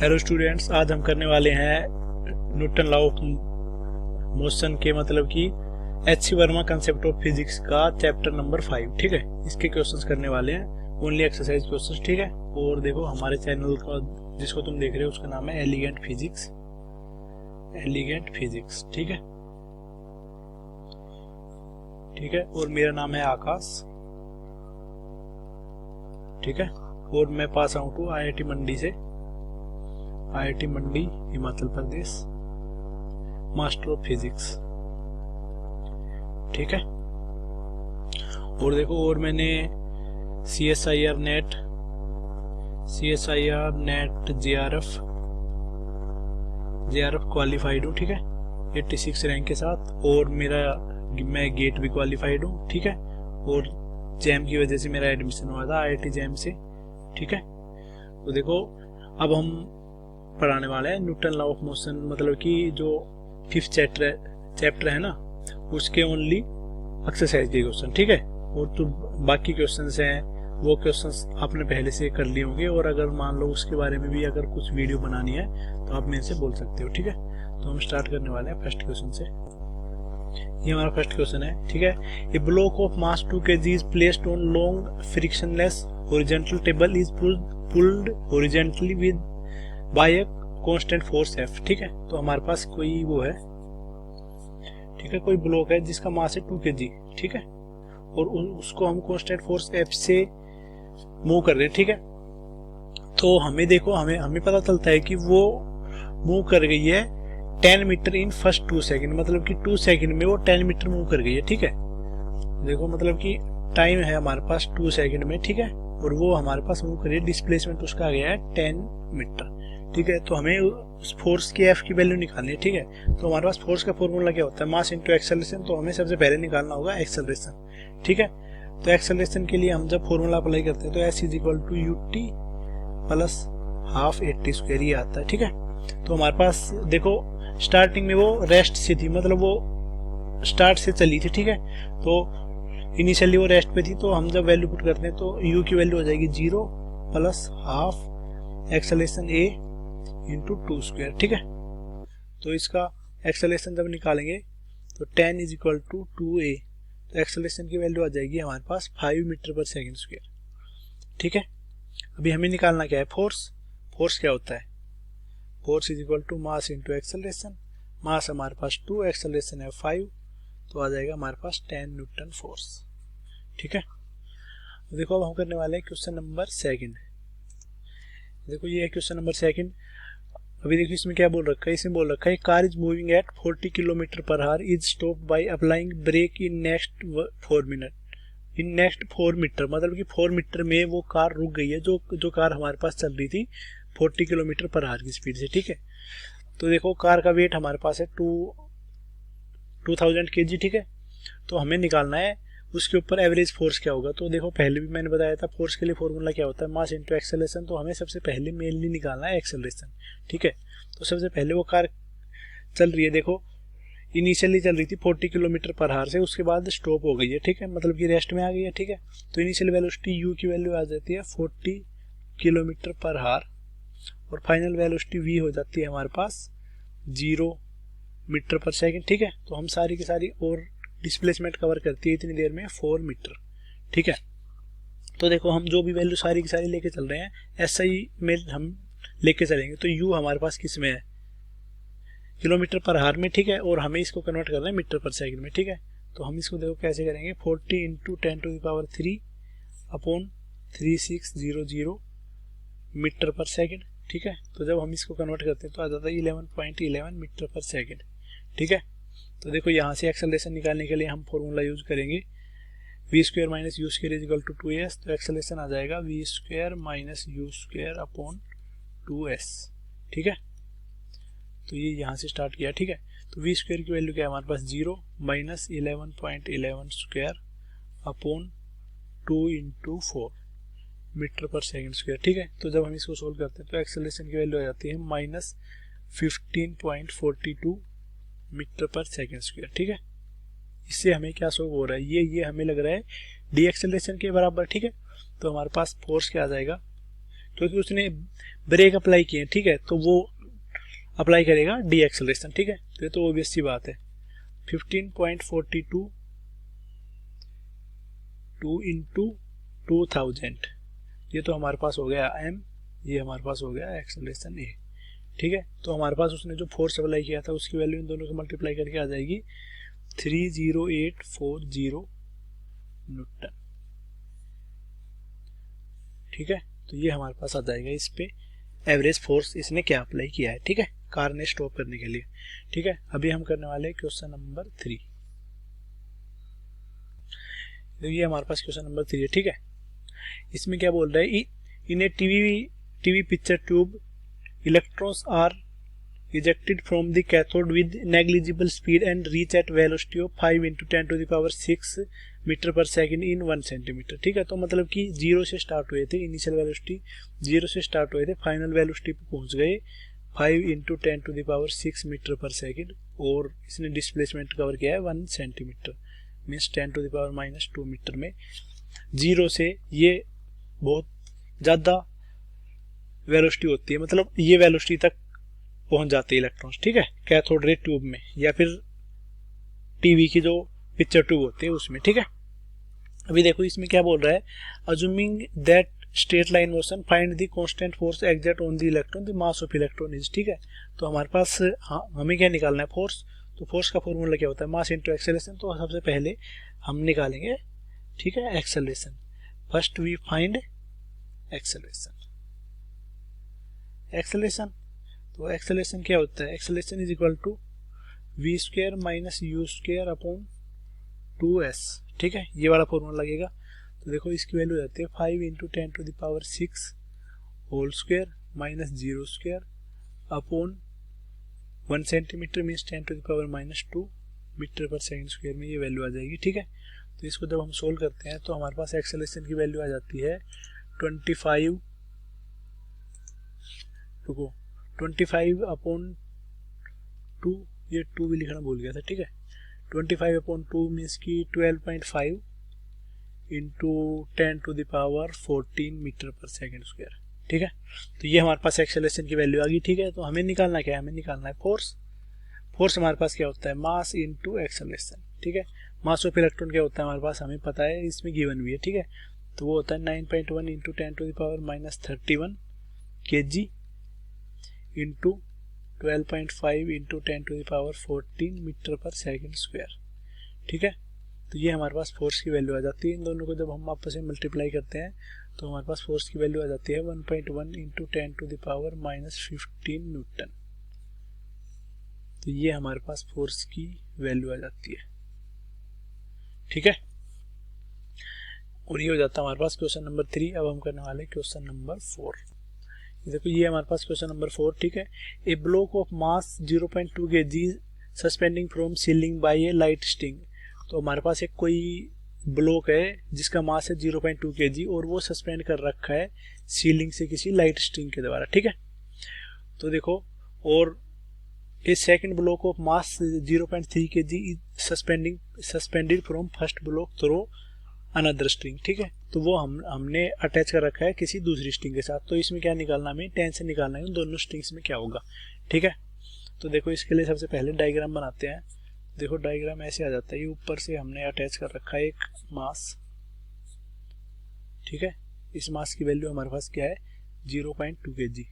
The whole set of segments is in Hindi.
हेलो स्टूडेंट्स, आज हम करने वाले हैं न्यूटन लॉ ऑफ मोशन के मतलब कि एच.सी. वर्मा कंसेप्ट ऑफ फिजिक्स का चैप्टर नंबर 5। ठीक है, इसके क्वेश्चंस करने वाले हैं, ओनली एक्सरसाइज क्वेश्चंस। ठीक है, और देखो हमारे चैनल का जिसको तुम देख रहे हो उसका नाम है एलिगेंट फिजिक्स। एलिगेंट फिजिक्स, ठीक है। ठीक है, और मेरा नाम है आकाश। ठीक है, और मैं पास आउट हूँ IIT मंडी से, IIT Mandi Himachal Pradesh, master of physics. ठीक है, और देखो और मैंने CSIR नेट JRF क्वालिफाइड हूँ। ठीक है, 86 रैंक के साथ, और मैं गेट भी क्वालिफाइड हूँ। ठीक है, और जैम की वजह से मेरा एडमिशन हुआ था IIT जैम से। ठीक है, तो देखो अब हम पढ़ाने वाले हैं न्यूटन लॉ ऑफ मोशन, मतलब कि जो 5th चैप्टर है ना, उसके ओनली एक्सरसाइज के क्वेश्चन। ठीक है, और तो बाकी क्वेश्चंस हैं वो क्वेश्चंस आपने पहले से कर लिए होंगे, और अगर मान लो उसके बारे में भी अगर कुछ वीडियो बनानी है तो आप मेरे से बोल सकते हो। ठीक है, तो हम स्टार्ट करने वाले हैं फर्स्ट क्वेश्चन से। ये हमारा फर्स्ट क्वेश्चन है। ठीक है, a block of mass 2 kg is placed on long frictionless horizontal table is pulled horizontally with by a constant force F। ठीक है, तो हमारे पास कोई वो है, ठीक है, कोई ब्लॉक है जिसका मास है 2 kg। ठीक है, और उसको हम कांस्टेंट फोर्स F से मूव कर रहे हैं। ठीक है, तो हमें देखो हमें पता चलता है कि वो मूव कर गई है 10 मीटर इन फर्स्ट 2 सेकंड, मतलब कि 2 सेकंड में वो 10 मीटर मूव कर गई है। ठीक है, देखो मतलब कि टाइम है हमारे पास 2 सेकंड में। ठीक है, और वो हमारे पास मूव कर रही है, डिस्प्लेसमेंट उसका आ गया है 10 मीटर। ठीक है, तो हमें उस फोर्स की F की वैल्यू निकालनी है। ठीक है, तो हमारे पास फोर्स का फॉर्मूला क्या होता है, मास इंटू एक्सेलरेशन। तो हमें सबसे पहले निकालना होगा एक्सेलरेशन। ठीक है, तो एक्सेलरेशन के लिए हम जब फॉर्मूला अप्लाई करते हैं तो S = UT plus half 80 square ये आता है। ठीक है, तो हमारे पास देखो स्टार्टिंग में वो रेस्ट से थी, मतलब वो स्टार्ट से चली थी। ठीक है, तो इनिशियली वो रेस्ट पे थी, तो हम जब वैल्यू पुट करते हैं तो U की वैल्यू हो जाएगी 0 plus half acceleration A into 2 square. ठीक है, तो इसका एक्सेलरेशन जब निकालेंगे तो 10 = 2A, तो एक्सेलरेशन की वैल्यू आ जाएगी हमारे पास 5 मीटर पर सेकंड स्क्वायर। ठीक है, अभी हमें निकालना क्या है, फोर्स क्या होता है, फोर्स = मास इंटू एक्सेलरेशन। मास हमारे पास 2, एक्सेलरेशन है 5, तो आ जाएगा हमारे पास 10 न्यूटन फोर्स। ठीक है, देखो अब हम करने वाले हैं क्वेश्चन नंबर 2। देखो ये है क्वेश्चन नंबर 2। अभी देखिए इसमें क्या बोल रखा है, इसमें बोल रखा है car is moving at 40 km/h is stopped by applying brake in next 4 minute. In next 4 metre, मतलब कि 4 मीटर में वो कार रुक गई है, जो कार हमारे पास चल रही थी 40 km/h की स्पीड से। ठीक है, तो देखो कार का वेट हमारे पास है 2000 kg। ठीक है, तो हमें निकालना है उसके ऊपर एवरेज फोर्स क्या होगा। तो देखो पहले भी मैंने बताया था फोर्स के लिए फॉर्मूला क्या होता है, मास इंटू एक्सेलरेशन। तो हमें सबसे पहले मेनली निकालना है एक्सेलरेशन। ठीक है, तो सबसे पहले वो कार चल रही है, देखो इनिशियली चल रही थी 40 km/h से, उसके बाद स्टॉप हो गई है। ठीक है, मतलब कि रेस्ट में आ गई है। ठीक है, तो इनिशियल वेलोसिटी U की वैल्यू आ जाती है 40 km/h, और फाइनल वेलोसिटी V हो जाती है हमारे पास 0 मीटर पर सेकंड। ठीक है, तो हम सारी की सारी और डिस्प्लेसमेंट कवर करती है इतनी देर में 4 मीटर। ठीक है, तो देखो हम जो भी वैल्यू सारी की सारी लेके चल रहे हैं SI में हम लेके चलेंगे, तो U हमारे पास किस में है, km/h में। ठीक है, और हमें इसको कन्वर्ट करना है मीटर पर सेकंड में। ठीक है, तो हम इसको देखो कैसे करेंगे, 40 × 10⁻³ अपॉन 3600 मीटर पर सेकंड। ठीक है, तो जब हम इसको कन्वर्ट करते हैं तो आ जाता है 11.11 मीटर पर सेकंड। ठीक है, तो देखो यहाँ से एक्सेलरेशन निकालने के लिए हम फॉर्मूला यूज करेंगे v² - u² = 2s। तो एक्सेलरेशन आ जाएगा v² - u² अपॉन 2s। ठीक है, तो ये यहाँ से स्टार्ट किया। ठीक है, तो v² की वैल्यू क्या है हमारे पास 0 - 11.11 square upon 2 × 4 metre per second square. ठीक है, तो जब हम इसको सोल्व करते हैं तो एक्सेलरेशन की वैल्यू आ जाती है -15.42 मीटर पर सेकंड स्क्वायर। ठीक है, इससे हमें क्या शो हो रहा है, ये हमें लग रहा है डी एक्सेलरेशन के बराबर। ठीक है, तो हमारे पास फोर्स क्या आ जाएगा, क्योंकि उसने ब्रेक अप्लाई किए, ठीक है, तो वो अप्लाई करेगा डी एक्सेलरेशन, ठीक है। तो ये तो ऑब्वियस सी बात है। 15.42 2 इंटू 2000, ये तो हमारे पास हो गया m, ये हमारे पास हो गया एक्सेलरेशन a, ठीक है। तो हमारे पास उसने जो फोर्स अप्लाई किया था उसकी वैल्यू इन दोनों को मल्टीप्लाई करके आ जाएगी 30840 न्यूटन, ठीक है। तो ये हमारे पास आ जाएगा इस पे एवरेज फोर्स इसने क्या अप्लाई किया है, ठीक है, कार ने स्टॉप करने के लिए, ठीक है। अभी हम करने वाले हैं क्वेश्चन नंबर 3। तो ये हमारे पास क्वेश्चन नंबर 3 है, ठीक है। इसमें क्या बोल रहा है, in a TV picture tube electrons are ejected from the cathode with negligible speed and reach at velocity of 5 into 10 to the power 6 metre per second in 1 centimetre, ठीक है। तो मतलब कि 0 से स्टार्ट हुए थे, इनिशियल वेलोसिटी 0 से स्टार्ट हुए थे, फाइनल वेलोसिटी पे पहुंच गए 5 into 10 to the power 6 metre per second, और इसने डिस्प्लेसमेंट कवर किया है 1 centimetre, means 10 to the power -2 metre में। 0 से ये बहुत ज़्यादा वेलोसिटी होती है, मतलब ये वेलोसिटी तक पहुंच जाते हैं इलेक्ट्रॉन्स, ठीक है, कैथोड रे ट्यूब में या फिर टीवी की जो पिक्चर ट्यूब होती है उसमें, ठीक है। अभी देखो इसमें क्या बोल रहा है, assuming that straight line motion find the constant force exert on the electron the mass of electron is, ठीक है। तो हमारे पास हमें क्या निकालना है, फोर्स। तो फोर्स का फॉर्मूला क्या होता है, मास इंटू एक्सेलरेशन। तो सबसे पहले हम निकालेंगे, ठीक है, acceleration. First we find acceleration. तो एक्सेलरेशन क्या होता है, acceleration is equal to v square minus u square upon 2s, ठीक है, ये वाला फॉर्मूला लगेगा। तो देखो इसकी वैल्यू जाती है 5 into 10 to the power 6 whole square minus 0 square upon 1 centimetre means 10 to the power -2 metre per second square में ये वैल्यू आ जाएगी, ठीक है। तो इसको जब हम सोल्व करते हैं तो हमारे पास एक्सेलरेशन की वैल्यू आ जाती है 25 अपॉन 2, ये 2 भी लिखना भूल गया था, ठीक है। 25 अपॉन 2 मीन्स की 12.5 into 10 to the power 14 metre per second square, ठीक है। तो ये हमारे पास एक्सेलरेशन की वैल्यू आ गई, ठीक है। तो हमें निकालना क्या है, हमें निकालना है फोर्स। फोर्स हमारे पास क्या होता है, मास इंटू एक्सेलरेशन, ठीक है। मास ऑफ इलेक्ट्रॉन क्या होता है हमारे पास हमें पता है, इसमें गिवन भी है, ठीक है। तो वो होता है 9.1 into 10 to the power -31 kg into 12.5 into 10 to the power 14 metre per second square, ठीक है। तो ये हमारे पास फोर्स की वैल्यू आ जाती है। इन दोनों को जब हम आपस में मल्टीप्लाई करते हैं तो हमारे पास फोर्स की वैल्यू आ जाती है 1.1 into 10 to the power -15 newton. तो ये हमारे पास फोर्स की वैल्यू आ जाती है, ठीक है। और ये हो जाता है हमारे पास क्वेश्चन नंबर 3। अब हम करने वाले क्वेश्चन नंबर 4। देखो ये हमारे पास क्वेश्चन नंबर 4, ठीक है। A block of mass 0.2 kg suspending from ceiling by a light string. तो हमारे पास एक कोई ब्लॉक है जिसका मास है 0.2 kg और वो सस्पेंड कर रखा है सीलिंग से किसी लाइट स्ट्रिंग के द्वारा, ठीक है। तो देखो, और a second block of mass 0.3 kg suspended from first block through another string, ठीक है। तो वो हमने अटैच कर रखा है किसी दूसरी स्ट्रिंग के साथ। तो इसमें क्या निकालना, हमें टेंशन निकालना है उन दोनों स्ट्रिंग्स में क्या होगा, ठीक है। तो देखो इसके लिए सबसे पहले डायग्राम बनाते हैं। देखो डायग्राम ऐसे आ जाता है, ये ऊपर से हमने अटैच कर रखा है एक मास, ठीक है। इस मास की वैल्यू हमारे पास क्या है 0.2 kg,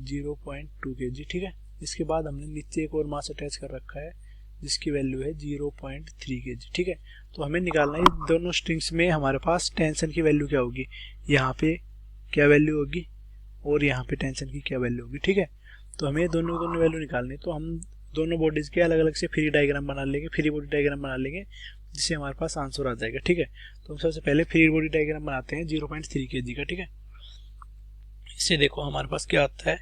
0.2 kg, ठीक है। इसके बाद हमने नीचे एक और मास अटैच कर रखा है जिसकी वैल्यू है 0.3 kg, ठीक है। तो हमें निकालना है दोनों स्ट्रिंग्स में हमारे पास टेंशन की वैल्यू क्या होगी, यहाँ पे क्या वैल्यू होगी और यहाँ पे टेंशन की क्या वैल्यू होगी, ठीक है। तो हमें दोनों वैल्यू निकालनी है। तो हम दोनों बॉडीज के अलग अलग से फ्री डायग्राम बना लेंगे, फ्री बॉडी डायग्राम बना लेंगे जिससे हमारे पास आंसर आ जाएगा, ठीक है। तो हम सबसे पहले फ्री बॉडी डायग्राम बनाते हैं 0.3 kg का, ठीक है। इससे देखो हमारे पास क्या आता है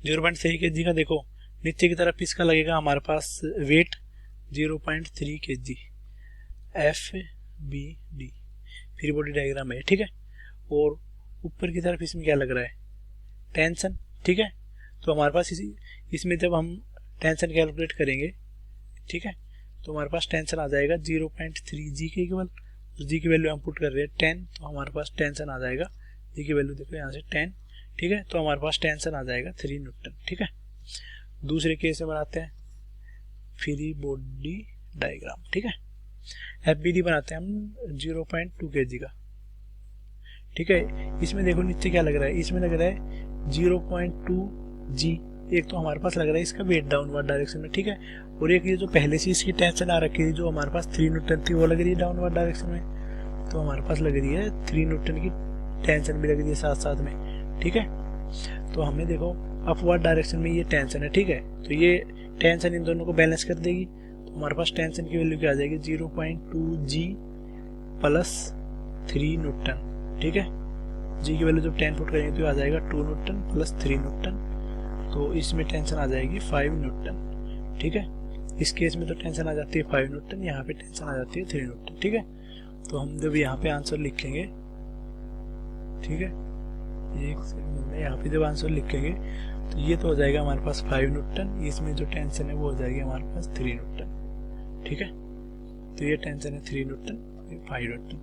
0.3 kg का। देखो नीचे की तरफ इसका लगेगा हमारे पास weight 0.3 kg FBD, free body diagram है, ठीक है। और ऊपर की तरफ इसमें क्या लग रहा है टेंशन, ठीक है। तो हमारे पास इसमें जब हम टेंशन कैलकुलेट करेंगे, ठीक है, तो हमारे पास टेंशन आ जाएगा 0.3 G के इक्वल। जी की वैल्यू हम पुट कर रहे हैं 10, तो हमारे पास टेंशन आ जाएगा जी की वैल्यू देखो यहाँ से 10, ठीक है। तो हमारे पास टेंशन आ जाएगा 3 न्यूटन, ठीक है। दूसरे केस में बनाते हैं फ्री बॉडी डायग्राम, ठीक है। FBD बनाते हैं हम 0.2 kg का, ठीक है। इसमें देखो नीचे क्या लग रहा है, इसमें लग रहा है 0.2 G। एक तो हमारे पास लग रहा है इसका वेट डाउनवर्ड डायरेक्शन में, ठीक है। और एक ये जो पहले से इसकी टेंशन आ रखी थी जो हमारे पास 3 न्यूटन थी वो लग रही है डाउनवर्ड डायरेक्शन में, तो हमारे पास लग रही है 3 न्यूटन की टेंशन भी लग रही है साथ साथ में, ठीक है। तो हमें देखो अपवर्ड डायरेक्शन में ये टेंशन है, ठीक है। तो ये टेंशन इन दोनों को बैलेंस कर देगी, तो हमारे पास टेंशन की वैल्यू क्या आ जाएगी 0.2 G प्लस 3 न्यूटन, ठीक है। जी की वैल्यू जब 10 पुट करेंगे तो आ जाएगा 2 न्यूटन प्लस 3 न्यूटन, तो इसमें टेंशन आ जाएगी 5 न्यूटन, ठीक है। इस केस में तो टेंशन आ जाती है 5 न्यूटन, यहाँ पे टेंशन आ जाती है 3 न्यूटन, ठीक है। तो हम जब यहाँ पे आंसर लिखेंगे, ठीक है, एक सेकंड में यहाँ पे जब आंसर लिखेंगे तो ये तो हो जाएगा हमारे पास 5 न्यूटन, इसमें जो टेंशन है वो हो जाएगी हमारे पास 3 न्यूटन, ठीक है। तो ये टेंशन है 3 न्यूटन, 5 न्यूटन,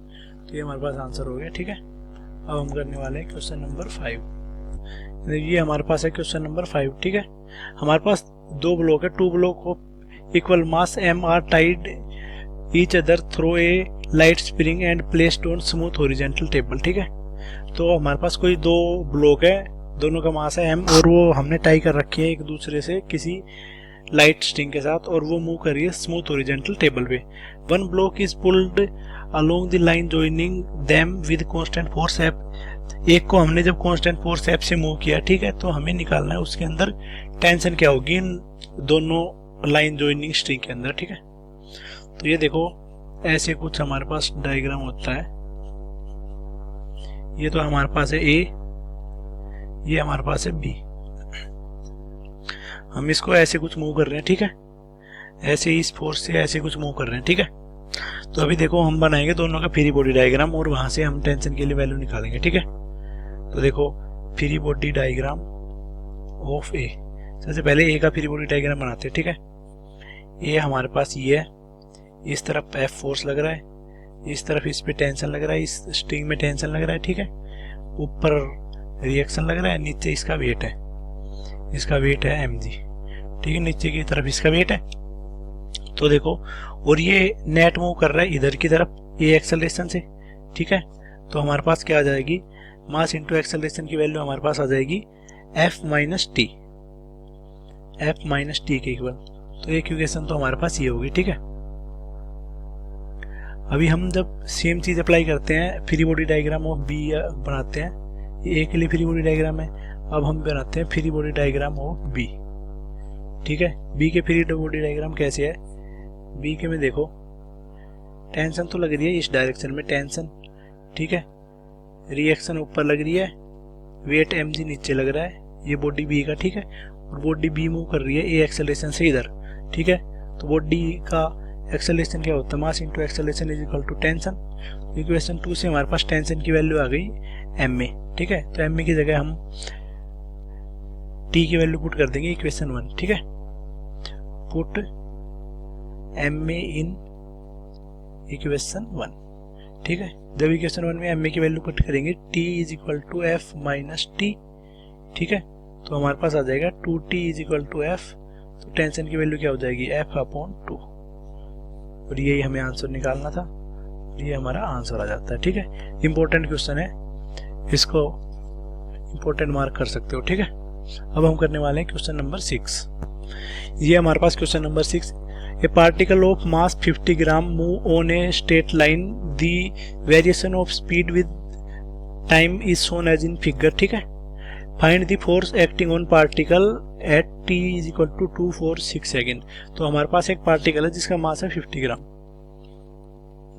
तो ये हमारे पास आंसर हो गया, ठीक है। अब हम करने वाले हैं क्वेश्चन नंबर 5। ये हमारे पास है क्वेश्चन नंबर 5, ठीक है। हमारे पास 2 ब्लॉक है, 2 block of equal mass M are tied each other through a light spring and placed on smooth horizontal table, ठीक है। तो हमारे पास कोई 2 ब्लॉक है, दोनों का मास है M और वो हमने टाई कर रखी है एक दूसरे से किसी लाइट स्ट्रिंग के साथ और वो मूव कर रही है स्मूथ हॉरिजॉन्टल टेबल पे। One block is pulled along the line joining them with constant force F। एक को हमने जब कांस्टेंट फोर्स F से मूव किया, ठीक है, तो हमें निकालना है उसके अंदर टेंशन क्या होगी इन दोनों लाइन जॉइनिंग स्ट्रिंग के अंदर, ठीक है। तो ये देखो ऐसे कुछ हमारे पास डायग्राम होता है, ये तो हमारे पास है A, ये हमारे पास है B। हम इसको ऐसे कुछ मूव कर रहे हैं, ठीक है, ऐसे इस फोर्स से ऐसे कुछ मूव कर रहे हैं, ठीक है। तो अभी देखो हम बनाएंगे दोनों का फ्री बॉडी डायग्राम और वहां से हम टेंशन के लिए वैल्यू निकालेंगे, ठीक है। तो देखो फ्री बॉडी डायग्राम ऑफ ए, सबसे पहले ए का फ्री बॉडी डायग्राम बनाते हैं, ठीक है। ये हमारे पास ये है, इस तरफ F फोर्स लग रहा है, इस तरफ इस पे टेंशन लग रहा है, इस स्ट्रिंग में टेंशन लग रहा है, ठीक है। ऊपर रिएक्शन लग रहा है, नीचे इसका वेट है, इसका वेट है mg, ठीक है। नीचे की तरफ इसका वेट है। तो देखो और ये नेट मूव कर रहा है इधर की तरफ ये एक्सेलरेशन से, ठीक है। तो हमारे पास क्या आ जाएगी मास इंटू एक्सेलरेशन की वैल्यू हमारे पास आ जाएगी F माइनस टी के इक्वल। तो ये इक्वेशन तो हमारे पास ये होगी, ठीक है। अभी हम जब सेम चीज अप्लाई करते हैं free body diagram of B बनाते हैं, ये ए के लिए फ्री बॉडी डायग्राम है, अब हम बनाते हैं free body diagram of B, ठीक है। बी के फ्री बॉडी डायग्राम कैसे है, बी के में देखो टेंशन तो लग रही है इस डायरेक्शन में टेंशन, ठीक है। रिएक्शन ऊपर लग रही है, वेट mg नीचे लग रहा है, ये बॉडी बी का, ठीक है। और बॉडी बी मूव कर रही है ए एक्सेलरेशन से इधर, ठीक है। तो बॉडी का एक्सेलरेशन क्या होता है mass into acceleration is equal to tension. Equation 2 से हमारे पास टेंशन की वैल्यू आ गई ma, ठीक है। तो ma की जगह हम t की वैल्यू पुट कर देंगे इक्वेशन 1, ठीक है। पुट ma इन इक्वेशन 1, ठीक है। जब इक्वेशन 1 में ma की वैल्यू पुट करेंगे t is equal to f minus T, ठीक है। तो हमारे पास आ जाएगा 2t is equal to f। तो टेंशन की वैल्यू क्या हो जाएगी f अपॉन 2, और यही हमें आंसर निकालना था, ये हमारा आंसर आ जाता है, ठीक है। इंपॉर्टेंट क्वेश्चन है, इसको इंपॉर्टेंट मार्क कर सकते हो, ठीक है। अब हम करने वाले हैं क्वेश्चन नंबर 6। ये हमारे पास question number 6, a particle of mass 50 gram move on a straight line, the variation of speed with time is shown as in figure, ठीक है। Find the force acting on particle at t is equal to 246 second. तो हमारे पास एक पार्टिकल है जिसका मास है 50 ग्राम,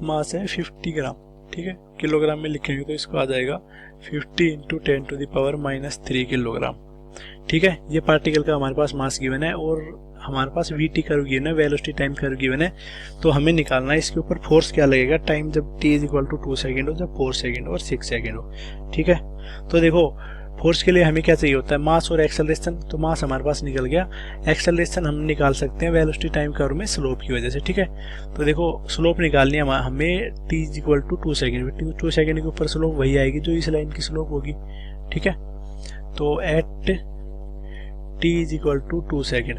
मास है 50 ग्राम, ठीक है। किलोग्राम में लिखेंगे तो इसको आ जाएगा 50 into 10 to the power minus 3 kilogram, ठीक है। ये पार्टिकल का हमारे पास मास गिवन है और हमारे पास vt कर्व गिवन है, वेलोसिटी टाइम कर्व गिवन है। तो हमें निकालना है इसके ऊपर फोर्स क्या लगेगा टाइम जब t is equal to 2 second हो, जब 4 सेकेंड और 6 सेकेंड हो, ठीक है। तो देखो फोर्स के लिए हमें क्या चाहिए होता है, मास और एक्सेलरेशन। तो मास हमारे पास निकल गया, एक्सेलरेशन हम निकाल सकते हैं वेलोसिटी टाइम कर्व में स्लोप की वजह से, ठीक है। तो देखो स्लोप निकालनी है हमें t equal to 2 second, 2 second के ऊपर स्लोप वही आएगी जो इस लाइन की स्लोप होगी, ठीक है। तो at t equal to 2 second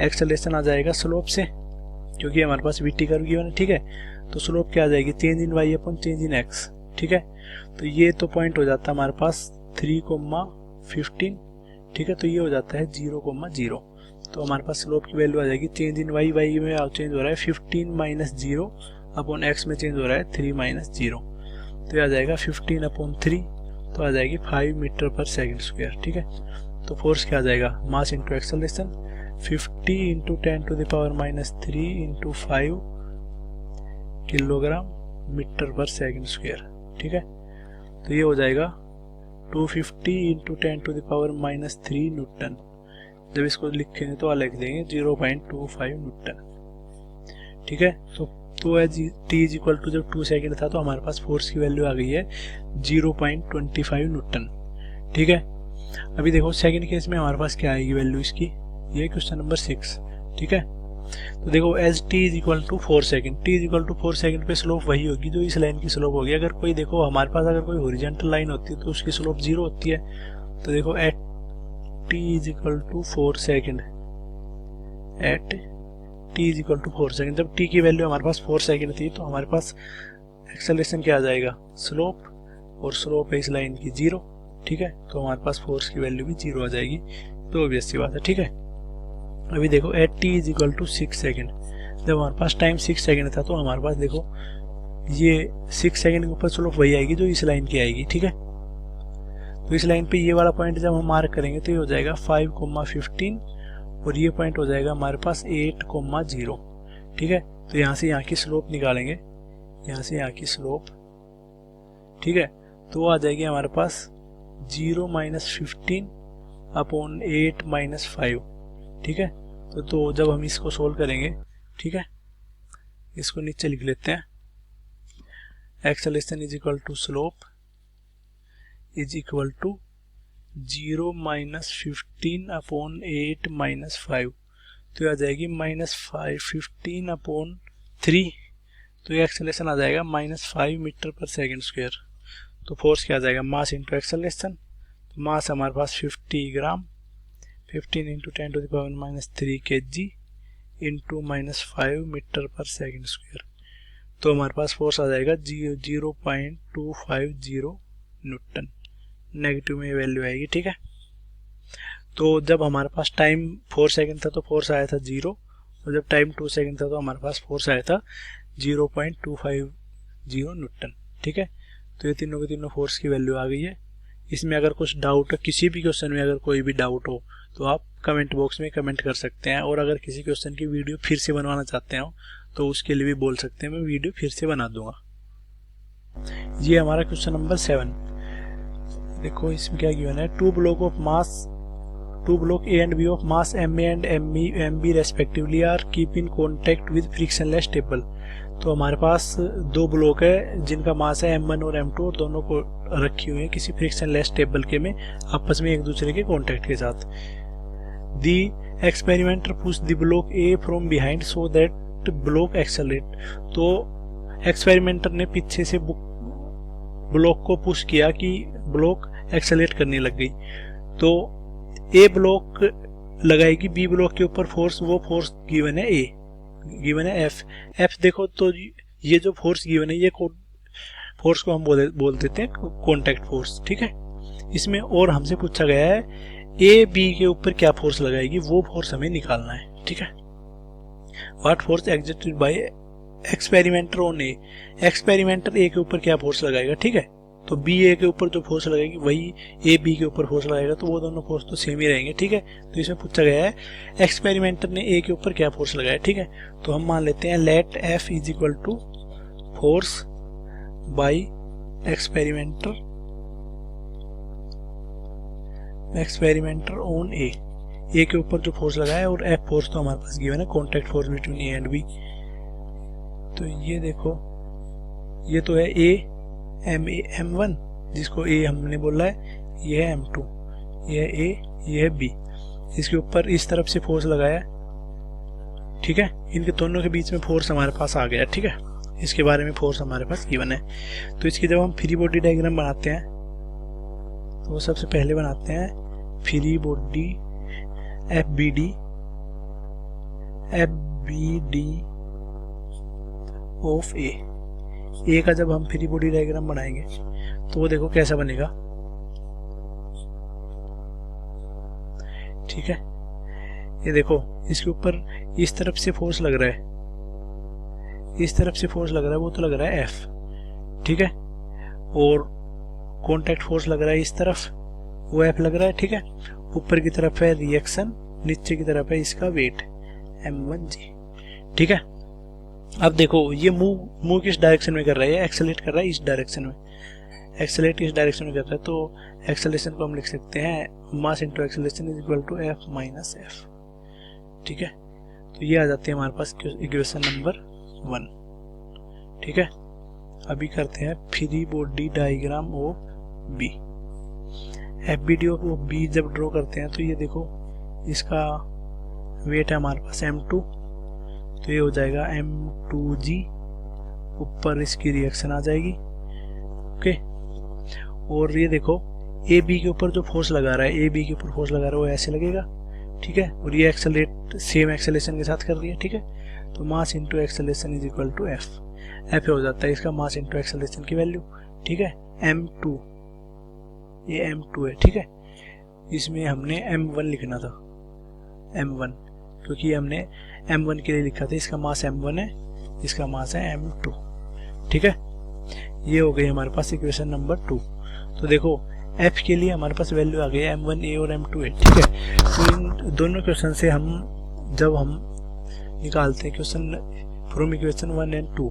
acceleration आ जाएगा स्लोप से, क्योंकि हमारे पास vt कर्व गिवन है, ठीक है। तो स्लोप क्या आ जाएगी, change in y upon change in x, ठीक है। तो ये तो पॉइंट हो जाता है हमारे पास 3,15, ठीक है। तो ये हो जाता है 0,0। तो हमारे पास स्लोप की वैल्यू आ जाएगी, चेंज इन y में चेंज हो रहा है 15 माइनस 0 अपॉन x में चेंज हो रहा है 3 माइनस 0। तो ये आ जाएगा 15 अपॉन 3, तो आ जाएगी 5 मीटर पर सेकेंड स्क्वायर, ठीक है। तो फोर्स क्या आ जाएगा, mass into acceleration, 50 into 10 to the power minus 3 into 5 kilogram metre per second square, ठीक है। तो ये हो जाएगा 250 into 10 to the power minus 3 newton. जब इसको लिखेंगे तो लिख देंगे 0.25 न्यूटन, ठीक है। तो as T is equal to जब 2 सेकेंड था तो हमारे पास फोर्स की वैल्यू आ गई है 0.25 न्यूटन, ठीक है। अभी देखो सेकेंड केस में हमारे पास क्या आएगी वैल्यू इसकी, ये क्वेश्चन नंबर 6, ठीक है। तो देखो as T is equal to 4 second, T is equal to 4 second पे स्लोप वही होगी जो इस लाइन की स्लोप होगी। अगर कोई देखो हमारे पास अगर कोई हॉरिजॉन्टल लाइन होती है तो उसकी स्लोप 0 होती है। तो देखो at T is equal to 4 second, at T is equal to 4 second, जब टी की वैल्यू हमारे पास 4 सेकेंड थी तो हमारे पास एक्सेलरेशन क्या आ जाएगा, स्लोप, और स्लोप है इस लाइन की 0, ठीक है। तो हमारे पास फोर्स की वैल्यू भी 0 आ जाएगी, तो ऑब्वियस सी बात है, ठीक है। अभी देखो at T is equal to 6 second, जब हमारे पास टाइम 6 सेकेंड था तो हमारे पास देखो ये 6 सेकेंड के ऊपर स्लोप वही आएगी जो इस लाइन की आएगी, ठीक है। तो इस लाइन पे ये वाला पॉइंट जब हम मार्क करेंगे तो ये हो जाएगा 5,15 और ये पॉइंट हो जाएगा हमारे पास 8,0, ठीक है। तो यहाँ से यहाँ की स्लोप निकालेंगे, यहाँ से यहाँ की स्लोप, ठीक है। तो आ जाएगी हमारे पास 0 माइनस 15 अपॉन 8 माइनस 5, ठीक है। तो जब हम इसको सोल्व करेंगे, ठीक है, इसको नीचे लिख लेते हैं, acceleration is equal to slope is equal to 0 minus 15 upon 8 minus 5, तो आ जाएगी माइनस 15 अपॉन 3, तो ये एक्सेलरेशन आ जाएगा minus 5 metre per second square. तो फोर्स क्या आ जाएगा, मास इंटू एक्सेलरेशन, तो मास हमारे पास 50 gram, 15 into 10 to the power minus 3 kg into minus 5 metre per second square. तो हमारे पास फोर्स आ जाएगा 0.250 न्यूटन, नेगेटिव में वैल्यू आएगी, ठीक है। तो जब हमारे पास टाइम 4 सेकेंड था तो फोर्स आया था 0, और जब टाइम 2 सेकेंड था तो हमारे पास फोर्स आया था 0.250 न्यूटन, ठीक है। तो ये तीनों के तीनों फोर्स की वैल्यू आ गई है। इसमें अगर कुछ डाउट है, किसी भी क्वेश्चन में अगर कोई भी डाउट हो तो आप कमेंट बॉक्स में कमेंट कर सकते हैं, और अगर किसी क्वेश्चन की वीडियो फिर से बनवाना चाहते हो तो उसके लिए भी बोल सकते हैं, मैं वीडियो फिर से बना दूंगा। ये हमारा क्वेश्चन नंबर 7। देखो इसमें क्या गिवन है, two block A and B of mass MA and MB respectively are keep in contact with frictionless table। तो हमारे पास दो ब्लॉक है जिनका मास है M1 और M2, और दोनों को रखी हुई है किसी फ्रिक्शनलेस टेबल के में आपस में एक दूसरे के कांटेक्ट के साथ। The experimenter push the block A from behind so that block accelerate. तो एक्सपेरिमेंटर ने पीछे से ब्लॉक को पुश किया कि ब्लॉक एक्सेलरेट करने लग गई। तो ए ब्लॉक लगाएगी बी ब्लॉक के ऊपर फोर्स, वो फोर्स गिवन है ए, गिवन है एफ देखो तो ये जो फोर्स गिवन है ये फोर्स को हम बोल देते हैं कांटेक्ट फोर्स, ठीक है। इसमें और हमसे पूछा गया है ए बी के ऊपर क्या फोर्स लगाएगी, वो फोर्स हमें निकालना है, ठीक है। What force exerted by experimenter on A, experimenter A के ऊपर क्या फोर्स लगाएगा, ठीक है। तो बी ए के ऊपर जो फोर्स लगाएगी वही ए बी के ऊपर फोर्स लगाएगा, तो वो दोनों फोर्स तो सेम ही रहेंगे, ठीक है। तो इसमें पूछा गया है एक्सपेरिमेंटर ने ए के ऊपर क्या फोर्स लगाया, ठीक है। तो हम मान लेते हैं let F is equal to force by experimenter on A के ऊपर जो फोर्स लगाया, और एफ फोर्स तो हमारे पास गिवन है contact force between A and B. तो ये देखो ये तो है ए M1 जिसको ए हमने बोला है, ये है M2। ये है ए, ये है बी। इसके ऊपर इस तरफ से फोर्स लगाया, ठीक है, इनके दोनों के बीच में फोर्स हमारे पास आ गया, ठीक है, इसके बारे में फोर्स हमारे पास गिवन है। तो इसकी जब हम फ्री बॉडी डायग्राम बनाते हैं तो वो सबसे पहले बनाते हैं free body F B D of A का जब हम फ्री बॉडी डायग्राम बनाएंगे तो वो देखो कैसा बनेगा, ठीक है। ये देखो इसके ऊपर इस तरफ से फोर्स लग रहा है, इस तरफ से फोर्स लग रहा है, वो तो लग रहा है एफ, ठीक है, और कॉन्टैक्ट फोर्स लग रहा है इस तरफ, वो एफ लग रहा है, ठीक है। ऊपर की तरफ है रिएक्शन, नीचे की तरफ है इसका वेट m1g, ठीक है। अब देखो ये मूव किस डायरेक्शन में कर रहा है, एक्सेलरेट कर रहा है इस डायरेक्शन में, एक्सेलरेट इस डायरेक्शन में कर रहा है, तो एक्सेलरेशन को हम लिख सकते हैं mass into acceleration is equal to F minus F, ठीक है। तो ये आ जाती है हमारे पास इक्वेशन नंबर 1, ठीक है। अभी करते हैं free body diagram of B. F B D of B जब ड्रॉ करते हैं तो ये देखो इसका वेट है हमारे पास m2, तो ये हो जाएगा m2g, ऊपर इसकी रिएक्शन आ जाएगी, ओके। और ये देखो ए बी के ऊपर जो फोर्स लगा रहा है, ए बी के ऊपर फोर्स लगा रहा है वो ऐसे लगेगा, ठीक है, और ये एक्सेलरेट सेम एक्सेलरेशन के साथ कर रही है, ठीक है। तो mass into acceleration is equal to F हो जाता है इसका मास इंटू एक्सेलरेशन की वैल्यू, ठीक है, m2, ये m2 है, ठीक है। इसमें हमने m1 लिखना था, m1, क्योंकि हमने m1 के लिए लिखा था, इसका मास m1 है, इसका मास है m2, ठीक है। ये हो गई हमारे पास इक्वेशन नंबर 2। तो देखो f के लिए हमारे पास वैल्यू आ गई है m1a और m2 है, ठीक है। तो इन दोनों क्वेश्चन से हम जब हम निकालते हैं क्वेश्चन फ्रॉम इक्वेशन 1 एंड 2,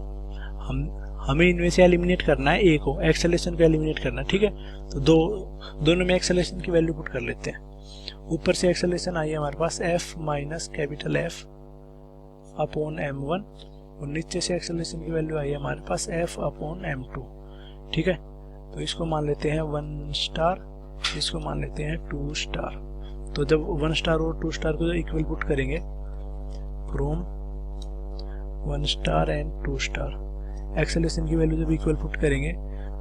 हमें इनमें से एलिमिनेट करना है ए को, एक्सेलरेशन को एलिमिनेट करना है, ठीक है। तो दोनों में एक्सेलरेशन की वैल्यू पुट कर लेते हैं। ऊपर से एक्सेलरेशन आई है हमारे पास f minus capital F upon m1, और नीचे से एक्सेलरेशन की वैल्यू आई है हमारे पास f अपॉन m2, ठीक है। तो इसको मान लेते हैं 1 स्टार, इसको मान लेते हैं 2 स्टार। तो जब 1 स्टार और 2 स्टार को इक्वल पुट करेंगे from 1 star and 2 star, acceleration की वैल्यू जब इक्वल पुट करेंगे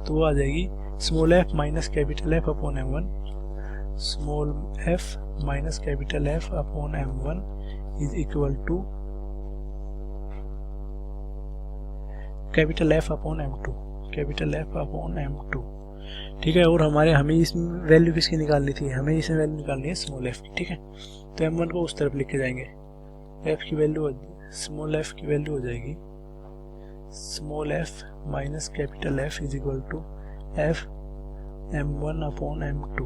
तो वो आ जाएगी small f minus capital F upon m1, small f minus capital F upon m1 is equal to capital F upon m2, capital F upon m2, ठीक है। और हमें इस वैल्यू किसकी निकालनी थी, हमें इसमें वैल्यू निकालनी है स्मॉल f की, ठीक है। तो m1 को उस तरफ लिख के जाएंगे, f की वैल्यू, स्मॉल f की वैल्यू हो जाएगी small f minus capital F is equal to f m1 upon m2।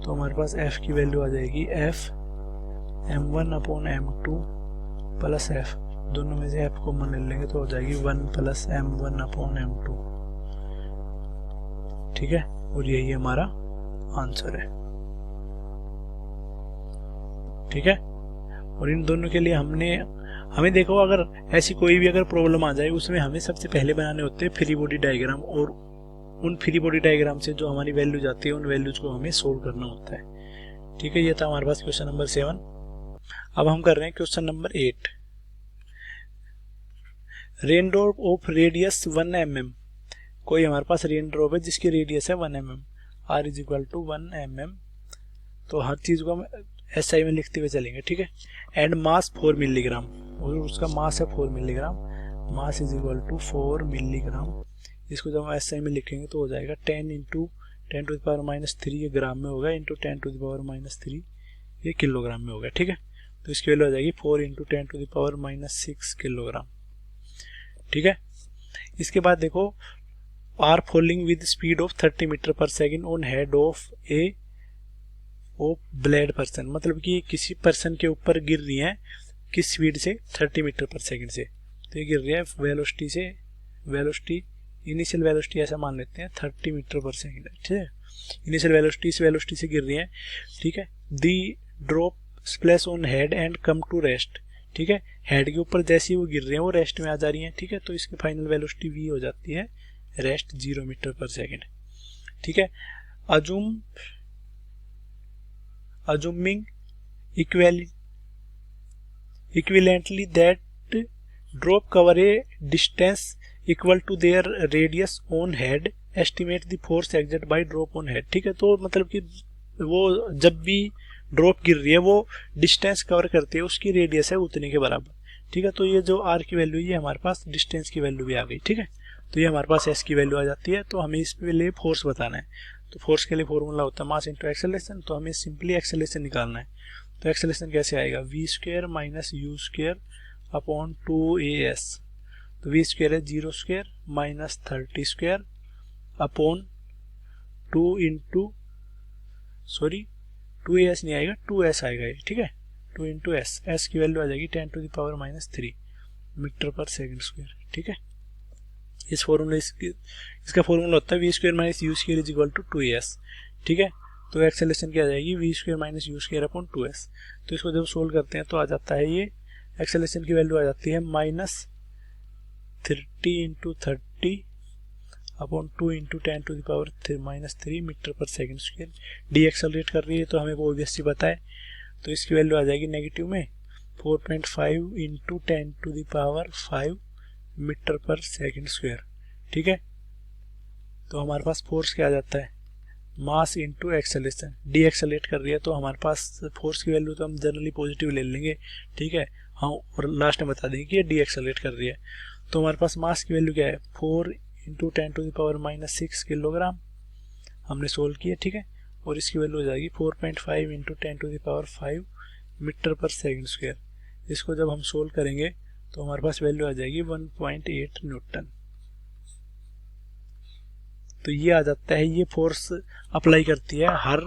तो हमारे पास f की वैल्यू आ जाएगी f m1 upon m2 plus f, दोनों में से f को मान ले लेंगे तो हो जाएगी 1 प्लस m1 अपॉन m2, ठीक है। और यही हमारा आंसर है, ठीक है। और इन दोनों के लिए हमें देखो अगर ऐसी कोई भी अगर प्रॉब्लम आ जाए उसमें हमें सबसे पहले बनाने होते हैं फ्री बॉडी डायग्राम, और उन फ्री बॉडी डायग्राम से जो हमारी वैल्यूज आती है उन वैल्यूज को हमें सोल्व करना होता है, ठीक है। ये था हमारे पास क्वेश्चन नंबर 7। अब हम कर रहे हैं question number 8। Rain drop of radius 1 mm, कोई हमारे पास रेन ड्रॉप है जिसकी रेडियस है 1 mm, r is equal to 1 mm। तो हर चीज को हम SI में लिखते हुए चलेंगे, ठीक है। एंड मास 4 मिलीग्राम, और उसका मास है 4 milligram, mass is equal to 4 milligram. इसको जब हम SI में लिखेंगे तो हो जाएगा 10 into 10 to the power minus 3, ये ग्राम में होगा, into 10 to the power minus 3 ये किलोग्राम में होगा, ठीक है। तो इसकी वैल्यू आ जाएगी 4 into 10 to the power minus 6 kilogram, ठीक है। इसके बाद देखो are falling with speed of 30 metre per second on head of a of bald person, मतलब कि किसी पर्सन के ऊपर गिर रही है किस स्पीड से, 30 मीटर पर सेकेंड से। तो ये गिर रही है वेलोसिटी से, वेलोसिटी इनिशियल वेलोसिटी ऐसा मान लेते हैं 30 मीटर पर सेकेंड, ठीक है। इनिशियल वेलोसिटी इस वेलोसिटी से गिर रही है, ठीक है। The drop splash on head and come to rest, ठीक है। हेड के ऊपर जैसे ही वो गिर रहे हैं वो रेस्ट में आ जा रही है, ठीक है। तो इसकी फाइनल वेलोसिटी v हो जाती है रेस्ट 0 मीटर पर सेकेंड, ठीक है। Assume assuming equivalently that drop cover a distance equal to their radius on head, estimate the force exerted by drop on head। ठीक है, तो मतलब कि वो जब भी ड्रॉप गिर रही है वो डिस्टेंस कवर करती है उसकी रेडियस है उतने के बराबर। ठीक है, तो ये जो आर की वैल्यू ये हमारे पास डिस्टेंस की वैल्यू भी आ गई। ठीक है, तो ये हमारे पास एस की वैल्यू आ जाती है। तो हमें इस पे लिए फोर्स बताना है, तो फोर्स के लिए फॉर्मूला होता है मास इंटू एक्सेलरेशन। तो हमें सिंपली एक्सेलरेशन निकालना है। तो एक्सेलरेशन कैसे आएगा, V square minus U square upon 2as। तो वी स्क्वायर है 0 square minus 30 square upon 2as नहीं आएगा 2s आएगा ये। ठीक है, 2 इंटू एस, एस की वैल्यू आ जाएगी 10 to the power -3 metre per second square. ठीक है, इस फॉर्मूला इसका फॉर्मूला होता है V square minus U square is equal to 2as। ठीक है, तो एक्सेलरेशन क्या आ जाएगी, V square minus U square upon 2s। तो इसको जब सोल्व करते हैं तो आ जाता है ये एक्सेलरेशन की वैल्यू आ जाती है -30 into 30 upon 2 into 10 to the power -3 metre per second square. Decelerate कर रही है तो हमें वो ऑब्वियसली पता है, तो इसकी वैल्यू आ जाएगी नेगेटिव में 4.5 into 10 to the power 5 metre per second square. ठीक है, तो हमारे पास फोर्स क्या आ जाता है, mass into acceleration. D accelerate कर रही है तो हमारे पास फोर्स की वैल्यू तो हम जनरली पॉजिटिव ले लेंगे। ठीक है, हाँ, और लास्ट में बता देंगे कि ये डी एक्सेलरेट कर रही है। तो हमारे पास मास की वैल्यू क्या है, 4 into 10 to the power -6 kilogram हमने सोल्व किया। ठीक है, और इसकी वैल्यू हो जाएगी 4.5 into 10 to the power 5 metre per second square. इसको जब हम सोल्व करेंगे तो हमारे पास वैल्यू आ जाएगी 1.8 न्यूटन। तो ये आ जाता है, ये फोर्स अप्लाई करती है हर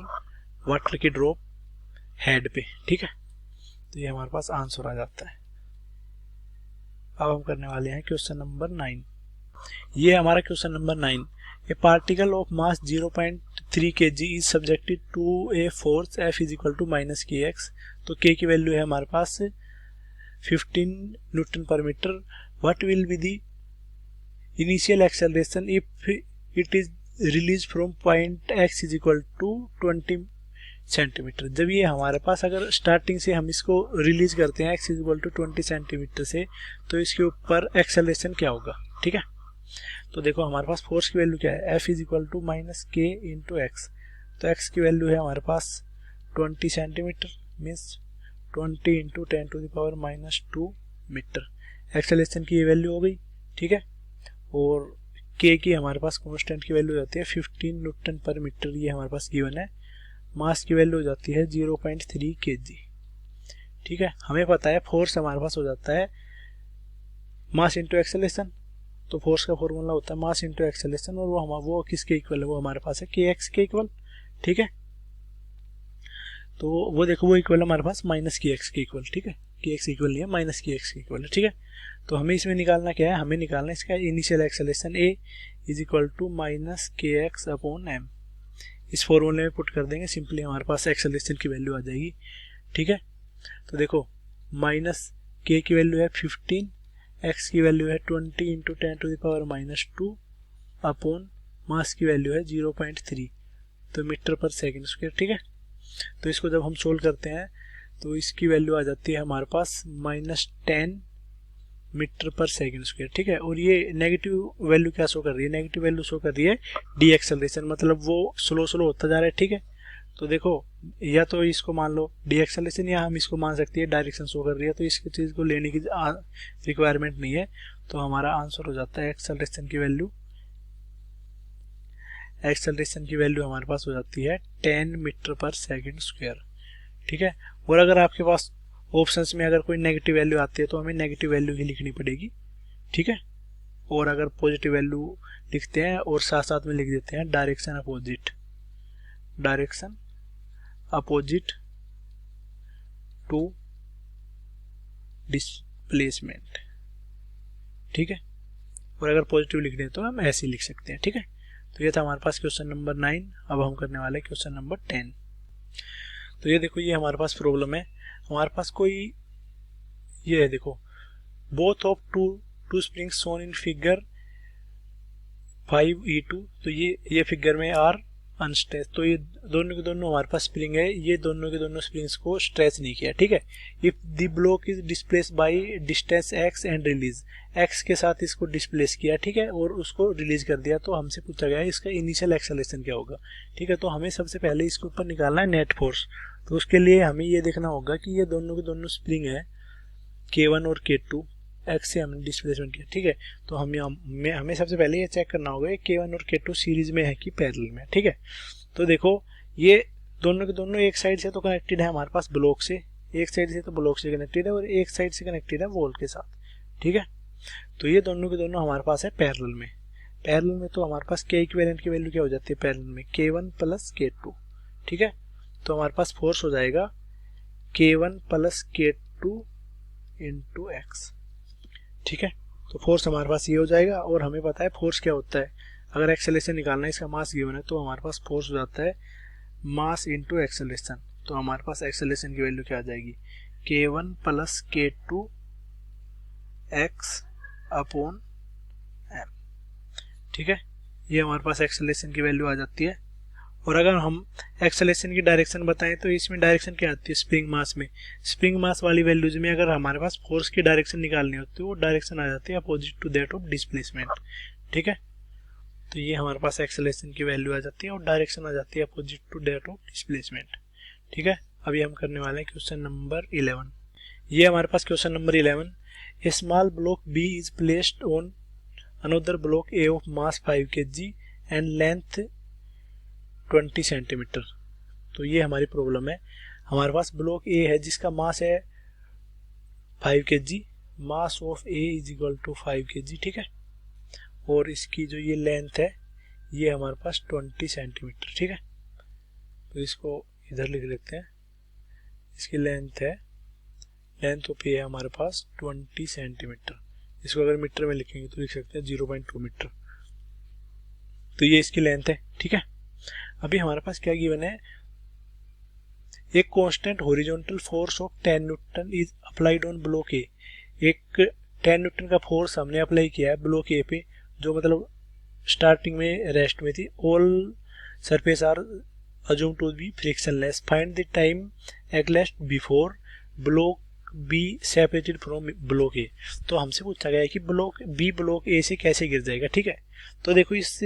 वाटर की ड्रॉप हेड पे। ठीक है, तो ये हमारे पास आंसर आ जाता है। अब हम करने वाले हैं क्वेश्चन नंबर 9। ये हमारा question number 9। A particle of mass 0.3 kg is subjected to a force F is equal to -kx। तो k की वैल्यू है हमारे पास 15 newton per metre. What will be the initial acceleration if it is release from point x is equal to 20 centimetre. जब ये हमारे पास अगर स्टार्टिंग से हम इसको रिलीज करते हैं x is equal to 20 centimetre से, तो इसके ऊपर एक्सेलरेशन क्या होगा। ठीक है, तो देखो हमारे पास फोर्स की वैल्यू क्या है, F is equal to -k into X. तो x की वैल्यू है हमारे पास 20 centimetre, means 20 into 10 to the power -2 metre. Acceleration की ये वैल्यू हो गई। ठीक है, और k की हमारे पास कांस्टेंट की वैल्यू हो जाती है 15 न्यूटन पर मीटर, ये हमारे पास गिवन है। मास की वैल्यू हो जाती है 0.3 kg। ठीक है, हमें पता है फोर्स हमारे पास हो जाता है मास इंटू एक्सेलरेशन। तो फोर्स का फॉर्मूला होता है मास इंटू एक्सेलरेशन, और वो किसके इक्वल है, वो हमारे पास है kx के इक्वल। ठीक है, तो वो देखो वो इक्वल हमारे पास -kx के इक्वल। ठीक है, kx इक्वल नहीं है, -kx के इक्वल है। ठीक है, तो हमें इसमें निकालना क्या है, हमें निकालना है इसका initial acceleration a is equal to -kx upon m। इस फॉर्मूले में पुट कर देंगे, सिंपली हमारे पास एक्सेलरेशन की वैल्यू आ जाएगी। ठीक है, तो देखो -k की वैल्यू है 15, x की वैल्यू है 20 into 10 to the power -2 upon mass की वैल्यू है 0.3, तो मीटर पर सेकंड स्क्वायर। ठीक है, तो इसको जब हम सोल्व करते हैं तो इसकी वैल्यू आ जाती है हमारे पास -10 मीटर पर सेकंड स्क्वायर। ठीक है, और ये नेगेटिव वैल्यू क्या शो कर रही है, नेगेटिव वैल्यू शो कर रही है डी एक्सेलरेशन, मतलब वो स्लो होता जा रहा है। ठीक है, तो देखो या तो इसको मान लो डी एक्सेलरेशन, या हम इसको मान सकते हैं डायरेक्शन शो कर रही है, तो इसकी चीज़ को लेने की रिक्वायरमेंट नहीं है। तो हमारा आंसर हो जाता है एक्सेलरेशन की वैल्यू हमारे पास हो जाती है 10 मीटर पर सेकंड स्क्वायर। ठीक है, और अगर आपके पास ऑप्शंस में अगर कोई नेगेटिव वैल्यू आती है तो हमें नेगेटिव वैल्यू ही लिखनी पड़ेगी। ठीक है, और अगर पॉजिटिव वैल्यू लिखते हैं और साथ साथ में लिख देते हैं डायरेक्शन अपोजिट टू डिस्प्लेसमेंट। ठीक है, और अगर पॉजिटिव लिखने तो हम ऐसे लिख सकते हैं। ठीक है, तो ये था हमारे पास क्वेश्चन नंबर 9। अब हम करने वाले क्वेश्चन नंबर 10। तो ये देखो, ये हमारे पास प्रॉब्लम है, हमारे पास कोई ये है, देखो both of two springs shown in figure 5e2। तो ये फिगर में आर अनस्ट्रेच, तो ये दोनों के दोनों हमारे पास स्प्रिंग है, ये दोनों के दोनों स्प्रिंग्स को स्ट्रेच नहीं किया, ठीक है। If the block is displace by distance x and release, x के साथ इसको डिस्प्लेस किया, ठीक है, और उसको रिलीज कर दिया, तो हमसे पूछा गया है इसका इनिशियल एक्सेलरेशन क्या होगा, ठीक है। तो हमें सबसे पहले इसके ऊपर निकालना है नेट फोर्स। तो उसके लिए हमें ये देखना होगा कि ये दोनों के दोनों स्प्रिंग है K1 और K2, x से हमने डिस्प्लेसमेंट किया, ठीक है। तो हमें सबसे पहले ये चेक करना होगा K1 और K2 सीरीज में है कि पैरेलल में, ठीक है। तो देखो ये दोनों के दोनों एक साइड से तो कनेक्टेड है हमारे पास ब्लॉक से, एक साइड से तो ब्लॉक से कनेक्टेड है और एक साइड से कनेक्टेड है वॉल के साथ, ठीक है। तो ये दोनों के दोनों हमारे पास है पैरेलल में। पैरेलल में तो हमारे पास K इक्विवेलेंट की वैल्यू क्या हो जाती है पैरेलल में, K1 प्लस K2, ठीक है। तो हमारे पास फोर्स हो जाएगा K1 plus K2 into x, ठीक है। तो फोर्स हमारे पास ये हो जाएगा, और हमें पता है फोर्स क्या होता है, अगर एक्सेलरेशन निकालना है, इसका मास गिवन है, तो हमारे पास फोर्स हो जाता है मास इंटू एक्सेलरेशन। तो हमारे पास एक्सेलरेशन की वैल्यू क्या आ जाएगी, K1 plus K2 x upon m, ठीक है। ये हमारे पास एक्सेलरेशन की वैल्यू आ जाती है। और अगर हम एक्सेलरेशन की डायरेक्शन बताएं तो इसमें डायरेक्शन क्या आती है, स्प्रिंग मास में, स्प्रिंग मास वाली वैल्यूज में अगर हमारे पास फोर्स की डायरेक्शन निकालनी होती है, वो डायरेक्शन आ जाती है opposite to that of displacement, ठीक है। तो ये हमारे पास एक्सेलरेशन की वैल्यू आ जाती है और डायरेक्शन आ जाती है opposite to that of displacement, ठीक है। अभी हम करने वाले हैं क्वेश्चन नंबर 11। ये हमारे पास question number 11, a small block B is placed on another block A of mass 5 kg and length 20 centimetre. तो ये हमारी प्रॉब्लम है, हमारे पास ब्लॉक A है जिसका मास है 5 kg, mass of A is equal to 5 kg, ठीक है। और इसकी जो ये लेंथ है ये हमारे पास 20 सेंटीमीटर, ठीक है। तो इसको इधर लिख लेते हैं, इसकी लेंथ है, लेंथ ऑफ A है हमारे पास 20 सेंटीमीटर। इसको अगर मीटर में लिखेंगे तो लिख सकते हैं 0.2 मीटर। तो ये इसकी लेंथ है, ठीक है। अभी हमारे पास क्या गिवन है, एक constant horizontal force of 10 Newton is applied on block ए, एक 10 न्यूटन का फोर्स हमने अप्लाई किया है ब्लॉक ए पे, जो मतलब स्टार्टिंग में रेस्ट में थी। All surface are assume to be frictionless, find the time elapsed before block B separated from block A. तो हमसे पूछा गया है कि ब्लॉक बी ब्लॉक ए से कैसे गिर जाएगा, ठीक है। तो देखो इस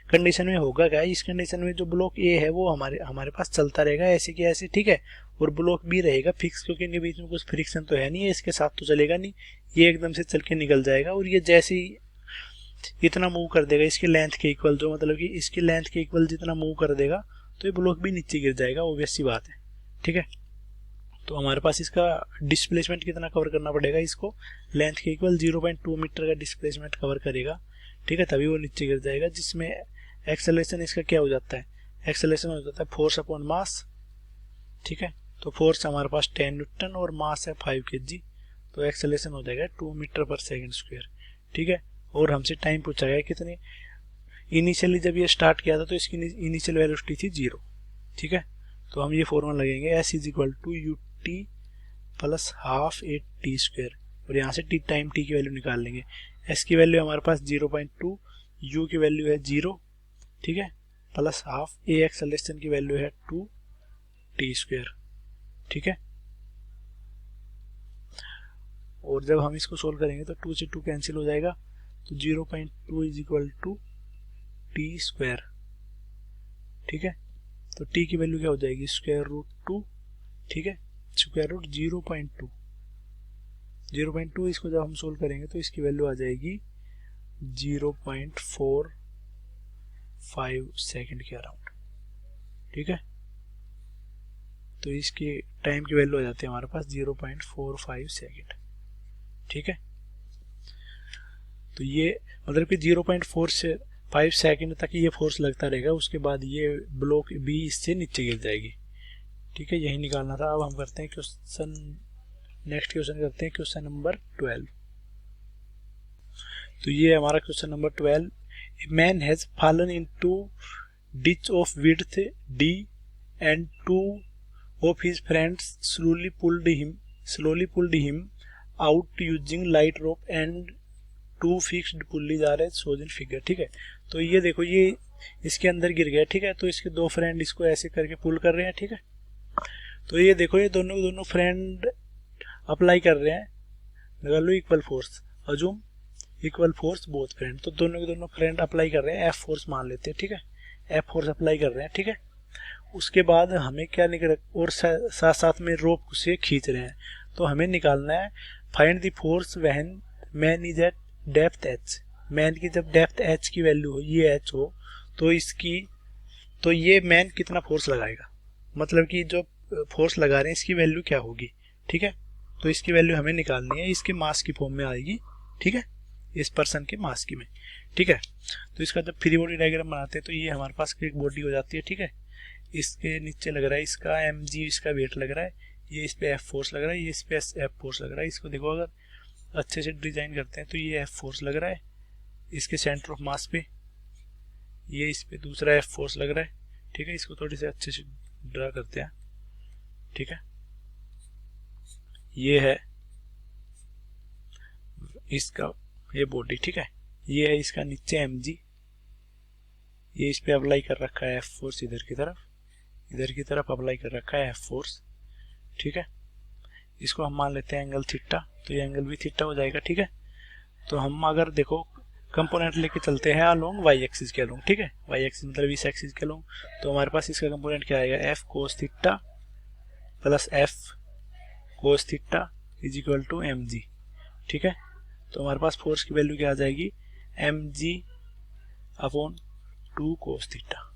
कंडीशन में होगा क्या, इस कंडीशन में जो ब्लॉक ए है वो हमारे पास चलता रहेगा ऐसे कि ऐसे, ठीक है, और ब्लॉक बी रहेगा फिक्स, क्योंकि इनके बीच में कुछ फ्रिक्शन तो है नहीं है, इसके साथ तो चलेगा नहीं, ये एकदम से चल के निकल जाएगा। और ये जैसे ही इतना मूव कर देगा इसकी लेंथ के इक्वल, जो मतलब कि इसकी लेंथ के इक्वल जितना मूव कर देगा, तो ये ब्लॉक भी नीचे गिर जाएगा, ऑब्वियस सी बात है, ठीक है। तो हमारे पास इसका डिस्प्लेसमेंट कितना कवर करना पड़ेगा, इसको लेंथ के इक्वल 0.2 मीटर का डिस्प्लेसमेंट कवर करेगा, ठीक है, तभी वो नीचे गिर जाएगा। जिसमें एक्सेलरेशन इसका क्या हो जाता है, एक्सेलरेशन हो जाता है फोर्स अपॉन मास, ठीक है। तो फोर्स हमारे पास 10 न्यूटन और मास है 5 kg, तो एक्सेलरेशन हो जाएगा 2 मीटर पर सेकंड स्क्वायर, ठीक है। और हमसे टाइम पूछा गया कितने, इनिशियली जब ये स्टार्ट किया था तो इसकी इनिशियल वेलोसिटी थी 0, ठीक है। तो हम ये फॉर्मूला लगेंगे, S is equal to ut plus half A T square, और यहाँ से टाइम t की वैल्यू निकाल लेंगे। S की वैल्यू हमारे पास 0.2, u की वैल्यू है 0, ठीक है, प्लस हाफ ए एक्सेलरेशन की वैल्यू है 2 टी स्क्वायर, ठीक है। और जब हम इसको सोल्व करेंगे तो 2 से 2 कैंसिल हो जाएगा, तो 0.2 is equal to T square, ठीक है। तो t की वैल्यू क्या हो जाएगी, स्क्वायर रूट 2, ठीक है, स्क्वायर रूट 0.2, इसको जब हम सोल्व करेंगे तो इसकी वैल्यू आ जाएगी 0.45 सेकंड के अराउंड, ठीक है। तो इसकी टाइम की वैल्यू आ जाती है हमारे पास 0.45 सेकंड, ठीक है। तो ये मतलब कि 0.45 सेकंड तक ये फोर्स लगता रहेगा, उसके बाद ये ब्लॉक बी इससे नीचे गिर जाएगी, ठीक है। यही निकालना था। अब हम करते हैं क्वेश्चन, नेक्स्ट क्वेश्चन करते हैं क्वेश्चन नंबर 12। तो ये हमारा question number 12, man has fallen into ditch of width d and 2 of his friends slowly pulled him out using light rope and 2 fixed pulleys are as shown in figure, ठीक है। तो ये देखो, ये इसके अंदर गिर गया, ठीक है। तो इसके दो फ्रेंड इसको ऐसे करके पुल कर रहे हैं, ठीक है। तो ये देखो ये दोनों फ्रेंड अप्लाई कर रहे हैं, लगा लो equal force, assume equal force both friend. तो दोनों फ्रेंड अप्लाई कर रहे हैं, एफ फोर्स मान लेते हैं, ठीक है। एफ फोर्स अप्लाई कर रहे हैं, ठीक है। उसके बाद हमें क्या निकल, और साथ साथ में रोप से खींच रहे हैं। तो हमें निकालना है find the force when man is eight depth H. Man की जब डेप्थ एच की वैल्यू हो, ये एच हो, तो ये मैन कितना फोर्स लगाएगा, मतलब कि जो फोर्स लगा रहे हैं इसकी वैल्यू क्या होगी, ठीक है। तो इसकी वैल्यू हमें निकालनी है, इसके मास की फॉर्म में आएगी, ठीक है, इस पर्सन के मास की में, ठीक है। तो इसका जब फ्री बॉडी डायग्राम बनाते हैं तो ये हमारे पास एक बॉडी हो जाती है, ठीक है। इसके नीचे लग रहा है इसका mg, इसका वेट लग रहा है, ये इस पे एफ फोर्स लग रहा है, ये इस पे एफ फोर्स लग रहा है। इसको देखो अगर अच्छे से डिजाइन करते हैं तो ये एफ फोर्स लग रहा है इसके सेंटर ऑफ मास पे, ये इस पे दूसरा एफ फोर्स लग रहा है, ठीक है। इसको थोड़ी से अच्छे से ड्रा करते हैं, ठीक है। ये है इसका ये बॉडी, ठीक है। ये है इसका नीचे mg, ये इस पे अप्लाई कर रखा है एफ फोर्स, इधर की तरफ अप्लाई कर रखा है एफ फोर्स, ठीक है। इसको हम मान लेते हैं एंगल थीटा, तो ये एंगल भी थीटा हो जाएगा, ठीक है। तो हम अगर देखो कंपोनेंट लेके चलते हैं अलोंग वाई एक्सिस के अलोंग, ठीक है। वाई एक्सिस मतलब इस एक्सिस के अलोंग, तो हमारे पास इसका कंपोनेंट क्या आएगा, F cos theta plus F cos theta is equal to mg, ठीक है। तो हमारे पास फोर्स की वैल्यू क्या आ जाएगी, mg अपॉन 2 कोस थीटा,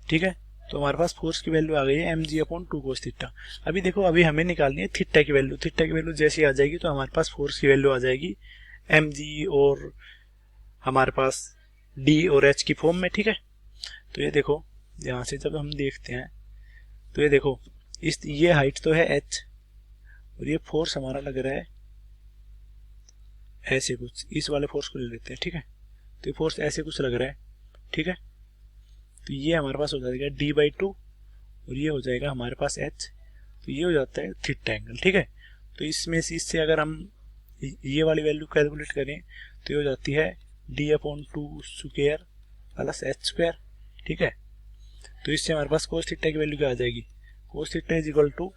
ठीक है। तो हमारे पास फोर्स की वैल्यू आ गई है mg अपॉन 2 कोस थीटा। अभी देखो अभी हमें निकालनी है थीटा की वैल्यू। थीटा की वैल्यू जैसी आ जाएगी तो हमारे पास फोर्स की वैल्यू आ जाएगी mg और हमारे पास d और h की फॉर्म में, ठीक है। तो ये देखो यहाँ से जब हम देखते हैं तो ये देखो ये हाइट तो है h और ये फोर्स हमारा लग रहा है ऐसे कुछ, इस वाले फोर्स को ले लेते हैं, ठीक है। तो ये फोर्स ऐसे कुछ लग रहा है, ठीक है। तो ये हमारे पास हो जाएगा d/2 और ये हो जाएगा हमारे पास h, तो ये हो जाता है थीटा एंगल, ठीक है। तो इसमें से इससे अगर हम ये वाली वैल्यू कैलकुलेट करें तो ये हो जाती है d/2 square plus h square, ठीक है। तो इससे हमारे पास कोस थीटा की वैल्यू क्या आ जाएगी, cos theta is equal to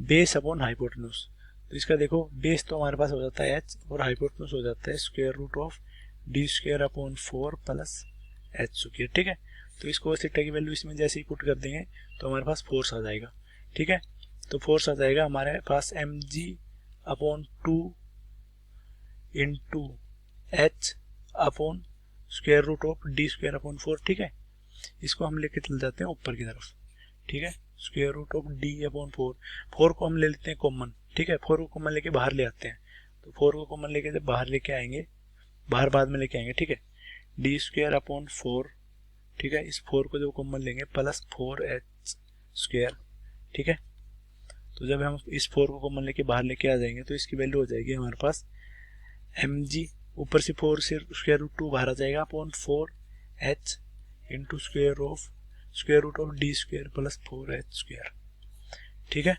base upon hypotenuse. तो इसका देखो बेस तो हमारे पास हो जाता है h और हाइपोटेन्यूज हो जाता है square root of d square upon 4 plus h square, ठीक है। तो इस कोस थीटा की वैल्यू इसमें जैसे ही पुट कर देंगे तो हमारे पास फोर्स आ जाएगा, ठीक है। तो फोर्स आ जाएगा हमारे पास mg upon 2 into h upon square root of d square upon 4, ठीक है। इसको हम लेके चल जाते हैं ऊपर की तरफ, ठीक है। Square root of d upon 4 को हम ले लेते हैं कॉमन, ठीक है। 4 को कॉमन लेके बाहर ले आते हैं, तो 4 को कॉमन लेके जब बाहर लेके आएंगे, बाहर बाद में लेके आएंगे, ठीक है। d स्क्वायर अपॉन 4, ठीक है। इस 4 को जब कॉमन लेंगे प्लस 4h स्क्वायर, ठीक है। तो जब हम इस 4 को कॉमन लेके बाहर लेके आ जाएंगे तो इसकी वैल्यू हो जाएगी हमारे पास mg, ऊपर से 4 से स्क्वायर रूट 2 बाहर आ जाएगा upon 4h into square root of d square plus 4h square, ठीक है।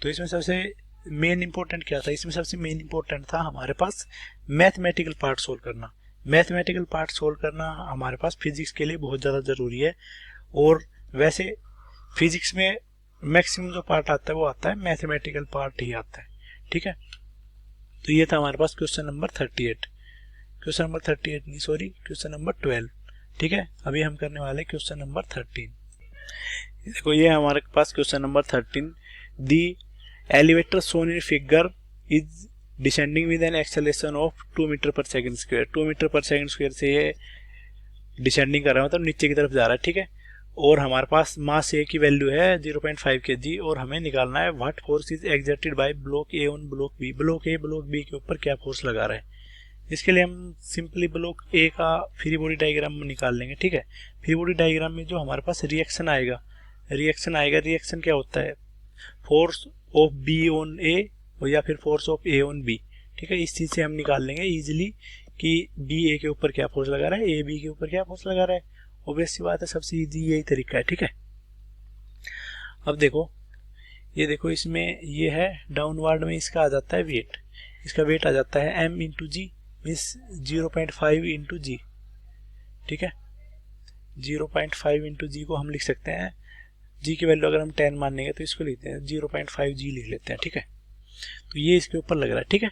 तो इसमें सबसे मेन इंपॉर्टेंट क्या था, इसमें सबसे मेन इंपॉर्टेंट था हमारे पास मैथमेटिकल पार्ट सोल्व करना। मैथमेटिकल पार्ट सोल्व करना हमारे पास फिजिक्स के लिए बहुत ज़्यादा ज़रूरी है, और वैसे फिजिक्स में मैक्सिमम जो पार्ट आता है वो आता है मैथमेटिकल पार्ट ही आता है, ठीक है। तो ये था हमारे पास क्वेश्चन नंबर 38, क्वेश्चन नंबर 38 नहीं सॉरी क्वेश्चन नंबर 12, ठीक है। अभी हम करने वाले क्वेश्चन नंबर 13। देखो ये हमारे पास question number 13, the elevator shown in figure is descending with an acceleration of 2 metre per second square. 2 metre per second square से ये डिसेंडिंग कर रहा है, मतलब नीचे की तरफ जा रहा है, ठीक है। और हमारे पास मास ए की वैल्यू है 0.5 kg और हमें निकालना है what force is exerted by block A on block B. Block A block B के ऊपर क्या फोर्स लगा रहा है। इसके लिए हम सिंपली ब्लॉक ए का फ्री बॉडी डायग्राम निकाल लेंगे, ठीक है। फ्री बॉडी डायग्राम में जो हमारे पास रिएक्शन क्या होता है, force of B on A या फिर force of A on B, ठीक है। इस चीज से हम निकाल लेंगे इजीली कि बी ए के ऊपर क्या फोर्स लगा रहा है, ए बी के ऊपर क्या फोर्स लगा रहा है। ऑब्वियस सी बात है, सबसे इजी यही तरीका है, ठीक है। अब देखो ये देखो इसमें ये है डाउनवर्ड में इसका आ जाता है वेट, इसका वेट आ जाता है m इंटू जी मीन्स 0.5 इंटू जी, ठीक है। 0.5 इंटू जी को हम लिख सकते हैं, जी की वैल्यू अगर हम 10 मानेंगे तो इसको लिखते हैं 0.5 जी लिख लेते हैं, ठीक है। तो ये इसके ऊपर लग रहा है, ठीक है।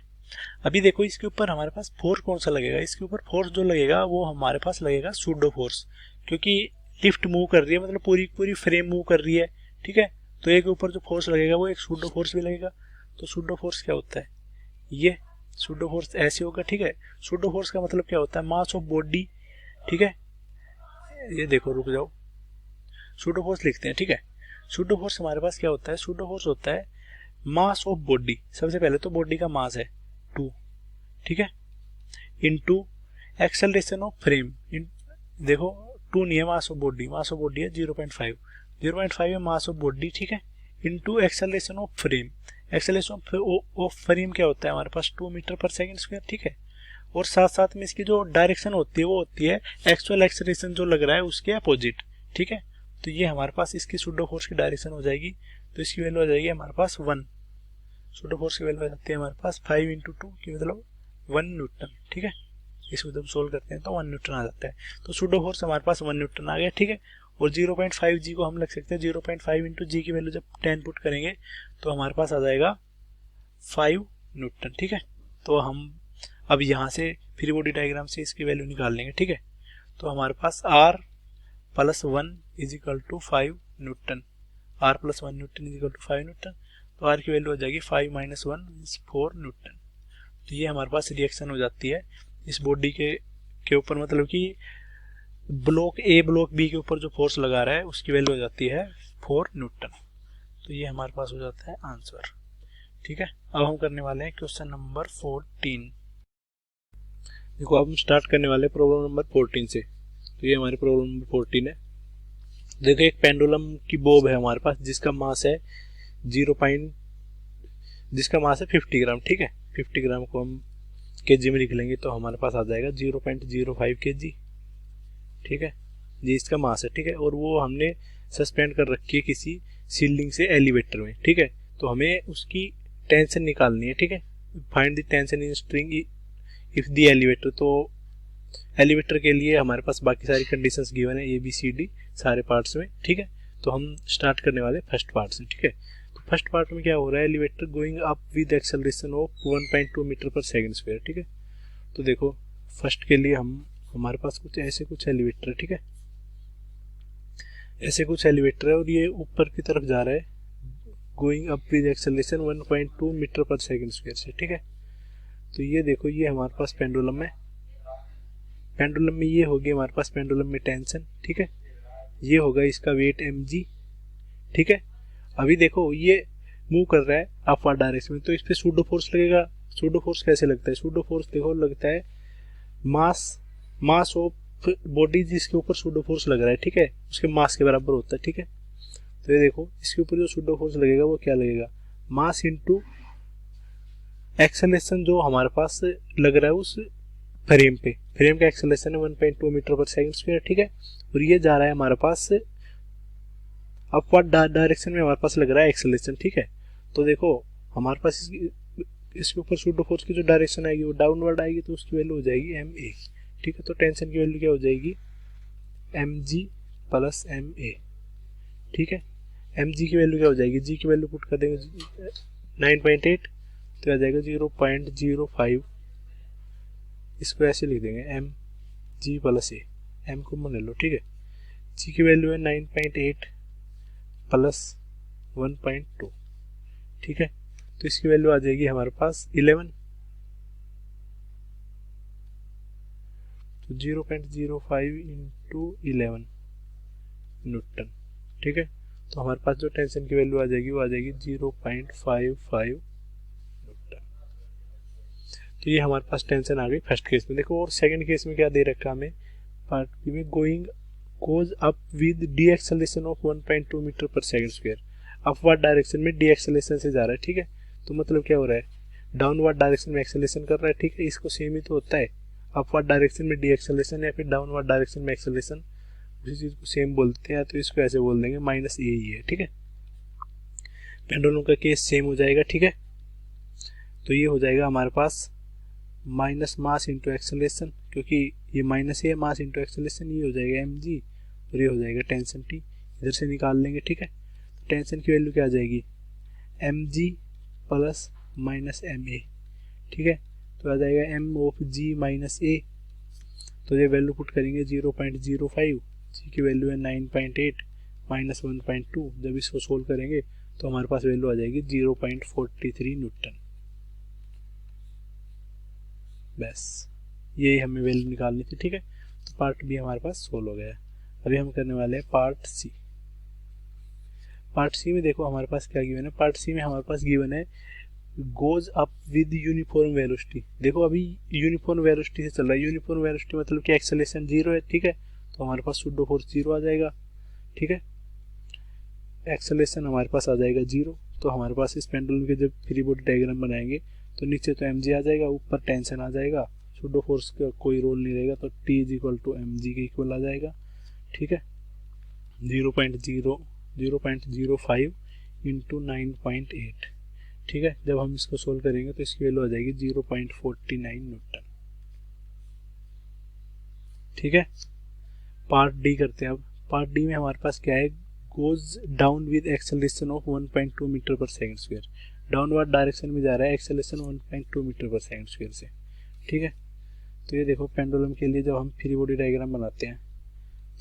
अभी देखो इसके ऊपर हमारे पास फोर्स कौन सा लगेगा, इसके ऊपर फोर्स जो लगेगा वो हमारे पास लगेगा सूडो फोर्स, क्योंकि लिफ्ट मूव कर रही है, मतलब पूरी पूरी फ्रेम मूव कर रही है, ठीक है। तो एक ऊपर जो फोर्स लगेगा वो एक सूडो फोर्स भी लगेगा। तो सूडो फोर्स क्या होता है, ये सूडो फोर्स ऐसे होगा, ठीक है। सूडो फोर्स का मतलब क्या होता है, मास ऑफ बॉडी, ठीक है। ये देखो, रुक जाओ, सूडो फोर्स लिखते हैं, ठीक है। सूडो फोर्स हमारे पास क्या होता है, सूडो फोर्स होता है मास ऑफ बॉडी, सबसे पहले तो बॉडी का मास है 2, ठीक है, इनटू एक्सेलरेशन ऑफ फ्रेम, देखो 2 नहीं है मास ऑफ बॉडी है 0.5 है मास ऑफ बॉडी, ठीक है, into acceleration of frame. Acceleration of frame क्या होता है हमारे पास 2 मीटर पर सेकंड स्क्वायर, ठीक है। और साथ साथ में इसकी जो डायरेक्शन होती है वो होती है एक्चुअल एक्सेलरेशन जो लग रहा है उसके अपोजिट, ठीक है। तो ये हमारे पास इसकी सूडो फोर्स की डायरेक्शन हो जाएगी, तो इसकी वैल्यू आ जाएगी हमारे पास 1। सूडो फोर्स की वैल्यू आ जाती है हमारे पास 5 इंटू 2 की मतलब 1 न्यूटन, ठीक है। इसको जब सोल्व करते हैं तो 1 न्यूटन आ जाता है। तो सूडो फोर्स हमारे पास 1 न्यूटन आ गया, ठीक है। और 0.5 जी को हम लग सकते हैं 0.5 इंटू जी की वैल्यू जब 10 पुट करेंगे तो हमारे पास आ जाएगा 5 न्यूटन, ठीक है। तो हम अब यहाँ से फ्री बॉडी डायग्राम से इसकी वैल्यू निकाल लेंगे, ठीक है। तो हमारे पास R plus 1 is equal to 5 newton, R plus 1 newton is equal to 5 newton. तो R की वैल्यू हो जाएगी 5 माइनस 1 इज 4 न्यूटन। तो ये हमारे पास रिएक्शन हो जाती है इस बॉडी के ऊपर, मतलब कि ब्लॉक ए ब्लॉक बी के ऊपर जो फोर्स लगा रहा है उसकी वैल्यू हो जाती है 4 न्यूटन। तो ये हमारे पास हो जाता है आंसर, ठीक है। अब हम करने वाले हैं क्वेश्चन नंबर 14। देखो अब हम स्टार्ट करने वाले हैं प्रॉब्लम नंबर 14 से। तो ये हमारी प्रॉब्लम नंबर 14 है। देखो एक पेंडुलम की बॉब है हमारे पास जिसका मास है 50 ग्राम, ठीक है। 50 ग्राम को हम केजी में लिख लेंगे तो हमारे पास आ जाएगा 0.05 केजी, ठीक है। ये इसका मास है, ठीक है। और वो हमने सस्पेंड कर रखी है किसी सीलिंग से एलिवेटर में, ठीक है। तो हमें उसकी टेंशन निकालनी है, ठीक है। Find the tension in string if the elevator. तो एलिवेटर के लिए हमारे पास बाकी सारी कंडीशंस गिवन है ABCD सारे पार्ट्स में, ठीक है। तो हम स्टार्ट करने वाले फर्स्ट पार्ट से, ठीक है। तो फर्स्ट पार्ट में क्या हो रहा है, elevator going up with acceleration of 1.2 metre per second square, ठीक है। तो देखो फर्स्ट के लिए हमारे पास कुछ ऐसे कुछ एलिवेटर है, ठीक है। ऐसे कुछ एलिवेटर है और ये ऊपर की तरफ जा रहा है going up with acceleration 1.2 metre per second square से, ठीक है। तो ये देखो ये हमारे पास पेंडुलम है। पेंडुलम में ये होगी हमारे पास पेंडुलम में टेंशन, ठीक है। ये होगा इसका वेट mg, ठीक है। अभी देखो ये मूव कर रहा है अपवर्ड डायरेक्शन में, तो इस पे सूडो फोर्स लगेगा। सूडो फोर्स कैसे लगता है, सूडो फोर्स देखो लगता है मास ऑफ बॉडी जिसके ऊपर सूडो फोर्स लग रहा है, ठीक है, उसके मास के बराबर होता है, ठीक है। तो ये देखो इसके ऊपर जो सूडो फोर्स लगेगा वो क्या लगेगा, मास इंटू एक्सेलरेशन जो हमारे पास लग रहा है उस फ्रेम पे। फ्रेम का एक्सेलरेशन है 1.2 मीटर पर सेकंड स्क्वायर, ठीक है। और ये जा रहा है हमारे पास अपवर्ड डायरेक्शन में, हमारे पास लग रहा है एक्सेलरेशन, ठीक है। तो देखो हमारे पास इसके ऊपर सूडो फोर्स की जो डायरेक्शन आएगी वो डाउनवर्ड आएगी, तो उसकी वैल्यू हो जाएगी MA, ठीक है। तो टेंशन की वैल्यू क्या हो जाएगी mg प्लस MA, ठीक है। mg की वैल्यू क्या हो जाएगी, g की वैल्यू पुट कर देंगे 9.8, तो आ जाएगा 0.05। इसको ऐसे लिख देंगे mg प्लस a, m को मान लो, ठीक है। g की वैल्यू है 9.8 प्लस 1.2, ठीक है। तो इसकी वैल्यू आ जाएगी हमारे पास 11, तो 0.05 इंटू 11 न्यूटन, ठीक है। तो हमारे पास जो टेंशन की वैल्यू आ जाएगी वो आ जाएगी 0.55 न्यूटन। तो ये हमारे पास टेंशन आ गई फर्स्ट केस में। देखो और सेकंड केस में क्या दे रखा हमें, पार्ट बी में going goes up with the acceleration of 1.2 metre per second square. Upward direction में डी एक्सेलरेशन से जा रहा है, ठीक है। तो मतलब क्या हो रहा है, डाउनवर्ड डायरेक्शन में एक्सेलरेशन कर रहा है, ठीक है। इसको सेम ही तो होता है, अपवर्ड डायरेक्शन में डी एक्सेलरेशन या फिर डाउनवर्ड डायरेक्शन में एक्सेलरेशन, उसी चीज को सेम बोलते हैं। तो इसको ऐसे बोल देंगे माइनस ए ही है, ठीक है। पेंडुलम का केस सेम हो जाएगा, ठीक है। तो ये हो जाएगा हमारे पास माइनस मास इंटू एक्सेलरेशन, क्योंकि ये माइनस है मास इंटू एक्सेलरेशन, ये हो जाएगा mg और ये हो जाएगा टेंशन टी, इधर से निकाल लेंगे, ठीक है। तो टेंशन की वैल्यू क्या आ जाएगी, M G plus minus M A, ठीक है। तो आ जाएगा M of G minus A, तो ये वैल्यू पुट करेंगे 0.05, जी की वैल्यू है 9.8 माइनस 1.2, जब इसको सोल्व करेंगे तो हमारे पास वैल्यू आ जाएगी 0.43 न्यूटन। बस यही हमें वैल्यू निकालनी थी, ठीक है। तो पार्ट बी हमारे पास सोल्व हो गया है। अभी हम करने वाले हैं पार्ट सी। पार्ट सी में देखो हमारे पास क्या गिवन है, पार्ट सी में हमारे पास गिवन है goes up with uniform velocity. देखो अभी यूनिफॉर्म वेलोसिटी से चल रहा है, यूनिफॉर्म वेलोसिटी मतलब कि एक्सेलरेशन 0 है, ठीक है। तो हमारे पास सुडो फोर्स 0 आ जाएगा, ठीक है। एक्सेलरेशन हमारे पास आ जाएगा 0, तो हमारे पास इस पेंडुलम के जब फ्री बॉडी डायग्राम बनाएंगे तो नीचे तो mg आ जाएगा, ऊपर टेंशन आ जाएगा, सुडो फोर्स का कोई रोल नहीं रहेगा, तो T is equal to mg के इक्वल आ जाएगा, ठीक है। 0.05 इंटू 9.8, ठीक है। जब हम इसको सोल्व करेंगे तो इसकी वैल्यू आ जाएगी 0.49 न्यूटन, ठीक है। पार्ट डी करते हैं अब। पार्ट डी में हमारे पास क्या है, goes down with acceleration of 1.2 metre per second square, downward direction में जा रहा है, acceleration 1.2 metre per second square से, ठीक है। तो ये देखो पेंडुलम के लिए जब हम फ्री बॉडी डायग्राम बनाते हैं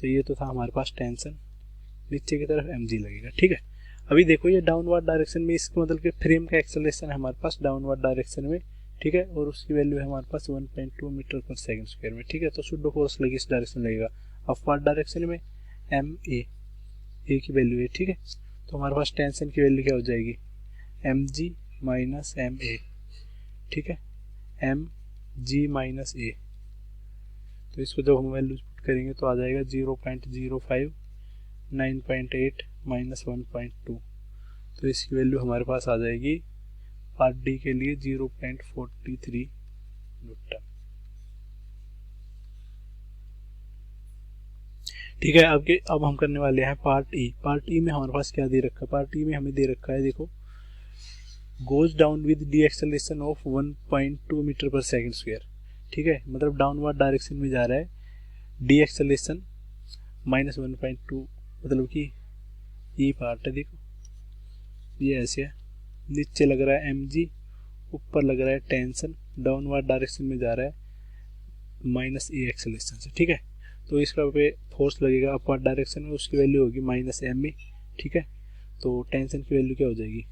तो ये तो था हमारे पास टेंशन, नीचे की तरफ mg लगेगा, ठीक है। अभी देखो ये डाउनवर्ड डायरेक्शन में, इसका मतलब कि फ्रेम का एक्सेलरेशन है हमारे पास डाउनवर्ड डायरेक्शन में, ठीक है। और उसकी वैल्यू है हमारे पास 1.2 मीटर पर सेकंड स्क्वायर में, ठीक है। तो सुडो फोर्स लगी इस डायरेक्शन लगेगा, अपवर्ड डायरेक्शन में एम ए की वैल्यू है, ठीक है। तो हमारे पास टेंशन की वैल्यू क्या हो जाएगी, M ji minus M A, ठीक है, एम जी माइनस ए। तो इसको जब हम वैल्यू पुट करेंगे तो आ जाएगा 0.05 9.8 माइनस 1.2, तो इसकी वैल्यू हमारे पास आ जाएगी पार्ट डी के लिए 0.43 न्यूटन, ठीक है। अब हम करने वाले हैं पार्ट ई। पार्ट ई में हमारे पास क्या दे रखा है, पार्ट ई में हमें दे रखा है देखो goes down with the acceleration of 1.2 metre per second square, ठीक है। मतलब डाउनवर्ड डायरेक्शन में जा रहा है, डी एक्सेलरेशन माइनस 1.2, मतलब कि ये पार्ट है, देखो ये ऐसे है, नीचे लग रहा है mg, ऊपर लग रहा है टेंशन, डाउनवर्ड डायरेक्शन में जा रहा है माइनस ए एक्सेलरेशन से, ठीक है। तो इसका पे फोर्स लगेगा अपवर्ड डायरेक्शन में, उसकी वैल्यू होगी माइनस एम ए, ठीक है। तो टेंशन की वैल्यू क्या हो जाएगी,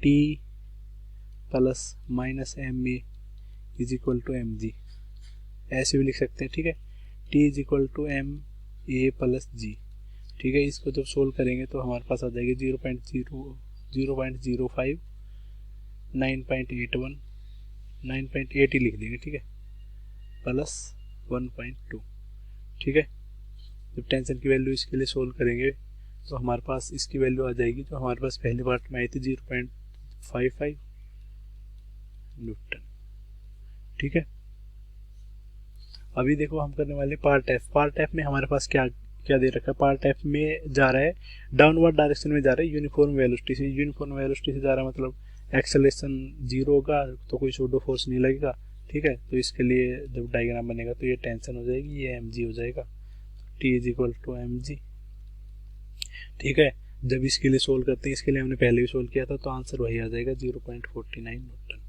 T plus minus M a is equal to M g, ऐसे भी लिख सकते हैं, ठीक है। T is equal to M A plus g, ठीक है। इसको जब सोल्व करेंगे तो हमारे पास आ जाएगी 0.05 9.81 9.8 ही लिख देंगे, ठीक है, प्लस 1.2, ठीक है। जब टेंशन की वैल्यू इसके लिए सोल्व करेंगे तो हमारे पास इसकी वैल्यू आ जाएगी जो हमारे पास पहले पार्ट में आई थी 0.55 न्यूटन, ठीक है। अभी देखो हम करने वाले पार्ट एफ। पार्ट एफ में हमारे पास क्या क्या दे रखा है, पार्ट एफ में जा रहा है डाउनवर्ड डायरेक्शन में जा रहा है यूनिफॉर्म वेलोसिटी से, यूनिफॉर्म वेलोसिटी से जा रहा है मतलब एक्सेलरेशन 0 होगा तो कोई सूडो फोर्स नहीं लगेगा, ठीक है। तो इसके लिए जब डायग्राम बनेगा तो ये टेंशन हो जाएगी, ये mg हो जाएगा, T is equal to mg, ठीक है। जब इसके लिए सोल्व करते हैं, इसके लिए हमने पहले भी सोल्व किया था, तो आंसर वही आ जाएगा 0.49 न्यूटन।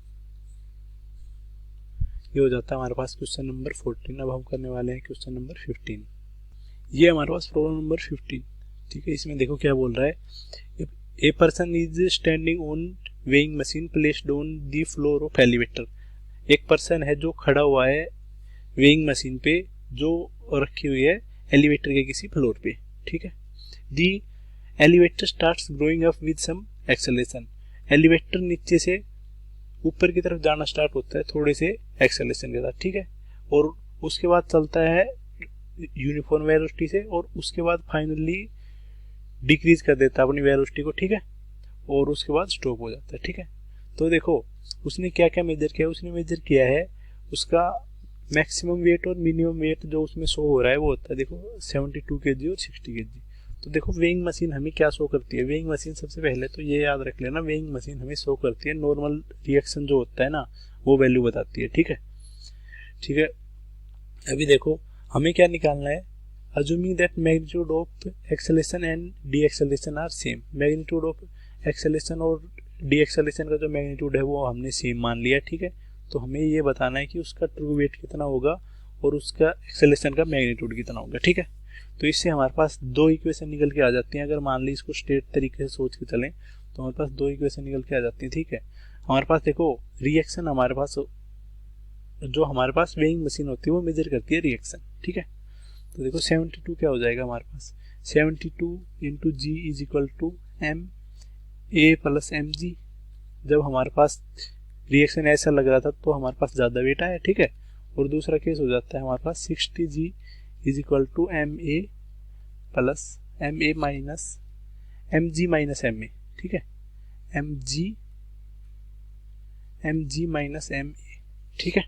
ये हो जाता है हमारे पास क्वेश्चन नंबर 14। अब हम करने वाले हैं क्वेश्चन नंबर 15। ये हमारे पास प्रॉब्लम नंबर 15, ठीक है। इसमें देखो क्या बोल रहा है, a person is standing on weighing machine placed on the floor of elevator. एक पर्सन है जो खड़ा हुआ है वेइंग मशीन पे जो रखी हुई है एलिवेटर के किसी फ्लोर पे, ठीक है। The elevator starts growing up with some acceleration. Elevator नीचे से ऊपर की तरफ जाना स्टार्ट होता है थोड़े से एक्सेलरेशन के साथ, ठीक है। और उसके बाद चलता है यूनिफॉर्म वेलोसिटी से, और उसके बाद फाइनली डिक्रीज कर देता है अपनी वेलोसिटी को, ठीक है। और उसके बाद स्टॉप हो जाता है, ठीक है। तो देखो उसने क्या क्या मेजर किया, उसने मेजर किया है उसका मैक्सिमम वेट और मिनिमम वेट जो उसमें शो हो रहा है वो होता है देखो 72 kg और 60 kg। तो देखो वेइंग मशीन हमें क्या शो करती है, वेइंग मशीन सबसे पहले तो ये याद रख लेना, वेइंग मशीन हमें शो करती है नॉर्मल रिएक्शन जो होता है ना वो वैल्यू बताती है, ठीक है, ठीक है। अभी देखो हमें क्या निकालना है, assuming that magnitude of acceleration and deceleration are same, magnitude of acceleration और डीएक्सेलेरेशन का जो मैग्नीट्यूड है वो हमने सेम मान लिया, ठीक है। तो हमें ये बताना है कि उसका ट्रू वेट कितना होगा और उसका एक्सेलेरेशन का मैग्नीट्यूड कितना होगा, ठीक है। तो इससे हमारे पास दो इक्वेशन निकल के आ जाती हैं। अगर मान ली इसको स्ट्रेट तरीके से सोच के चलें तो हमारे पास दो इक्वेशन निकल के आ जाती हैं, ठीक है। हमारे पास देखो रिएक्शन, हमारे पास जो हमारे पास वेइंग मशीन होती है वो मेजर करती है रिएक्शन, ठीक है। तो देखो 72 क्या हो जाएगा हमारे पास, 72 into G is equal to M A plus M G. जब हमारे पास रिएक्शन ऐसा लग रहा था तो हमारे पास ज़्यादा वेट आया, ठीक है। और दूसरा केस हो जाता है हमारे पास 60 g is equal to M A plus m a minus m ji minus M A, ठीक है। M ji minus M A, ठीक है।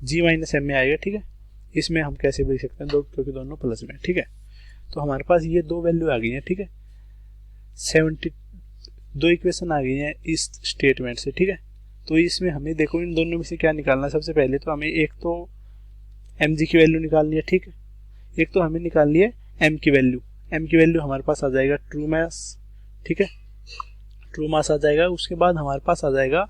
जी माइनस एम ए आएगा, ठीक है। इसमें हम कैसे लिख सकते हैं, दो, क्योंकि दोनों प्लस में, ठीक है। तो हमारे पास ये दो वैल्यू आ गई हैं, ठीक है। 72 इक्वेशन आ गई हैं इस स्टेटमेंट से, ठीक है। तो इसमें हमें देखो इन दोनों में से क्या निकालना है। सबसे पहले तो हमें एक तो एम जी की वैल्यू निकालनी है, ठीक है। एक तो हमें निकालनी है एम की वैल्यू। एम की वैल्यू हमारे पास आ जाएगा ट्रू मास, ठीक है। ट्रू मास आ जाएगा। उसके बाद हमारे पास आ जाएगा,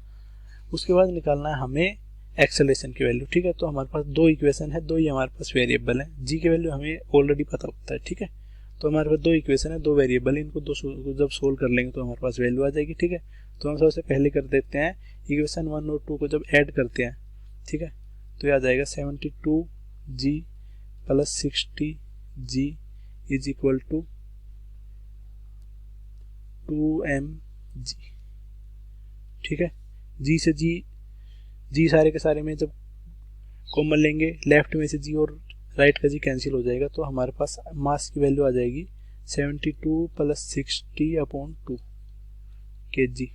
उसके बाद निकालना है हमें एक्सेलेरेशन की वैल्यू, ठीक है। तो हमारे पास दो इक्वेशन है, दो ही हमारे पास वेरिएबल है। जी की वैल्यू हमें ऑलरेडी पता होता है, ठीक है। तो हमारे पास दो इक्वेशन है, दो वेरिएबल, इनको जब सोल्व कर लेंगे तो हमारे पास वैल्यू आ जाएगी, ठीक है। तो हम सबसे पहले कर देते हैं इक्वेशन 1 और 2 को जब ऐड करते हैं, ठीक है, तो ये आ जाएगा 72 g plus 60 g is equal to 2m g, ठीक है। जी से जी सारे के सारे में जब कॉमन लेंगे, लेफ्ट में से जी और राइट का जी कैंसिल हो जाएगा, तो हमारे पास मास की वैल्यू आ जाएगी 72 प्लस 60 अपॉन 2 kg,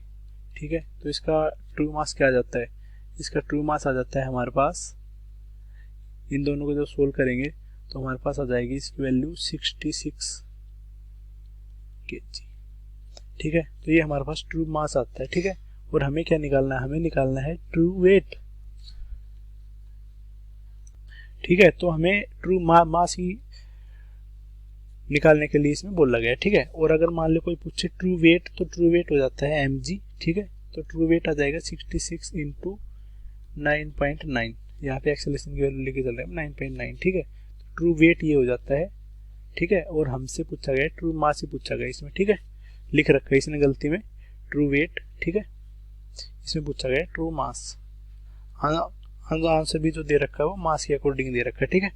ठीक है। तो इसका ट्रू मास क्या आ जाता है, इसका ट्रू मास आ जाता है हमारे पास, इन दोनों को जब सोल्व करेंगे तो हमारे पास आ जाएगी इसकी वैल्यू 66 kg, ठीक है। तो ये हमारे पास ट्रू मास आता है, ठीक है। और हमें क्या निकालना है, हमें निकालना है ट्रू वेट, ठीक है। तो हमें ट्रू मास ही निकालने के लिए इसमें बोला गया है, ठीक है। और अगर मान लो कोई पूछे ट्रू वेट, तो ट्रू वेट हो जाता है mg, ठीक है। तो ट्रू वेट आ जाएगा 66 इंटू 9.9, यहाँ पे एक्सेलेरेशन की वैल्यू लेके चल रहे हैं 9.9, ठीक है। तो ट्रू वेट ये हो जाता है, ठीक है। और हमसे पूछा गया ट्रू मास ही पूछा गया इसमें, ठीक है। लिख रखा है इसने गलती में ट्रू वेट, ठीक है। इसमें पूछा गया ट्रू मास, आंसर भी जो दे रखा है वो मास के अकॉर्डिंग दे रखा है, ठीक है।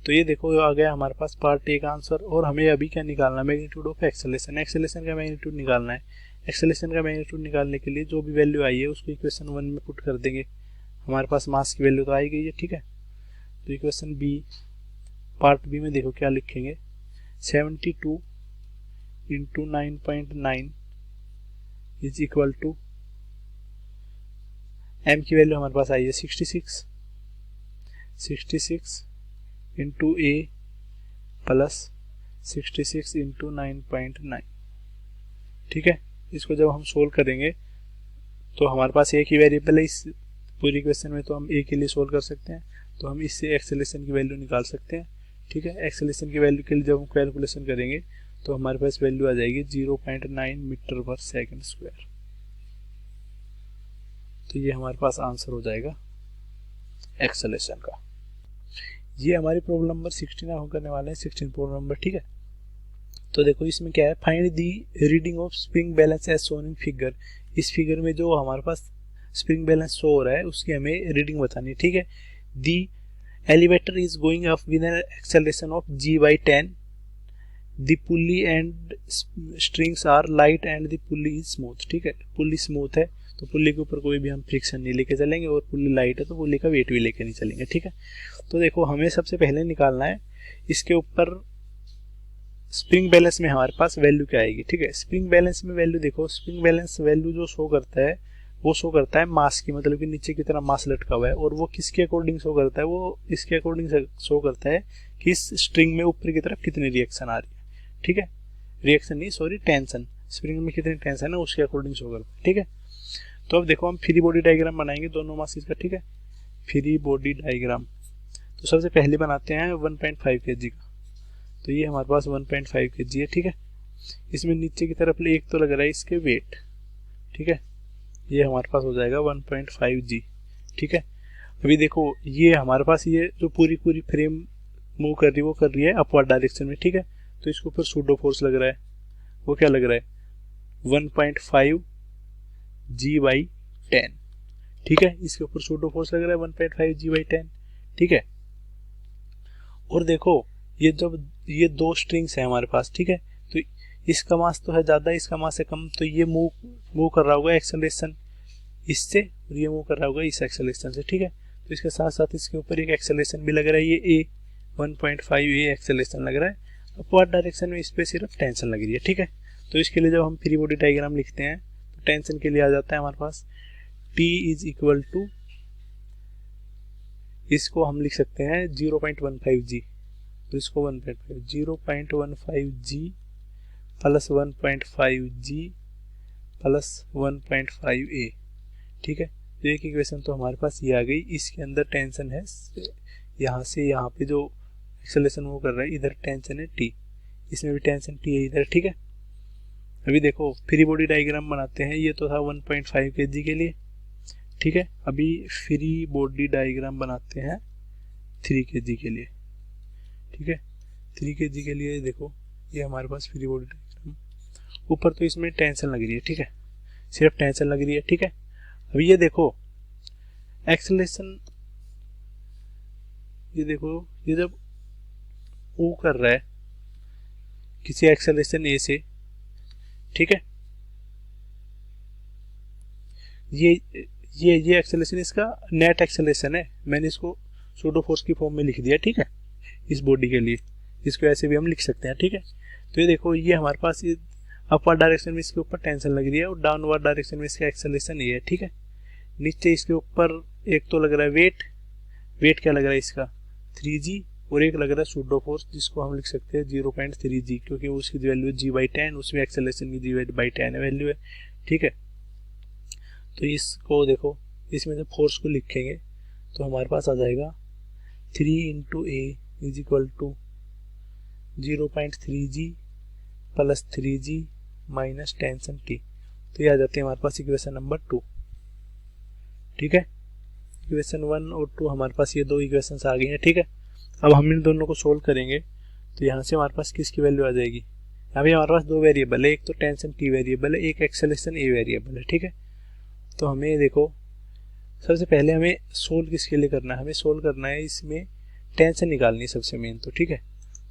तो ये देखो आ गया हमारे पास पार्ट ए का आंसर। और हमें अभी क्या निकालना है, मैग्नीट्यूड ऑफ एक्सेलेरेशन। एक्सेलेरेशन का मैग्नीट्यूड निकालना है। एक्सेलेरेशन का मैग्नीट्यूड निकालने के लिए जो भी वैल्यू आई है उसको इक्वेशन 1 में पुट कर देंगे। हमारे पास मास की वैल्यू तो आई गई है, ठीक है। तो इक्वेशन बी, पार्ट बी में देखो क्या लिखेंगे, 72 into 9.9 is equal to, M की वैल्यू हमारे पास आई है 66 इंटू ए प्लस 66 इंटू 9.9, ठीक है। इसको जब हम सोल्व करेंगे तो हमारे पास एक ही वेरिएबल है इस पूरी इक्वेशन में, तो हम ए के लिए सोल्व कर सकते हैं। तो हम इससे एक्सेलेरेशन की वैल्यू निकाल सकते हैं, ठीक है। एक्सेलेरेशन की वैल्यू के लिए जब हम कैलकुलेशन करेंगे तो हमारे पास वैल्यू आ जाएगी 0.9 मीटर पर सेकंड स्क्वायर। तो ये हमारे पास आंसर हो जाएगा एक्सेलेरेशन का। ये हमारी प्रॉब्लम नंबर 16 हम करने वाले हैं, 16 प्रॉब्लम नंबर, ठीक है। तो देखो इसमें क्या है, find the reading of spring balance as shown in figure. इस फिगर में जो हमारे पास स्प्रिंग बैलेंस शो हो रहा है उसकी हमें रीडिंग बतानी है, ठीक है। The elevator is going up with an acceleration of g/10, the pulley and strings are light and the pulley is smooth, ठीक है। पुली स्मूथ है तो पुली के ऊपर कोई भी हम फ्रिक्शन नहीं लेके चलेंगे, और पुली लाइट है तो पुली का वेट भी लेके नहीं चलेंगे, ठीक है। तो देखो हमें सबसे पहले निकालना है इसके ऊपर स्प्रिंग बैलेंस में हमारे पास वैल्यू क्या आएगी, ठीक है। स्प्रिंग बैलेंस में वैल्यू देखो, स्प्रिंग बैलेंस वैल्यू जो शो करता है वो शो करता है मास की, मतलब कि नीचे की तरह मास लटका हुआ है। और वो किसके अकॉर्डिंग शो करता है, वो इसके अकॉर्डिंग शो करता है कि इस स्ट्रिंग में ऊपर की तरफ कितनी रिएक्शन आ रही है, ठीक है। रिएक्शन नहीं, सॉरी, टेंशन, स्प्रिंग में कितनी टेंशन है उसके अकॉर्डिंग शो करता है, ठीक है। तो अब देखो हम फ्री बॉडी डायग्राम बनाएंगे दोनों मासेस का, ठीक है। फ्री बॉडी डायग्राम तो सबसे पहले बनाते हैं 1.5 kg का। तो ये हमारे पास 1.5 kg है, ठीक है। इसमें नीचे की तरफ एक तो लग रहा है इसके वेट, ठीक है, ये हमारे पास हो जाएगा 1.5 g, ठीक है। अभी देखो ये हमारे पास ये जो पूरी पूरी फ्रेम मूव कर रही है वो कर रही है अपवर्ड डायरेक्शन में, ठीक है। तो इसके ऊपर सूडो फोर्स लग रहा है, वो क्या लग रहा है 1.5 g/10, ठीक है। इसके ऊपर सूडो फोर्स लग रहा है 1.5 g/10, ठीक है। और देखो ये जब ये दो स्ट्रिंग्स है हमारे पास, ठीक है, तो इसका मास तो है ज़्यादा, इसका मास है कम, तो ये मूव कर रहा होगा एक्सेलरेशन इससे और ये मूव कर रहा होगा इस एक्सेलरेशन से, ठीक है। तो इसके साथ साथ इसके ऊपर एक एक्सेलरेशन भी लग रहा है, ये 1.5 ए एक्सेलरेशन लग रहा है। अपवर्ड डायरेक्शन में इस पर सिर्फ टेंशन लग रही है, ठीक है। तो इसके लिए जब हम फ्री बॉडी डायग्राम लिखते हैं तो टेंशन के लिए आ जाता है हमारे पास T इज इक्वल टू, इसको हम लिख सकते हैं 0.15 g, तो इसको 0.15 g plus 1.5 g plus 1.5 a, ठीक है। तो एक इक्वेशन तो हमारे पास ये आ गई। इसके अंदर टेंशन है यहाँ से यहाँ पे जो एक्सेलरेशन वो कर रहा है, इधर टेंशन है T, इसमें भी टेंशन T है इधर, ठीक है। अभी देखो फ्री बॉडी डायग्राम बनाते हैं, ये तो था 1.5 kg के लिए, ठीक है। अभी फ्री बॉडी डायग्राम बनाते हैं 3 kg के लिए, ठीक है। 3 kg के लिए देखो ये हमारे पास फ्री बॉडी डायग्राम, ऊपर तो इसमें टेंशन लग रही है, ठीक है, सिर्फ टेंशन लग रही है, ठीक है। अभी ये देखो एक्सेलरेशन, ये देखो ये जब मूव कर रहा है किसी एक्सेलरेशन ए से, ठीक है, ये एक्सेलरेशन इसका नेट एक्सेलरेशन है, मैंने इसको सूडो फोर्स की फॉर्म में लिख दिया, ठीक है, इस बॉडी के लिए। इसको ऐसे भी हम लिख सकते हैं, ठीक है। तो ये देखो ये हमारे पास ये अपवर्ड डायरेक्शन में इसके ऊपर टेंशन लग रही है और डाउनवर्ड डायरेक्शन में इसका एक्सेलरेशन ये है, ठीक है। नीचे इसके ऊपर एक तो लग रहा है वेट क्या लग रहा है इसका 3g, और एक लग रहा है सूडो फोर्स जिसको हम लिख सकते हैं 0.3g, क्योंकि उसकी वैल्यू g/10, उसमें एक्सेलरेशन की g/10 वैल्यू है, ठीक है। तो इसको देखो इसमें जब फोर्स को लिखेंगे तो हमारे पास आ जाएगा 3 × a is equal to 0.3g plus 3g minus tension T। तो ये आ जाती है हमारे पास इक्वेशन नंबर 2, ठीक है। इक्वेशन 1 और 2 हमारे पास ये दो इक्वेशंस आ गई हैं, ठीक है। अब हम इन दोनों को सोल्व करेंगे तो यहाँ से हमारे पास किसकी वैल्यू आ जाएगी, अभी हमारे पास दो वेरिएबल है, एक तो टेंशन T वेरिएबल है, एक एक्सेलरेशन A वेरिएबल है, ठीक है। तो हमें देखो सबसे पहले हमें सोल्व किसके लिए करना है, हमें सोल्व करना है इसमें टेंशन निकालनी है सबसे मेन, तो ठीक है।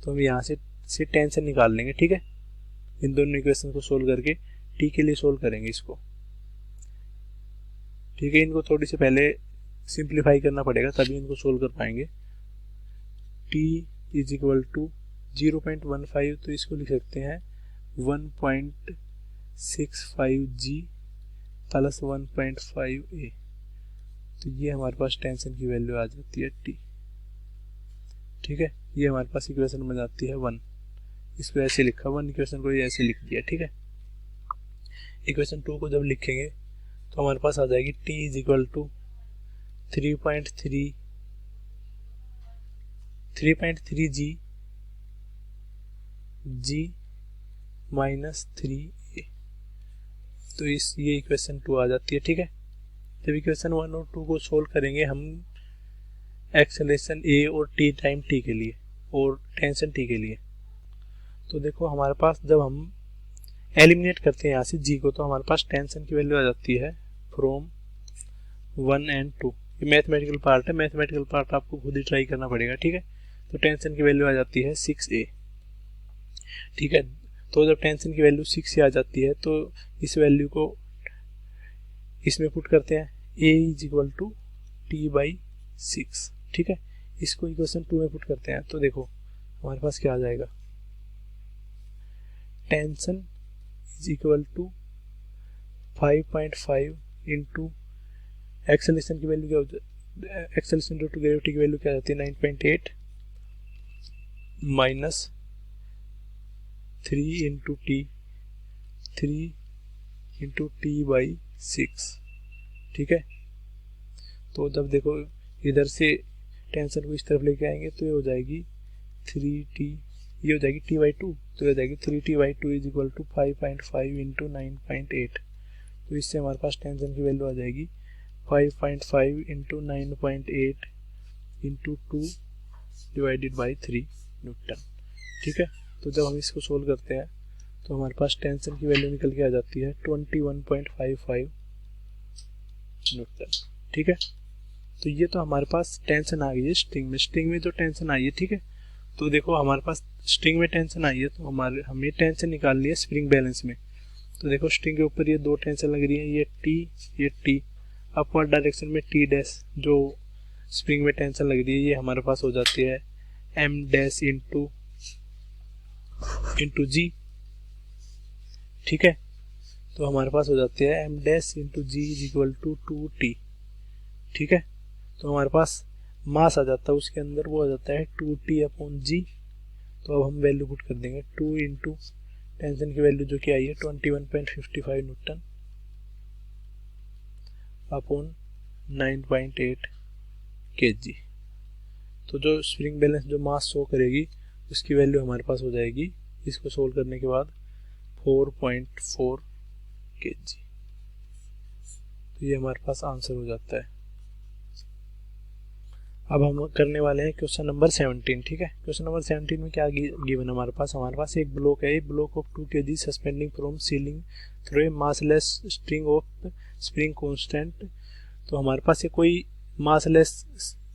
तो हम यहाँ से टेंशन निकाल लेंगे, ठीक है। इन दोनों इक्वेशन को सोल्व करके T के लिए सोल्व करेंगे इसको, ठीक है। इनको थोड़ी सी पहले सिंप्लीफाई करना पड़ेगा तभी इनको सोल्व कर पाएंगे। T इज इक्वल टू 0.15, तो इसको लिख सकते हैं 1.65g प्लस 1.5a, तो ये हमारे पास टेंशन की वैल्यू आ जाती है T, ठीक है। ये हमारे पास इक्वेशन बन जाती है 1, इसको ऐसे लिखा 1 इक्वेशन को ये ऐसे लिख दिया, ठीक है। इक्वेशन 2 को जब लिखेंगे तो हमारे पास आ जाएगी T is equal to 3.3g minus 3a, तो ये इक्वेशन 2 आ जाती है, ठीक है। जब इक्वेशन 1 और 2 को सोल्व करेंगे हम एक्सेलरेशन A और T टाइम T के लिए और टेंशन T के लिए, तो देखो हमारे पास जब हम एलिमिनेट करते हैं यहाँ से G को तो हमारे पास टेंशन की वैल्यू आ जाती है फ्रॉम 1 and 2। ये मैथमेटिकल पार्ट है, मैथमेटिकल पार्ट आपको खुद ही ट्राई करना पड़ेगा, ठीक है। तो टेंशन की वैल्यू आ जाती है 6a, ठीक है। तो जब टेंशन की वैल्यू 6 आ जाती है तो इस वैल्यू को इसमें पुट करते हैं, a is equal to T/6, ठीक है। इसको इक्वेशन 2 में पुट करते हैं तो देखो हमारे पास क्या आ जाएगा, tension is equal to 5.5 into acceleration की वैल्यू क्या होती है, एक्सेलरेशन ड्यू टू ग्रेविटी की वैल्यू क्या आती है 9.8 माइनस 3 इंटू T/6, ठीक है। तो जब देखो इधर से टेंशन को इस तरफ लेके आएंगे तो ये हो जाएगी 3T ये हो जाएगी t/2, तो ये हो जाएगी 3t/2 is equal to 5.5 into 9.8। तो इससे हमारे पास टेंशन की वैल्यू आ जाएगी 5.5 into 9.8 into 2 divided by 3 Newton. ठीक है, तो जब हम इसको सोल्व करते हैं तो हमारे पास टेंशन की वैल्यू निकल के आ जाती है 21.55 न्यूटन। ठीक है, तो ये तो हमारे पास टेंशन आ गई है स्ट्रिंग में। स्ट्रिंग में जो टेंशन आई है, ठीक है, तो देखो हमारे पास स्ट्रिंग में टेंशन आई है, तो हमें टेंशन निकालनी है स्प्रिंग बैलेंस में। तो देखो स्ट्रिंग के ऊपर ये दो टेंशन लग रही है, ये टी अपवर्ड डायरेक्शन में टी डैश जो स्प्रिंग में टेंशन लग रही है, ये हमारे पास हो जाती है एम डैश इंटू जी। ठीक है, तो हमारे पास हो जाती है M dash into G is equal to 2t। ठीक है, तो हमारे पास मास आ जाता है उसके अंदर, वो आ जाता है 2t अपॉन जी। तो अब हम वैल्यू पुट कर देंगे 2 इंटू टेंशन की वैल्यू जो कि आई है 21.55 न्यूटन अपॉन 9.8 kg। तो जो स्प्रिंग बैलेंस जो मास शो करेगी उसकी वैल्यू हमारे पास हो जाएगी इसको सोल्व करने के बाद 4.4 kg। तो ये हमारे पास आंसर हो जाता है। अब हम करने वाले हैं क्वेश्चन नंबर 17। ठीक है, क्वेश्चन नंबर 17 में क्या गिवन हमारे पास एक ब्लॉक है, block of 2 kg suspending from ceiling through a massless string of spring constant. तो हमारे पास ये कोई मासलेस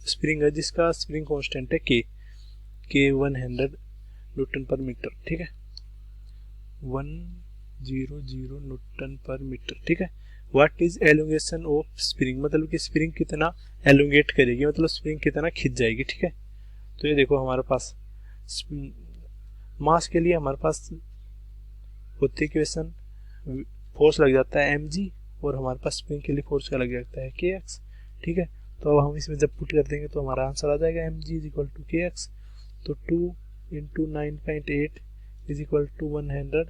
स्प्रिंग है जिसका स्प्रिंग कांस्टेंट है के 100 न्यूटन पर मीटर। ठीक है, 100 न्यूटन पर मीटर। ठीक है, what is elongation of spring, मतलब कि स्प्रिंग कितना एलोंगेट करेगी, मतलब स्प्रिंग कितना खिंच जाएगी। ठीक है, तो ये देखो हमारे पास मास के लिए हमारे पास होती इक्वेशन फोर्स लग जाता है mg और हमारे पास स्प्रिंग के लिए फोर्स का लग जाता है kx। ठीक है, तो अब हम इसमें जब पुट कर देंगे तो हमारा आंसर आ जाएगा mg is equal to kx। तो 2 into 9.8 is equal to 100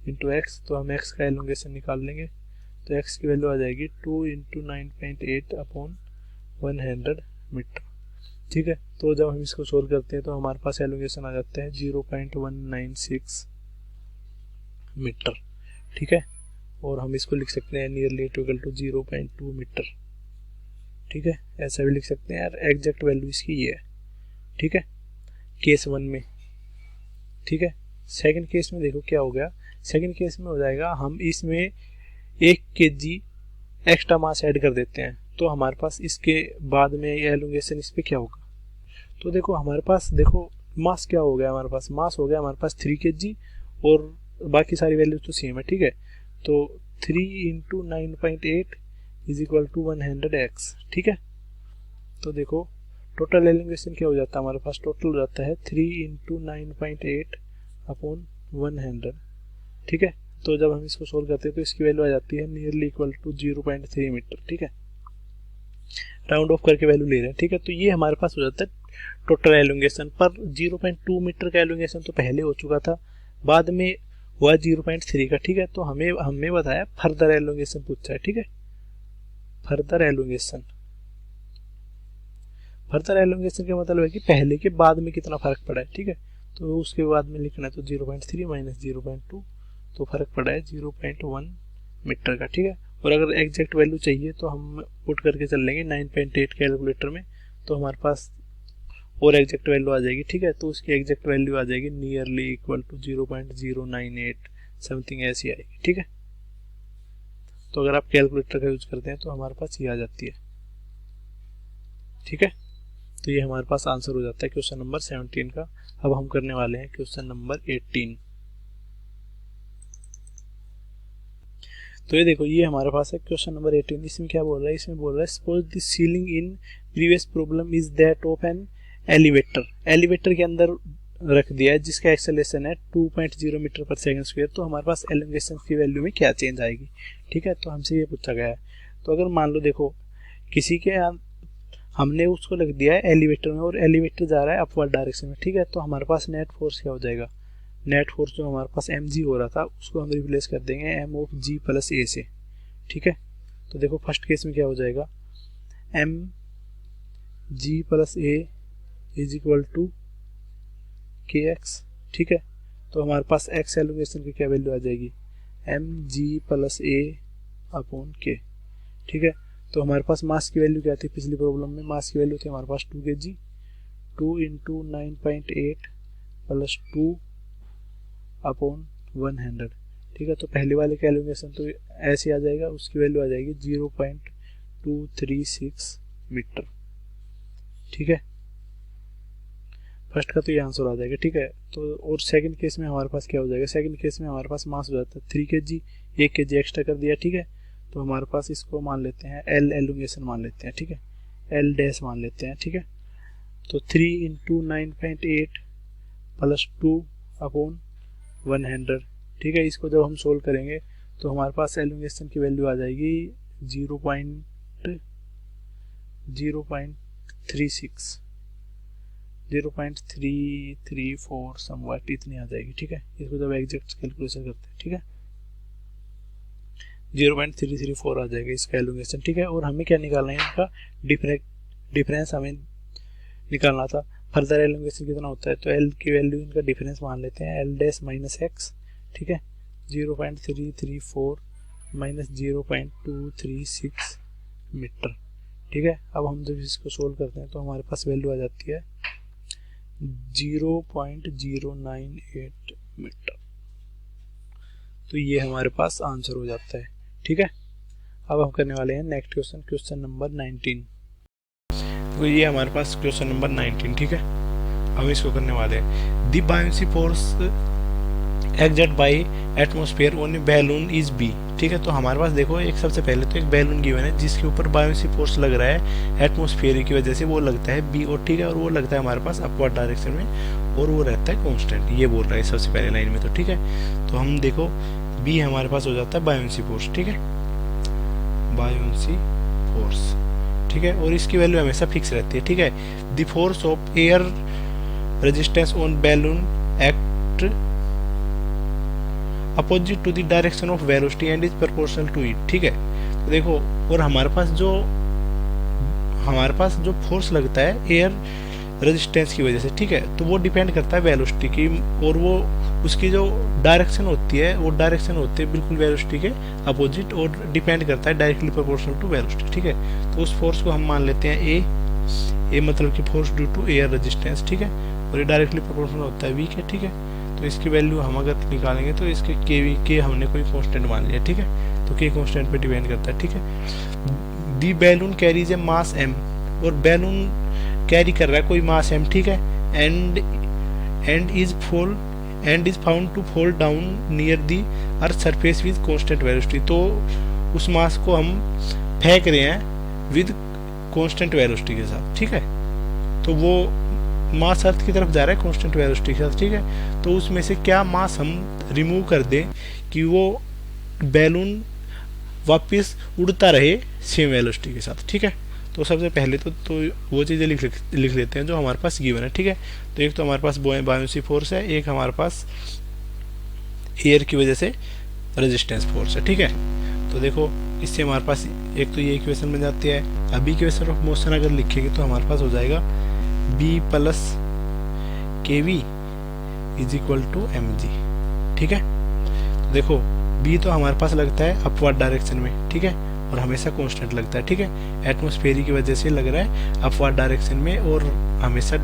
into X. तो हम x का एलोंगेशन निकाल लेंगे, तो x की वैल्यू आ जाएगी 2 इंटू 9.8 अपॉन 100 मीटर। ठीक है, तो जब हम इसको सोल्व करते हैं तो हमारे पास एलोंगेशन आ जाता है 0.196 मीटर। ठीक है, और हम इसको लिख सकते हैं नियरली इक्वल टू 0.2 मीटर। ठीक है, ऐसा भी लिख सकते हैं यार, एग्जैक्ट वैल्यू इसकी ये है। ठीक है, केस 1 में। ठीक है, सेकंड केस में देखो क्या हो गया। सेकंड केस में हो जाएगा हम इसमें 1 kg एक्स्ट्रा मास ऐड कर देते हैं, तो हमारे पास इसके बाद में ये एलोंगेशन इस पे क्या होगा। तो देखो हमारे पास देखो मास क्या हो गया, हमारे पास मास हो गया हमारे पास 3 kg और बाकी सारी वैल्यू तो सेम है। ठीक है, तो 3 into 9.8 is equal to 100x। ठीक है, तो देखो टोटल एलोंगेशन क्या हो जाता है हमारे पास, टोटल हो जाता है 3 इंटू 9.8 अपॉन 100। ठीक है, तो जब हम इसको सोल्व करते हैं तो इसकी वैल्यू आ जाती है नियरली इक्वल टू 0.3 मीटर। ठीक है, राउंड ऑफ करके वैल्यू ले रहे हैं। ठीक है, तो ये हमारे पास हो जाता है टोटल एलोंगेशन। पर 0.2 मीटर का एलोंगेशन तो पहले हो चुका था, बाद में हुआ 0.3 का। ठीक है, तो हमें बताया फर्दर एलोंगेशन पूछा है। ठीक है, फर्दर एलोंगेशन का मतलब है कि पहले के बाद में कितना फर्क पड़ा है। ठीक है, तो उसके बाद में लिखना है तो 0.3 माइनस 0.2, तो फर्क पड़ा है 0.1 मीटर का। ठीक है, और अगर एग्जैक्ट वैल्यू चाहिए तो हम पुट करके चल लेंगे 9.8 कैलकुलेटर में, तो हमारे पास और एग्जैक्ट वैल्यू आ जाएगी। ठीक है, तो उसकी एग्जैक्ट वैल्यू आ जाएगी नियरली इक्वल टू 0.098 समथिंग ऐसी आएगी। ठीक है, तो अगर आप कैलकुलेटर का यूज करते हैं तो हमारे पास ये आ जाती है। ठीक है, तो ये हमारे पास आंसर हो जाता है क्वेश्चन नंबर 17 का। अब हम करने वाले हैं क्वेश्चन नंबर 18। तो ये देखो ये हमारे पास है क्वेश्चन नंबर 18। इसमें क्या बोल रहा है, इसमें बोल रहा है suppose the ceiling in previous problem is that of an elevator. Elevator के अंदर रख दिया है जिसका एक्सेलरेशन है 2.0 मीटर पर सेकंड स्क्वायर। तो हमारे पास एलोंगेशन की वैल्यू में क्या चेंज आएगी। ठीक है, तो हमसे ये पूछा गया है। तो अगर मान लो देखो किसी के हमने उसको रख दिया है एलिवेटर में और एलिवेटर जा रहा है अपवर्ड डायरेक्शन में। ठीक है, तो हमारे पास नेट फोर्स क्या हो जाएगा, नेट फोर्स जो हमारे पास mg हो रहा था उसको हम रिप्लेस कर देंगे m of g plus a से। ठीक है, तो देखो फर्स्ट केस में क्या हो जाएगा, mg plus a is equal to kx। ठीक है। तो हमारे पास एक्स एलोंगेशन की क्या वैल्यू आ जाएगी, एम जी प्लस ए अपॉन के, ठीक है। तो हमारे पास मास की वैल्यू क्या थी पिछली प्रॉब्लम में, मास की वैल्यू थी हमारे पास 2 kg, 2 इंटू 9.8 प्लस 2 अपॉन 100, ठीक है। तो पहले वाले का एलोंगेशन तो ऐसे आ जाएगा, उसकी वैल्यू आ जाएगी 0.236 मीटर, ठीक है। फर्स्ट का तो ये आंसर आ जाएगा, ठीक है। तो और सेकंड केस में हमारे पास क्या हो जाएगा, सेकंड केस में हमारे पास मास हो जाता है 3 kg, 1 kg एक्स्ट्रा कर दिया, ठीक है। तो हमारे पास इसको मान लेते हैं एल एलोंगेशन मान लेते हैं, ठीक है, एल डैश मान लेते हैं, ठीक है। तो 3 इंटू 9.8 प्लस 2 अपॉन 100, ठीक है। इसको जब हम सोल्व करेंगे तो हमारे पास एलोंगेशन की वैल्यू आ जाएगी 0.334 समवट इतनी आ जाएगी, ठीक है। इसको जब एग्जैक्ट कैलकुलेशन करते हैं, ठीक है, 0.334 आ जाएगा इसका एलोंगेशन, ठीक है। और हमें क्या निकालना है, इनका डिफरेंस हमें निकालना था। फर्दर एलोंगेशन कितना होता है, तो एल की वैल्यू इनका डिफरेंस मान लेते हैं, एल डैश माइनस एक्स, ठीक है, 0.334 माइनस 0.236 मीटर, ठीक है। अब हम जब इसको सोल्व करते हैं तो हमारे पास वैल्यू आ जाती है 0.098 मीटर। तो ये हमारे पास आंसर हो जाता है, ठीक है। अब हम करने वाले हैं नेक्स्ट क्वेश्चन, क्वेश्चन नंबर 19। तो ये हमारे पास क्वेश्चन नंबर 19, ठीक है। हम इसको करने वाले हैं, the buoyancy force exerted by atmosphere on a balloon is B, ठीक है। तो हमारे पास देखो एक सबसे पहले तो एक बैलून गिवन है जिसके ऊपर बायोन्सी फोर्स लग रहा है एटमॉस्फेयर की वजह से, वो लगता है बी, और ठीक है, और वो लगता है हमारे पास अपवर्ड डायरेक्शन में, और वो रहता है कांस्टेंट, ये बोल रहा है सबसे पहले लाइन में, तो ठीक है। तो हम देखो बी हमारे पास हो जाता है बायोन्सी फोर्स, ठीक है, बायोन्सी फोर्स, ठीक है। और इसकी वैल्यू हमेशा फिक्स रहती है, ठीक है। The force of air resistance on balloon act opposite to the direction of velocity and is proportional to it, ठीक है। तो देखो, और हमारे पास जो फोर्स लगता है एयर रेजिस्टेंस की वजह से, ठीक है, तो वो डिपेंड करता है वेलोसिटी की, और वो उसकी जो डायरेक्शन होती है वो डायरेक्शन होती है बिल्कुल वेलोसिटी के अपोजिट, और डिपेंड करता है डायरेक्टली प्रोपोर्शनल टू वेलोसिटी, ठीक है। तो उस फोर्स को हम मान लेते हैं ए मतलब कि force due to air resistance, ठीक है, और ये डायरेक्टली प्रोपोर्शनल होता है वी के, ठीक है। तो इसकी वैल्यू हम अगर निकालेंगे तो इसके के हमने कोई कांस्टेंट मान लिया, ठीक है, तो के कांस्टेंट पे डिपेंड करता है, ठीक है। The balloon carries a mass m, और बैलून कैरी कर रहा है कोई मास एम, ठीक है, and is found to fall down near the earth surface with constant velocity. तो उस मास को हम फेंक रहे हैं विद कांस्टेंट वेलोसिटी के साथ, ठीक है। तो वो मास अर्थ की तरफ जा रहा है कांस्टेंट वेलोसिटी के साथ, ठीक है। तो उसमें से क्या मास हम रिमूव कर दें कि वो बैलून वापस उड़ता रहे सेम वेलोसिटी के साथ, ठीक है। तो सबसे पहले तो वो चीज़ें लिख लेते हैं जो हमारे पास गिवन है, ठीक है। तो एक तो हमारे पास बायोन्सी फोर्स है, एक हमारे पास एयर की वजह से रेजिस्टेंस फोर्स है, ठीक है। तो देखो इससे हमारे पास एक तो ये इक्वेशन बन जाती है। अभी इक्वेशन ऑफ मोशन अगर लिखेंगे तो हमारे पास हो जाएगा B plus K V is equal to M G, ठीक है। तो देखो बी तो हमारे पास लगता है अपवर्ड डायरेक्शन में, ठीक है, और हमेशा कांस्टेंट लगता है, ठीक है। एटमॉस्फेयर की वजह से लग रहा है अपवर्ड डायरेक्शन में और हमेशा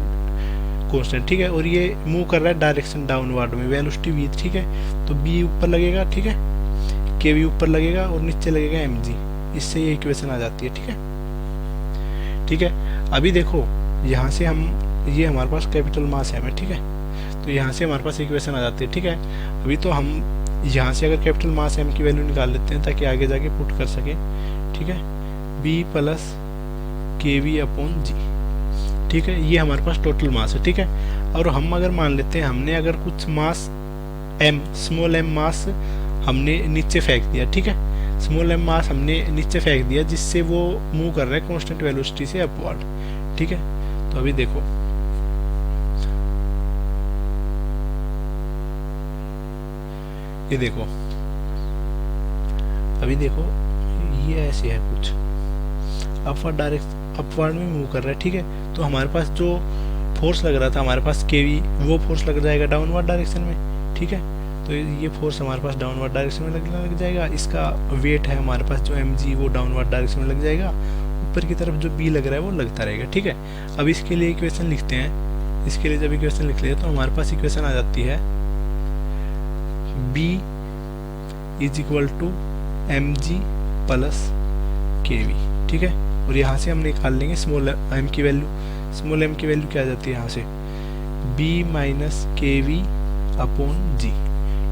कांस्टेंट, ठीक है। और ये मूव कर रहा है डायरेक्शन डाउनवर्ड में, वेलोसिटी वी, ठीक है। तो बी ऊपर लगेगा, ठीक है, के वी ऊपर लगेगा और नीचे लगेगा एम जी, इससे ये इक्वेशन आ जाती है, ठीक है, ठीक है। अभी देखो यहाँ से हम ये हमारे पास कैपिटल मास है, ठीक है, तो यहाँ से हमारे पास इक्वेशन आ जाती है, ठीक है। अभी तो हम यहाँ से अगर कैपिटल मास एम की वैल्यू निकाल लेते हैं ताकि आगे जाके पुट कर सके, ठीक है, B plus K we upon जी, ठीक है। ये हमारे पास टोटल मास है, ठीक है। और हम अगर मान लेते हैं हमने अगर कुछ मास एम, स्मॉल एम मास हमने नीचे फेंक दिया, ठीक है, स्मॉल एम मास हमने नीचे फेंक दिया जिससे वो मूव कर रहा है कांस्टेंट वेलोसिटी से अपवर्ड, ठीक है। तो अभी देखो ये देखो, अभी देखो ये ऐसे है कुछ अपवर्ड में मूव कर रहा है, ठीक है। तो हमारे पास जो फोर्स लग रहा था हमारे पास केवी, वो फोर्स लग जाएगा डाउनवर्ड डायरेक्शन में, ठीक है। तो ये फोर्स हमारे पास डाउनवर्ड डायरेक्शन में लग जाएगा। इसका वेट है हमारे पास जो mg, वो डाउनवर्ड डायरेक्शन में लग जाएगा। ऊपर की तरफ जो b लग रहा है वो लगता रहेगा, ठीक है। अब इसके लिए इक्वेशन लिखते हैं। इसके लिए जब इक्वेशन लिख लेते तो हमारे पास इक्वेशन आ जाती है b is equal to mg plus kv, ठीक है। और यहाँ से हम निकाल लेंगे स्मॉल m की वैल्यू। स्मॉल m की वैल्यू क्या आ जाती है यहाँ से, b minus kv upon g,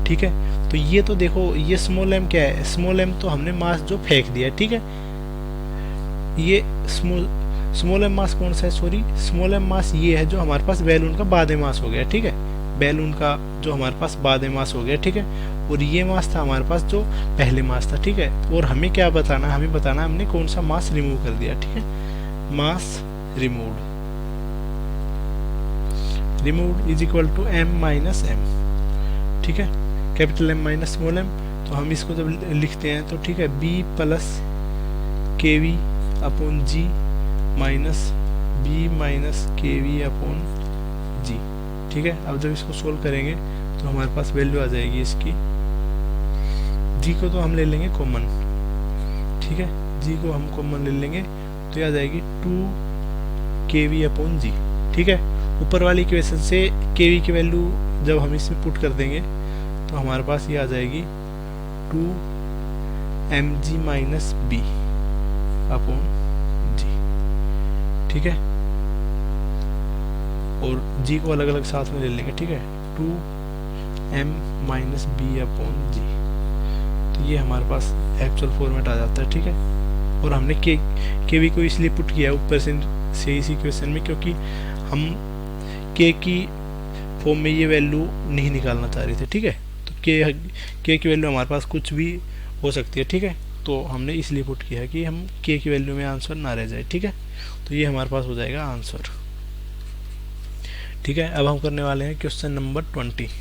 ठीक है। तो ये तो देखो ये स्मॉल m क्या है, स्मॉल m तो हमने मास जो फेंक दिया, ठीक है। ये स्मॉल m मास कौन सा है, सॉरी स्मॉल m मास ये है जो हमारे पास बैलून का बादे मास हो गया, ठीक है। बैलून का जो हमारे पास बादे मास हो गया, ठीक है। और ये मास था हमारे पास जो पहले मास था, ठीक है। और हमें क्या बताना, हमें बताना हमने कौन सा मास रिमूव कर दिया, ठीक है। Mass removed is equal to m minus m, ठीक है। Capital M minus small m। तो हम इसको जब लिखते हैं तो ठीक है, b plus kv upon g minus b minus kv upon g, ठीक है। अब जब इसको सोल्व करेंगे तो हमारे पास वैल्यू आ जाएगी इसकी, g को तो हम ले लेंगे कॉमन, ठीक है। g को हम कॉमन ले लेंगे तो ये आ जाएगी 2 kv अपॉन g, ठीक है। ऊपर वाली इक्वेशन से kv की वैल्यू जब हम इसमें पुट कर देंगे तो हमारे पास ये आ जाएगी 2 mg minus b upon g, ठीक है। और g को अलग अलग साथ में ले लेंगे, ठीक है। 2 m minus b upon g, तो ये हमारे पास एक्चुअल फॉर्मेट आ जाता है, ठीक है। और हमने kv को इसलिए पुट किया ऊपर से इस इक्वेशन में क्योंकि हम k की फॉर्म में ये वैल्यू नहीं निकालना चाह रहे थे, ठीक है। तो k की वैल्यू हमारे पास कुछ भी हो सकती है, ठीक है। तो हमने इसलिए पुट किया है कि हम k की वैल्यू में आंसर ना रह जाए, ठीक है। तो ये हमारे पास हो जाएगा आंसर, ठीक है। अब हम करने वाले हैं क्वेश्चन नंबर 20।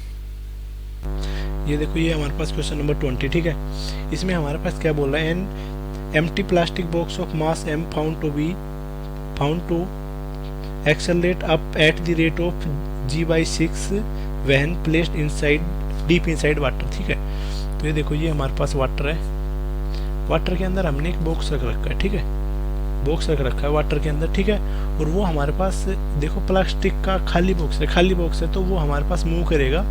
ये देखो ये हमारे पास क्वेश्चन नंबर 20, ठीक है। इसमें हमारे पास क्या बोल रहा है, an empty plastic box of mass m found to accelerate up at the rate of g/6 when placed deep inside water, ठीक है। तो ये देखो ये हमारे पास वाटर है, वाटर के अंदर हमने एक बॉक्स रख रखा है, ठीक है। बॉक्स रख रखा है वाटर के अंदर, ठीक है। और वो हमारे पास देखो प्लास्टिक का खाली बॉक्स है, तो वो हमारे पास मूव करेगा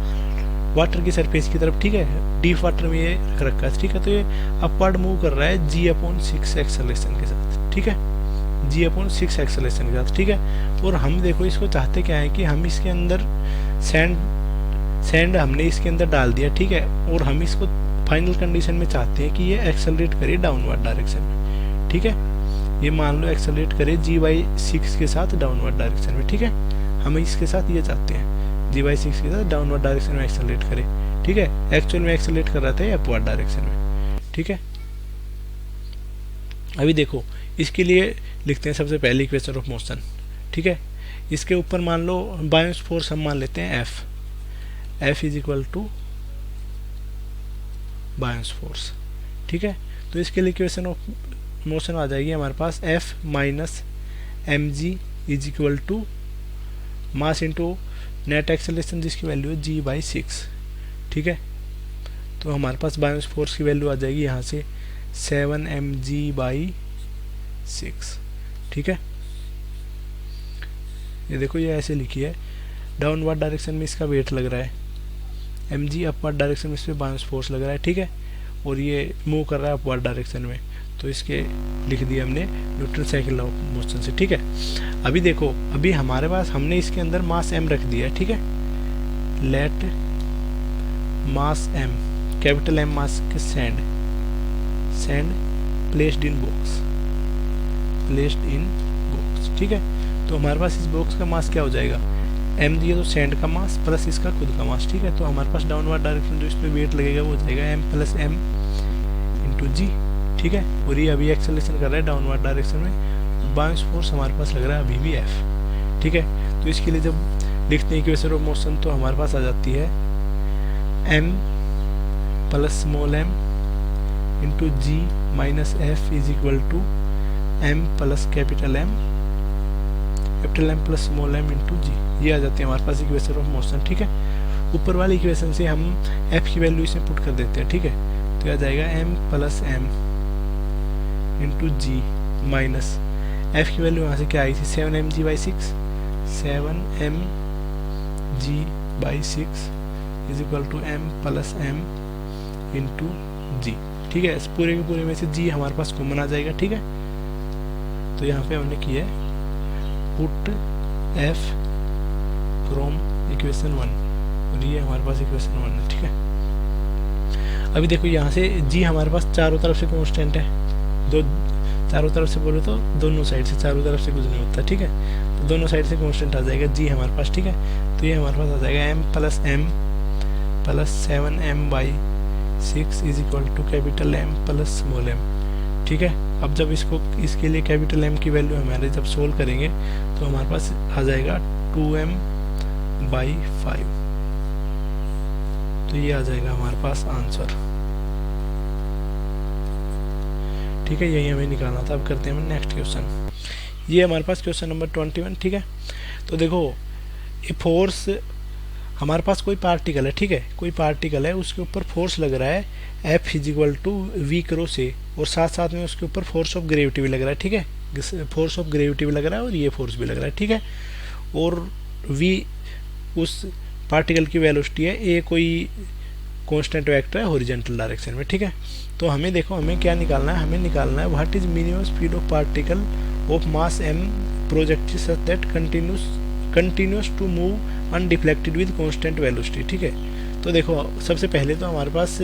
वाटर की सरफेस की तरफ, ठीक है। डीप वाटर में ये रख रखा है, ठीक है। तो ये अपवर्ड मूव कर रहा है g/6 एक्सेलरेशन के साथ, ठीक है। g/6 एक्सेलरेशन के साथ, ठीक है। और हम देखो इसको चाहते क्या है कि हम इसके अंदर सैंड हमने इसके अंदर डाल दिया, ठीक है। और हम इसको फाइनल कंडीशन में चाहते हैं कि ये एक्सेलरेट करे डाउनवर्ड डायरेक्शन में, ठीक है। ये मान लो एक्सेलरेट करे g/6 के साथ डाउनवर्ड डायरेक्शन में, ठीक है। हम इसके साथ ये चाहते हैं g/6 के साथ डाउनवर्ड डायरेक्शन में एक्सेलरेट करे, ठीक है। एक्चुअल में एक्सेलरेट कर रहा था अपवर्ड डायरेक्शन में, ठीक है। अभी देखो इसके लिए लिखते हैं सबसे पहले इक्वेशन ऑफ मोशन, ठीक है। इसके ऊपर मान लो बायोस फोर्स हम मान लेते हैं F is equal to buoyancy force, ठीक है। तो इसके लिए इक्वेशन ऑफ मोशन आ जाएगी हमारे पास F minus mg is equal to mass into net acceleration जिसकी वैल्यू है g/6, ठीक है। तो हमारे पास बायोस फोर्स की वैल्यू आ जाएगी यहाँ से 7 mg/6, ठीक है। ये देखो ये ऐसे लिखी है, डाउनवर्ड डायरेक्शन में इसका वेट लग रहा है mg, अपवर्ड डायरेक्शन में इस पर बायोस फोर्स लग रहा है, ठीक है। और ये मूव कर रहा है अपवर्ड डायरेक्शन में, तो इसके लिख दिया हमने न्यूटन साइकिल ऑफ मोशन से, ठीक है। अभी देखो अभी हमारे पास हमने इसके अंदर मास m रख दिया है, ठीक है। लेट मास m, कैपिटल M मास के सैंड प्लेस्ड इन बॉक्स, ठीक है। तो हमारे पास इस बॉक्स का मास क्या हो जाएगा, m दिया तो सैंड का मास प्लस इसका खुद का मास, ठीक है। तो हमारे पास डाउनवर्ड डायरेक्शन जो इस पर वेट लगेगा वो हो जाएगा m plus m into g, ठीक है। और ये अभी एक्सेलरेशन कर रहा है डाउनवर्ड डायरेक्शन में, बायोस फोर्स हमारे पास लग रहा है अभी भी F, ठीक है। तो इसके लिए जब लिखते हैं इक्वेशन ऑफ मोशन तो हमारे पास आ जाती है m plus small m into g minus F is equal to m plus capital M capital M plus small m into g, ये आ जाती है हमारे पास इक्वेशन ऑफ मोशन। ठीक है, ऊपर वाली इक्वेशन से हम एफ की वैल्यू इसमें पुट कर देते हैं। ठीक है, तो आ जाएगा M plus m into g minus F की वैल्यू यहाँ से क्या आई थी 7mg/6, 7mg/6 is equal to m plus m into g. ठीक है, इस पूरे के पूरे में से जी हमारे पास कॉमन आ जाएगा। ठीक है, तो यहाँ पे हमने किया है पुट एफ फ्रॉम इक्वेशन 1 और ये हमारे पास इक्वेशन 1 है। ठीक है, अभी देखो यहाँ से जी हमारे पास चारों तरफ से कांस्टेंट है, चारों तरफ से बोले तो दोनों साइड से, चारों तरफ से कुछ नहीं होता। ठीक है, तो दोनों साइड से कांस्टेंट आ जाएगा जी हमारे पास। ठीक है, तो ये हमारे पास आ जाएगा M plus 7m/6 is equal to capital M plus small M. ठीक है, अब जब इसके लिए कैपिटल एम की वैल्यू हमारे जब सोल्व करेंगे तो हमारे पास आ जाएगा 2m/5, तो ये आ जाएगा हमारे पास आंसर। ठीक है, यही हमें निकालना था। अब करते हैं हम नेक्स्ट क्वेश्चन। ये हमारे पास क्वेश्चन नंबर 21। ठीक है, तो देखो ये फोर्स हमारे पास कोई पार्टिकल है। ठीक है, कोई पार्टिकल है, उसके ऊपर फोर्स लग रहा है F is equal to V cross A, और साथ साथ में उसके ऊपर फोर्स ऑफ ग्रेविटी भी लग रहा है। ठीक है, फोर्स ऑफ ग्रेविटी भी लग रहा है और ये फोर्स भी लग रहा है। ठीक है, और वी उस पार्टिकल की वेलोसिटी है, ए कोई कांस्टेंट वेक्टर है हॉरिजॉन्टल डायरेक्शन में। ठीक है, तो हमें देखो हमें क्या निकालना है, हमें निकालना है what is minimum speed of particle of mass m projected such that continues to move undeflected with constant velocity. ठीक है, तो देखो सबसे पहले तो हमारे पास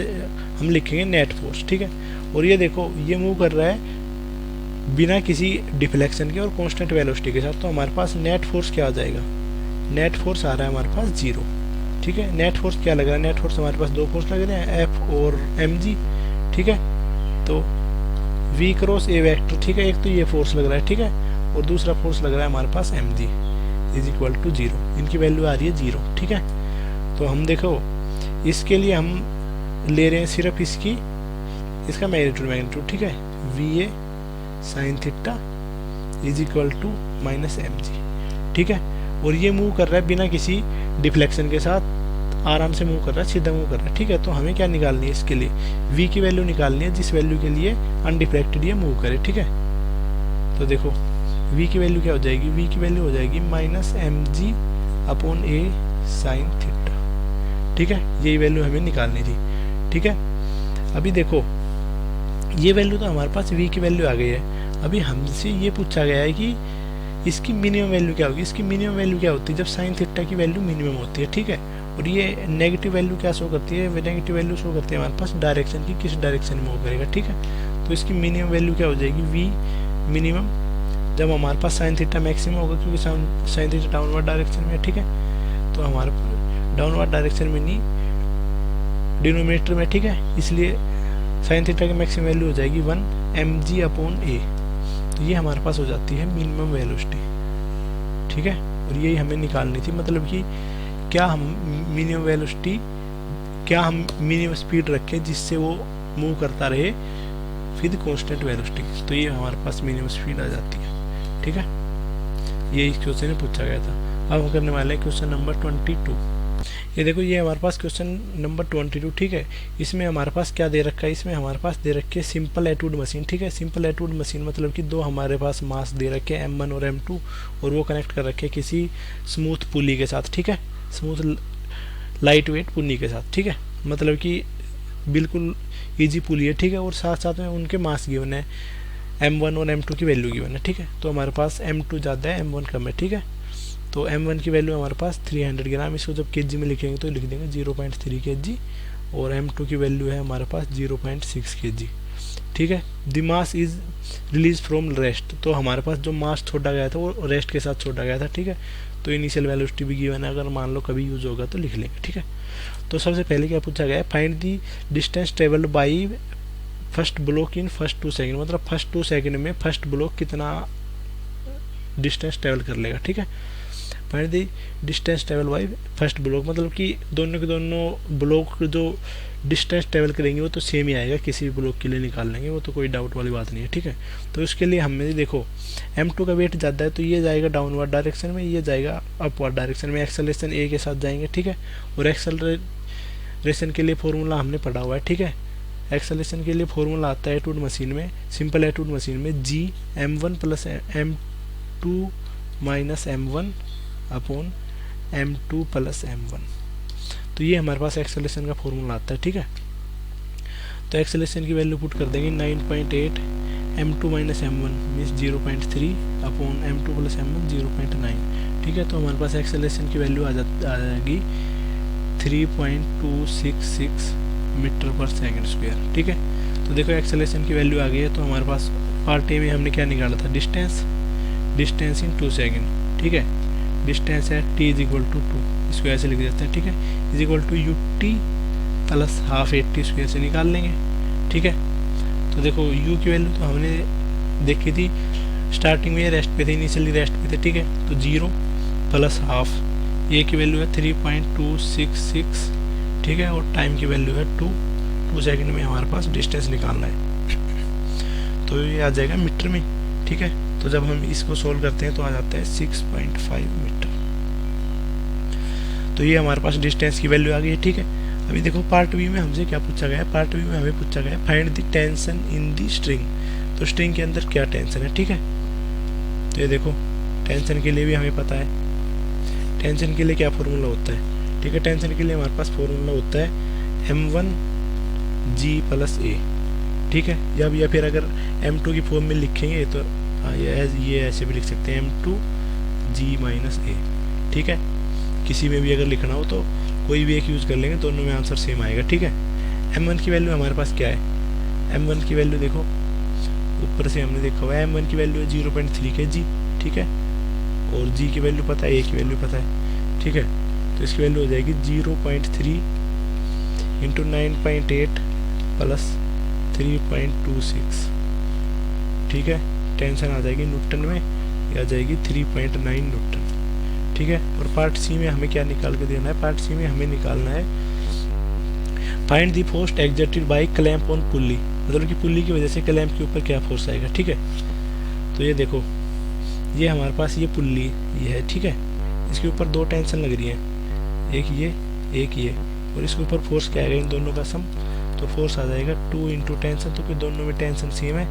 हम लिखेंगे नेट फोर्स। ठीक है, और ये देखो ये मूव कर रहा है बिना किसी डिफ्लेक्शन के और कांस्टेंट वेलोसिटी के साथ, तो हमारे पास नेट फोर्स क्या आ जाएगा, नेट फोर्स आ रहा है हमारे पास 0। ठीक है, नेट फोर्स क्या लग रहा है, नेट फोर्स हमारे पास दो फोर्स लग रहे हैं एफ और mg। ठीक है, तो v क्रॉस ए वेक्टर। ठीक है, एक तो ये फोर्स लग रहा है। ठीक है, और दूसरा फोर्स लग रहा है हमारे पास mg इज इक्वल टू 0, इनकी वैल्यू आ रही है 0। ठीक है, तो हम देखो इसके लिए हम ले रहे हैं सिर्फ इसका मैग्नीट्यूड। ठीक है, va sine theta is equal to minus mg। ठीक है, और ये मूव कर रहा है बिना किसी डिफ्लेक्शन के साथ, आराम से मूव कर रहा है, सीधा मूव कर रहा है। ठीक है, तो हमें क्या निकालनी है, इसके लिए v की वैल्यू निकालनी है जिस वैल्यू के लिए अनडिफ्लेक्टेड ये मूव करे। ठीक है, तो देखो v की वैल्यू क्या हो जाएगी, v की वैल्यू हो जाएगी माइनस mg/a साइन थीटा। ठीक है, यही वैल्यू हमें निकालनी थी। ठीक है, अभी देखो ये वैल्यू तो हमारे पास v की वैल्यू आ गई है। अभी हमसे ये पूछा गया है कि इसकी मिनिमम वैल्यू क्या होगी। इसकी मिनिमम वैल्यू क्या होती है, जब साइन थीटा की वैल्यू मिनिमम होती है। ठीक है, और ये नेगेटिव वैल्यू क्या शो करती है, नेगेटिव वैल्यू शो करती है हमारे पास डायरेक्शन की, किस डायरेक्शन में मूव करेगा। ठीक है, तो इसकी मिनिमम वैल्यू क्या हो जाएगी, v मिनिमम जब हमारे पास साइन थीटा मैक्सिमम होगा, क्योंकि साइन थीटा डाउनवर्ड डायरेक्शन में है। ठीक है, तो हमारे डाउनवर्ड डायरेक्शन में नहीं डिनोमिनेटर में। ठीक है, इसलिए साइन थीटा की मैक्सिमम वैल्यू हो जाएगी 1mg/a, तो ये हमारे पास हो जाती है मिनिमम वेलोसिटी। ठीक है, और यही हमें निकालनी थी, मतलब कि क्या हम मिनिमम वेलोसिटी, क्या हम मिनिमम स्पीड रखें जिससे वो मूव करता रहे विद कांस्टेंट वेलोसिटी, तो ये हमारे पास मिनिमम स्पीड आ जाती है। ठीक है, ये इस क्वेश्चन में पूछा गया था। अब हम करने वाले हैं क्वेश्चन नंबर 22। ये देखो ये हमारे पास क्वेश्चन नंबर 22। ठीक है, इसमें हमारे पास क्या दे रखा है, इसमें हमारे पास दे रखी है सिंपल एटूड मशीन। ठीक है, सिंपल एटूड मशीन मतलब कि दो हमारे पास मास दे रखे हैं m1 और m2, और वो कनेक्ट कर रखे हैं किसी स्मूथ पुली के साथ। ठीक है, स्मूथ लाइट वेट पुली के साथ। ठीक है, मतलब कि बिल्कुल ईजी पुली है। ठीक है, और साथ साथ में उनके मास गिवन है, m1 और m2 की वैल्यू गिवन है। ठीक है, तो हमारे पास m2 ज़्यादा है, m1 कम है। ठीक है, तो m1 की वैल्यू हमारे पास 300 ग्राम, इसको जब kg में लिखेंगे तो लिख देंगे 0.3 kg, और m2 की वैल्यू है हमारे पास 0.6 kg। ठीक है, the mass is release from rest, तो हमारे पास जो मास छोड़ा गया था वो रेस्ट के साथ छोड़ा गया था। ठीक है, तो इनिशियल वेलोसिटी भी गिवन है, अगर मान लो कभी यूज होगा तो लिख लेंगे। ठीक है, तो सबसे पहले क्या पूछा गया है, find the distance travelled by first block in first 2 second, मतलब फर्स्ट 2 सेकेंड में फर्स्ट ब्लॉक कितना डिस्टेंस ट्रेवल कर लेगा। ठीक है, find the distance travel by first block, मतलब कि दोनों के दोनों ब्लॉक जो डिस्टेंस ट्रेवल करेंगे वो तो सेम ही आएगा, किसी भी ब्लॉक के लिए निकाल लेंगे, वो तो कोई डाउट वाली बात नहीं है, ठीक है। तो इसके लिए हमें देखो m2 का वेट ज़्यादा है तो ये जाएगा डाउनवर्ड डायरेक्शन में, ये जाएगा अपवर्ड डायरेक्शन में, एक्सेलरेशन a के साथ जाएंगे, ठीक है। और एक्सेलरेशन के लिए फॉर्मूला हमने पढ़ा हुआ है, ठीक है। एक्सेलरेशन के लिए फॉर्मूला आता है एटूड मशीन में, सिंपल एटूड मशीन में g m1 plus m2 minus m1 upon m2 plus m1। तो ये हमारे पास एक्सेलरेशन का फॉर्मूला आता है, ठीक है। तो एक्सेलरेशन की वैल्यू पुट कर देंगे 9.8 m2 minus m1 means 0.3 upon m2 plus m1 0.9, ठीक है। तो हमारे पास एक्सेलरेशन की वैल्यू आ जाएगी 3.266 मीटर पर सेकंड स्क्वायर, ठीक है। तो देखो एक्सेलरेशन की वैल्यू आ गई है। तो हमारे पास पार्ट ए में हमने क्या निकाला था, डिस्टेंस इन 2 सेकेंड, ठीक है। डिस्टेंस है t इज इक्वल टू 2, इसको ऐसे लिख देते हैं, ठीक है, is equal to ut plus half 80 square से निकाल लेंगे, ठीक है। तो देखो u की वैल्यू तो हमने देखी थी स्टार्टिंग में, रेस्ट पे थे, इनिशियली रेस्ट पे थे, ठीक है। तो 0 प्लस हाफ, ए की वैल्यू है 3.266, ठीक है, और टाइम की वैल्यू है 2 सेकंड में हमारे पास डिस्टेंस निकालना है। तो ये आ जाएगा मीटर में, ठीक है। तो जब हम इसको सोल्व करते हैं तो आ जाता है 6.5 मीटर। तो ये हमारे पास डिस्टेंस की वैल्यू आ गई है, ठीक है। अभी देखो पार्ट बी में हमसे क्या पूछा गया है, पार्ट बी में हमें पूछा गया है find the tension in the string. तो स्ट्रिंग के अंदर क्या टेंशन है, ठीक है। तो ये देखो टेंशन के लिए भी हमें पता है, टेंशन के लिए क्या फॉर्मूला होता है, ठीक है। टेंशन के लिए हमारे पास फॉर्मूला होता है m1g प्लस a, ठीक है। या फिर अगर m2 की फॉर्म में लिखेंगे तो ये ऐसे भी लिख सकते हैं m2g माइनस a, ठीक है। किसी में भी अगर लिखना हो तो कोई भी एक यूज़ कर लेंगे, दोनों में आंसर सेम आएगा, ठीक है। m1 की वैल्यू हमारे पास क्या है, m1 की वैल्यू देखो ऊपर से हमने देखा हुआ है, m1 की वैल्यू है 0.3 kg, ठीक है। और g की वैल्यू पता है, a की वैल्यू पता है, ठीक है। तो इसकी वैल्यू हो जाएगी 0.3 इंटू 9.8 प्लस 3.26, ठीक है। टेंशन आ जाएगी न्यूटन में, ये आ जाएगी 3.9 न्यूटन, ठीक है। और पार्ट सी में हमें क्या निकाल के देना है, पार्ट सी में हमें निकालना है find the force exerted bye clamp on pulley, मतलब कि पुल्ली की वजह से क्लैंप के ऊपर क्या फोर्स आएगा, ठीक है। तो ये देखो ये हमारे पास ये पुल्ली ये है, ठीक है। इसके ऊपर 2 टेंशन लग रही है, एक ये और इसके ऊपर फोर्स क्या आएगा, इन दोनों का सम। तो फोर्स आ जाएगा 2 इंटू टेंशन, तो फिर दोनों में टेंशन सेम है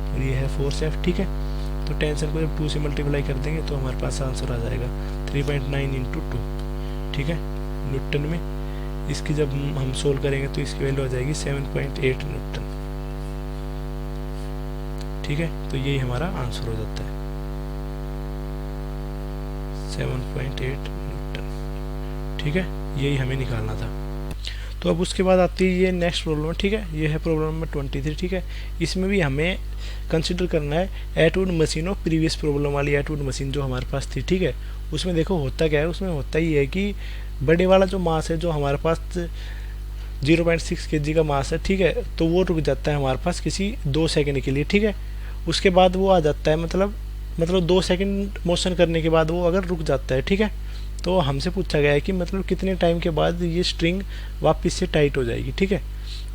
और ये है फोर्स F, ठीक है। तो टेंशन को जब 2 से मल्टीप्लाई कर देंगे तो हमारे पास आंसर आ जाएगा 3.9 इंटू 2, ठीक है, न्यूटन में। इसकी जब हम सोल्व करेंगे तो इसकी वैल्यू आ जाएगी 7.8 न्यूटन, ठीक है। तो यही हमारा आंसर हो जाता है 7.8 न्यूटन, ठीक है। यही हमें निकालना था। तो अब उसके बाद आती है ये नेक्स्ट प्रॉब्लम, ठीक है। ये है प्रॉब्लम नंबर 23, ठीक है। इसमें भी हमें कंसिडर करना है एटवुड मशीन और प्रीवियस प्रॉब्लम वाली एटवुड मशीन जो हमारे पास थी, ठीक है। उसमें देखो होता क्या है, उसमें होता ही है कि बड़े वाला जो मास है जो हमारे पास 0.6 kg का मास है, ठीक है, तो वो रुक जाता है हमारे पास किसी 2 सेकंड के लिए, ठीक है। उसके बाद वो आ जाता है, मतलब 2 सेकंड मोशन करने के बाद वो अगर रुक जाता है, ठीक है। तो हमसे पूछा गया है कि मतलब कितने टाइम के बाद ये स्ट्रिंग वापस से टाइट हो जाएगी, ठीक है।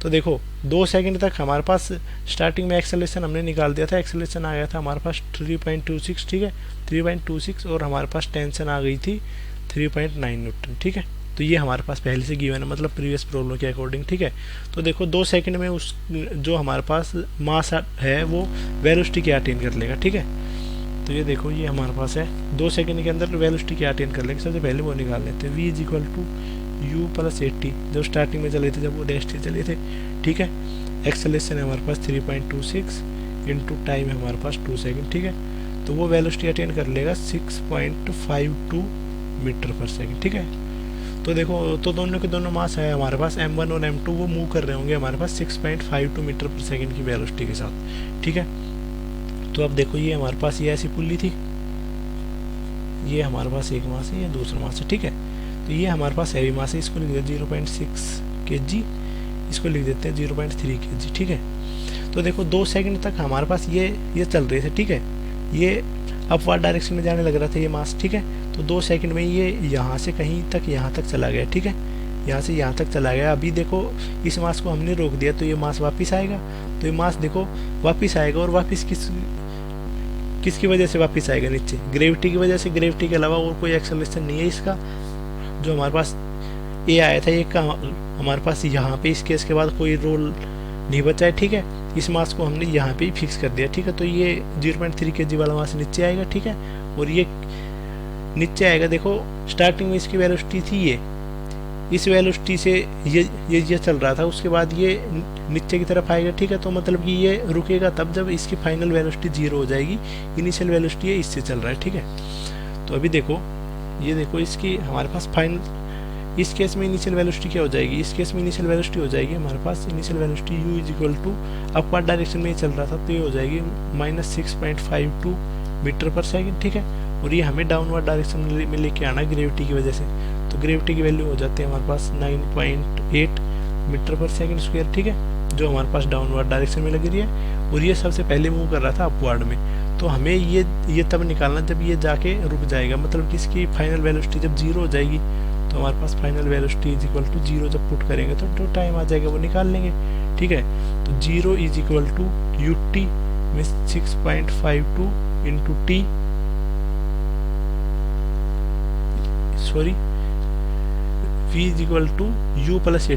तो देखो 2 सेकंड तक हमारे पास स्टार्टिंग में एक्सेलरेशन हमने निकाल दिया था, एक्सेलरेशन आ गया था हमारे पास 3.26, ठीक है, 3.26, और हमारे पास टेंशन आ गई थी 3.9 न्यूटन, ठीक है। तो ये हमारे पास पहले से गिवन है, मतलब प्रीवियस प्रॉब्लम के अकॉर्डिंग, ठीक है। तो देखो 2 सेकंड में उस जो हमारे पास मास है वो वेलोसिटी क्या अटेन कर लेगा, ठीक है। तो ये देखो ये हमारे पास है 2 सेकंड के अंदर वेलोसिटी क्या अटेन कर लेगा, सबसे पहले वो निकाल लेते हैं। v is equal to u plus 80, जब स्टार्टिंग में चले थे, जब वो रेस्ट चले थे, ठीक है। एक्सेलरेशन है हमारे पास 3.26 इंटू टाइम है हमारे पास 2 सेकंड, ठीक है। तो वो वेलोसिटी अटेन कर लेगा 6.52 मीटर पर सेकंड, ठीक है। तो देखो तो दोनों के दोनों मास है हमारे पास m1 और m2, वो मूव कर रहे होंगे हमारे पास 6.52 मीटर पर सेकंड की वेलोसिटी के साथ, ठीक है। तो अब देखो ये हमारे पास ये ऐसी पुल्ली थी, ये हमारे पास एक मास है, ये दूसरा मास है, ठीक है। तो ये हमारे पास हैवी मास है, इसको लिख देते 0.6 kg, इसको लिख देते हैं 0.3 kg, ठीक है। तो देखो 2 सेकंड तक हमारे पास ये चल रहे थे, ठीक है। ये अपवर्ड डायरेक्शन में जाने लग रहा था ये मास, ठीक है। तो 2 सेकंड में ये यहाँ से कहीं तक यहाँ तक चला गया, ठीक है। यहाँ से यहाँ तक चला गया। अभी देखो इस मास को हमने रोक दिया तो ये मास वापस आएगा, तो ये मास देखो वापस आएगा, और वापस किसकी वजह से वापस आएगा नीचे, ग्रेविटी की वजह से। ग्रेविटी के अलावा और कोई एक्सेलरेशन नहीं है इसका। जो हमारे पास ए आया था ये का हमारे पास यहाँ पे इस केस के बाद कोई रोल नहीं बचा है, ठीक है। इस मास को हमने यहाँ पे ही फिक्स कर दिया, ठीक है। तो ये 0.3 kg वाला मास नीचे आएगा, ठीक है। और ये नीचे आएगा, देखो स्टार्टिंग में इसकी वेलोसिटी थी ये, इस वेलोसिटी से ये चल रहा था, उसके बाद ये नीचे की तरफ आएगा, ठीक है। तो मतलब कि ये रुकेगा तब जब इसकी फाइनल वेलोसिटी 0 हो जाएगी। इनिशियल वेलोसिटी है इससे चल रहा है, ठीक है। तो अभी देखो ये देखो इसकी हमारे पास फाइनल, इस केस में इनिशियल वेलोसिटी क्या हो जाएगी, इस केस में इनिशियल वेलोसिटी हो जाएगी हमारे पास initial velocity u is equal to upward direction में चल रहा था तो ये हो जाएगी -6.52 मीटर पर सेकंड, ठीक है। और ये हमें डाउनवर्ड डायरेक्शन में लेके आना ग्रेविटी की वजह से, तो ग्रेविटी की वैल्यू हो जाती है हमारे पास 9.8 मीटर पर सेकंड स्क्वायर, ठीक है, जो हमारे पास डाउनवर्ड डायरेक्शन में लग रही है। और ये सबसे पहले मूव कर रहा था अपवर्ड में, तो हमें ये तब निकालना जब ये जाके रुक जाएगा, मतलब कि इसकी फाइनल वेलोसिटी जब 0 हो जाएगी। तो हमारे पास final velocity is equal to 0 जब पुट करेंगे तो जो टाइम आ जाएगा वो निकाल लेंगे, ठीक है। तो 0 इज इक्वल टू ut में 6.52 into T, sorry v is equal to u plus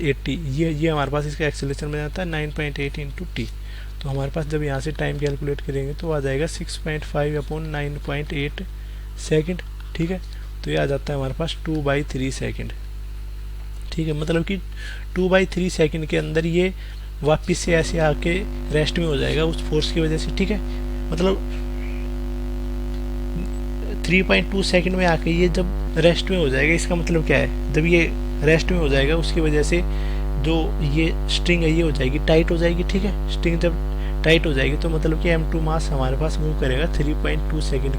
80, ये हमारे पास इसका एक्सेलरेशन में जाता है 9.8 इंटू टी। तो हमारे पास जब यहाँ से टाइम कैलकुलेट करेंगे तो आ जाएगा 6.5 अपॉन 9.8 सेकेंड, ठीक है। तो ये आ जाता है हमारे पास 2/3 सेकेंड, ठीक है। मतलब कि 2/3 सेकेंड के अंदर ये वापस से ऐसे आके रेस्ट में हो जाएगा उस फोर्स की वजह से, ठीक है। मतलब 3.2 सेकेंड में आके ये जब रेस्ट में हो जाएगा, इसका मतलब क्या है, जब ये रेस्ट में हो जाएगा उसकी वजह से जो ये स्ट्रिंग है ये हो जाएगी टाइट हो जाएगी, ठीक है। स्ट्रिंग जब टाइट हो जाएगी तो मतलब कि m2 मास हमारे पास मूव करेगा 3.2 सेकंड